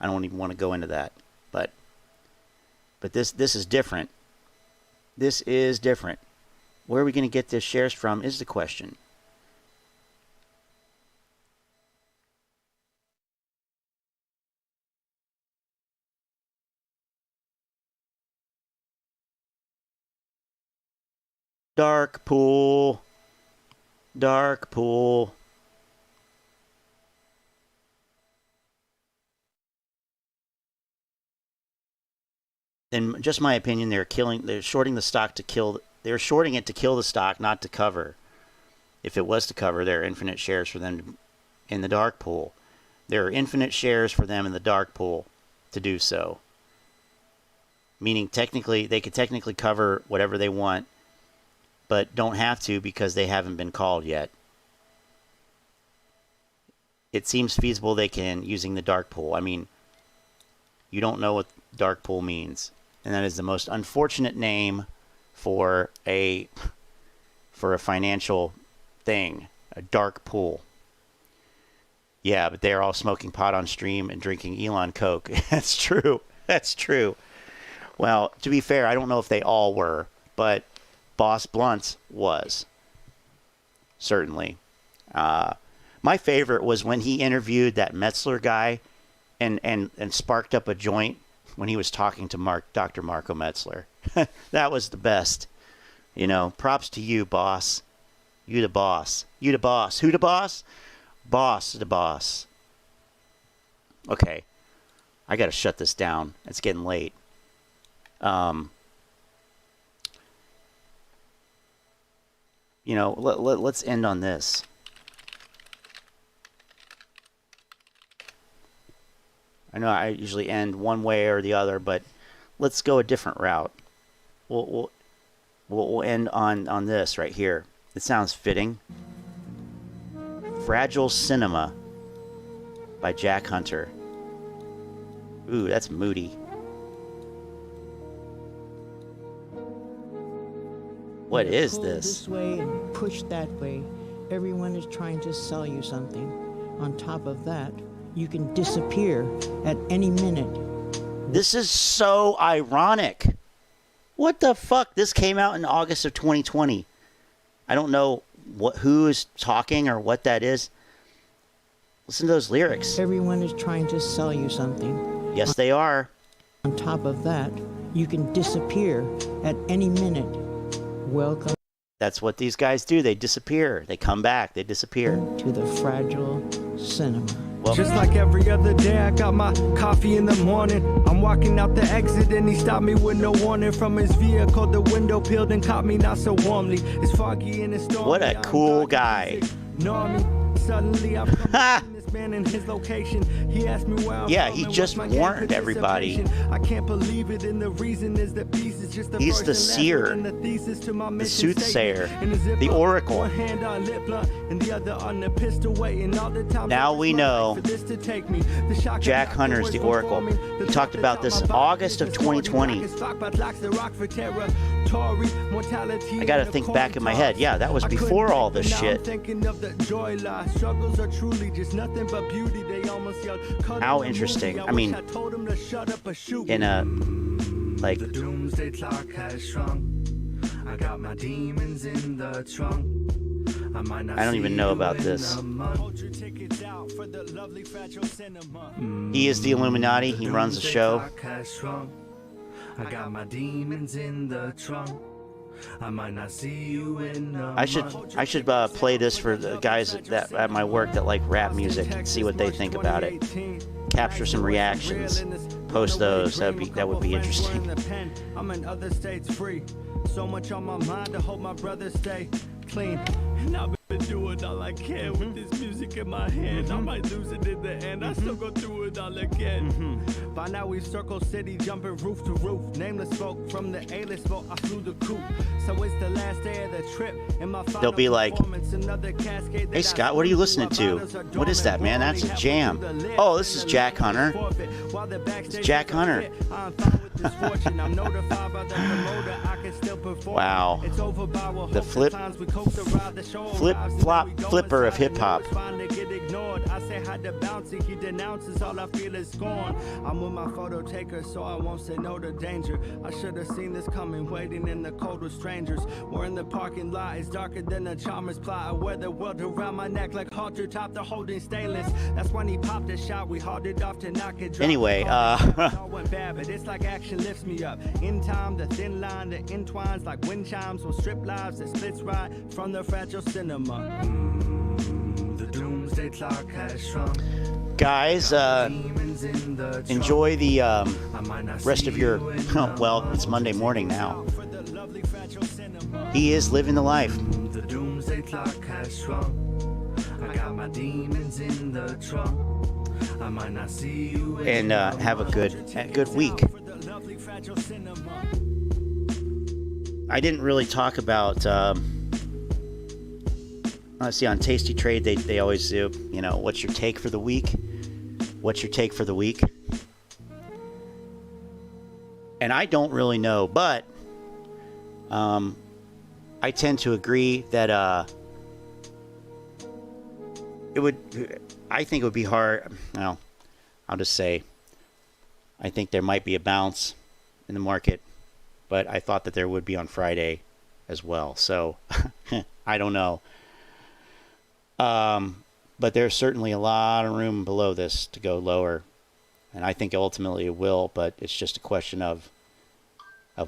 I don't even want to go into that, but this is different. This is different. Where are we going to get this shares from is the question. Dark pool. Dark pool. In just my opinion, they're shorting the stock to kill. They're shorting it to kill the stock, not to cover. If it was to cover, there are infinite shares for them in the dark pool. There are infinite shares for them in the dark pool to do so. Meaning technically, they could technically cover whatever they want, but don't have to because they haven't been called yet. It seems feasible they can using the dark pool. I mean, you don't know what dark pool means. And that is the most unfortunate name for a financial thing, a dark pool. Yeah, but they're all smoking pot on stream and drinking Elon Coke. That's true. That's true. Well, to be fair, I don't know if they all were, but Boss Blunt's was. Certainly. My favorite was when he interviewed that Metzler guy and sparked up a joint when he was talking to Dr. Marco Metzler. That was the best. You know, props to you, boss. You the boss. You the boss. Who the boss? Boss the boss. Okay. I got to shut this down. It's getting late. You know, let's end on this. I know I usually end one way or the other, but let's go a different route. We'll end on this right here. It sounds fitting. Fragile Cinema by Jack Hunter. Ooh, that's moody. What is Pull this? This way and push that way. Everyone is trying to sell you something. On top of that, you can disappear at any minute. This is so ironic. What the fuck? This came out in August of 2020. I don't know who is talking or what that is. Listen to those lyrics. Everyone is trying to sell you something. Yes, they are. On top of that, you can disappear at any minute. Welcome That's what these guys do. They disappear. They come back. They disappear. to the Fragile Cinema. Well, Just like every other day, I got my coffee in the morning. I'm walking out the exit and he stopped me with no warning. From his vehicle, the window peeled and caught me not so warmly. It's foggy and it's stormy. what a cool guy. Know me. Suddenly I've come to see this man in his location. He asked me where I'm Yeah, from he and just what's my warned everybody. participation. I can't believe it, and the reason is that peace is just the He's first the and last seer, word in the thesis to my the mission soothsayer, statement. In a zipper, the oracle. one hand on lip blunt and the other on the pistol, waiting all the time. Now we know Jack Hunter's the oracle. He talked about this in August of 2020. I got to think back in my head. Yeah, that was before all this shit. How interesting. I mean, in a, like, The doomsday clock has shrunk. I got my demons in the trunk. I don't even know about this. He is the Illuminati. He runs the show. I got my demons in the trunk. I might not see you in I should play this for the guys that at my work that like rap music and see what they think about it. Capture some reactions. Post those. That would be interesting. I'm in other states free. So much on my mind to hope my brothers stay clean. And I've been doing all I can with this music in my hand. I might lose it in the end. I still go through it all again. By now we circle city, jumping roof to roof. Nameless folk from the A-list boat, I flew the coop. So it's the last day of the trip. And my They'll be like, "Hey Scott, what are you listening to? What is that, man? That's a jam. Oh, this is Jack Hunter. It's Jack Hunter." Wow. The flipper of hip hop. I say hi to Bouncy, he denounces all I feel is scorn. I'm with my photo taker, so I won't say no to danger. I should have seen this coming, waiting in the cold with strangers. We're in the parking lot, it's darker than a charmer's plot. I wear the world around my neck like halter top, they're holding stainless. That's when he popped a shot, we hauled it off to knock it. Anyway, went bad, but it's like action. action lifts me up. In time, the thin line that entwines like wind chimes will strip lives that splits right from the fragile cinema. The doomsday clock has shrunk. Guys, enjoy the rest of your, well, it's Monday morning now. He is living the life. The doomsday clock has shrunk. I got my demons in the trunk. I might not see you. And have a good week. I didn't really talk about, see, on Tasty Trade, they always do, you know, what's your take for the week? What's your take for the week? And I don't really know, but I tend to agree that I think it would be hard. Well, I'll just say I think there might be a bounce in the market, but I thought that there would be on Friday as well. So I don't know. But there's certainly a lot of room below this to go lower, and I think ultimately it will, but it's just a question of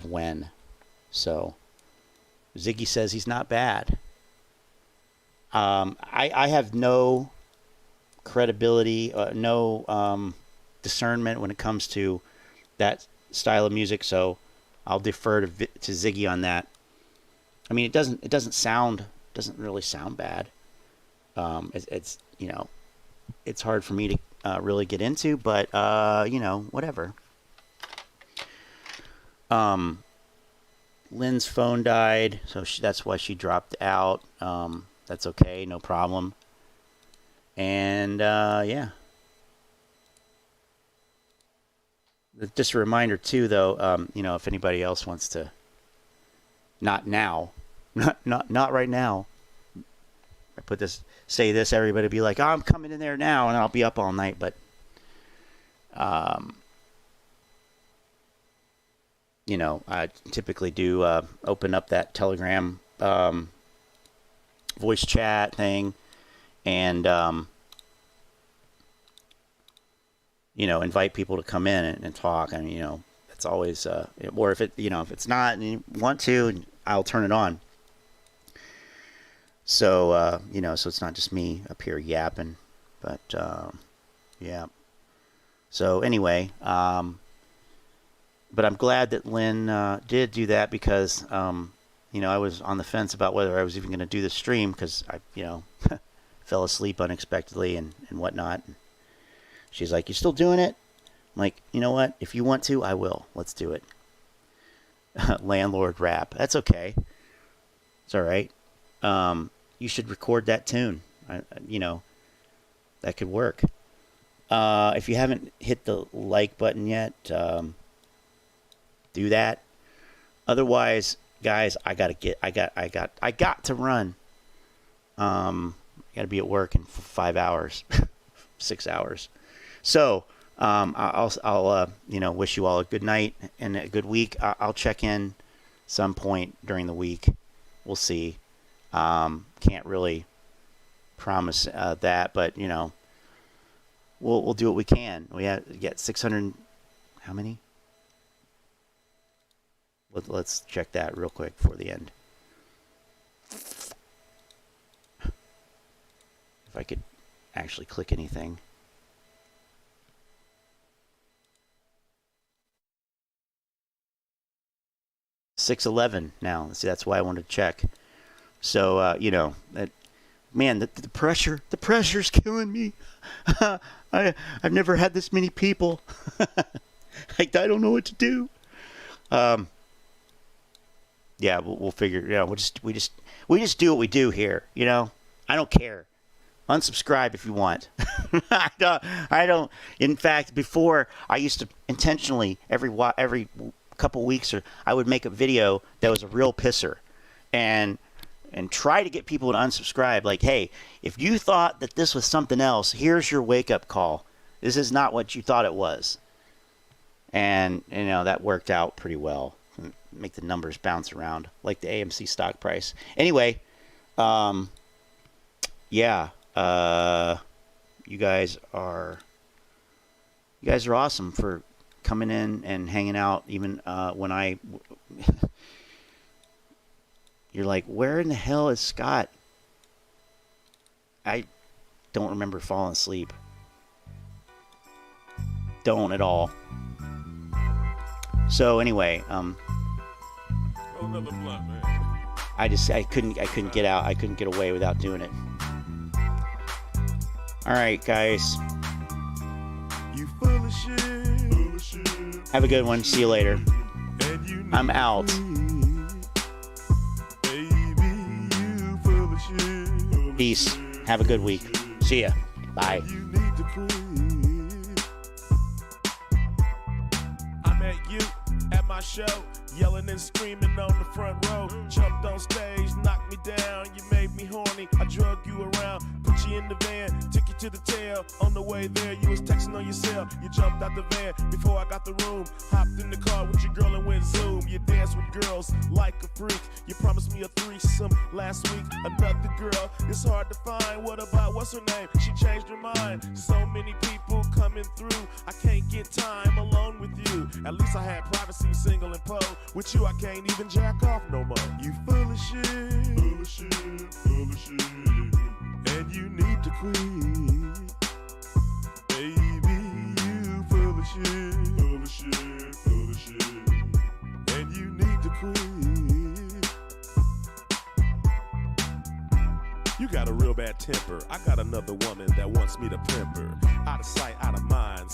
when. So Ziggy says he's not bad. I have no credibility, no discernment when it comes to that style of music, so I'll defer to Ziggy on that. I mean, it doesn't really sound bad. It's you know, it's hard for me to really get into, but you know, whatever. Lynn's phone died, so that's why she dropped out. That's okay, no problem. And yeah. Just a reminder too, though, you know, if anybody else wants to, not now, not right now. I say this, everybody be like, oh, I'm coming in there now, and I'll be up all night. But, you know, I typically do open up that Telegram voice chat thing, and you know, invite people to come in and talk. I mean, you know, it's always, or if it's not and you want to, I'll turn it on. So, you know, so it's not just me up here yapping, but, yeah. So anyway, but I'm glad that Lynn, did do that because, you know, I was on the fence about whether I was even going to do the stream because I, you know, fell asleep unexpectedly and whatnot. She's like, you still doing it? I'm like, you know what? If you want to, I will. Let's do it. Landlord rap. That's okay. It's all right. You should record that tune. You know, that could work. If you haven't hit the like button yet, do that. Otherwise, guys, I got to run. I got to be at work in 5 hours, 6 hours. So, I'll you know, wish you all a good night and a good week. I'll check in some point during the week. We'll see. Can't really promise that, but you know, we'll do what we can. We get 600. How many? Let's check that real quick before the end. If I could actually click anything. $611 now. See, that's why I wanted to check. So, you know, man, the pressure's killing me. I've never had this many people. I don't know what to do. Yeah, we'll figure. You know, we just do what we do here. You know, I don't care. Unsubscribe if you want. I don't. In fact, before I used to intentionally every couple weeks I would make a video that was a real pisser, and try to get people to unsubscribe. Like, hey, if you thought that this was something else, here's your wake-up call. This is not what you thought it was. And, you know, that worked out pretty well. Make the numbers bounce around, like the AMC stock price. Anyway, yeah, you guys are awesome for coming in and hanging out, even when I. You're like, where in the hell is Scott? I don't remember falling asleep. Don't at all. So anyway, I couldn't get out. I couldn't get away without doing it. All right, guys. Have a good one. See you later. I'm out. Peace. Have a good week. See ya. Bye. I met you at my show, yelling and screaming on the front row. Jumped on stage, knocked me down. You made me horny. I drug you around, put you in the van, took you to the tail. On the way there, you was texting on your cell. You jumped out the van before I got the room. Hopped in the car with your girl and went zoom. You danced with girls like a freak. You promised me a threesome last week. Another girl, it's hard to find. What about, what's her name? She changed her mind. So many people coming through. I can't get time alone with you. At least I had privacy, single and po. With you, I can't even jack off no more. You full of shit, full of shit, full of shit. And you need to quit. Baby, you full of shit, full of shit, full of shit. And you need to quit. You got a real bad temper. I got another woman that wants me to pimp her. Out of sight, out of mind.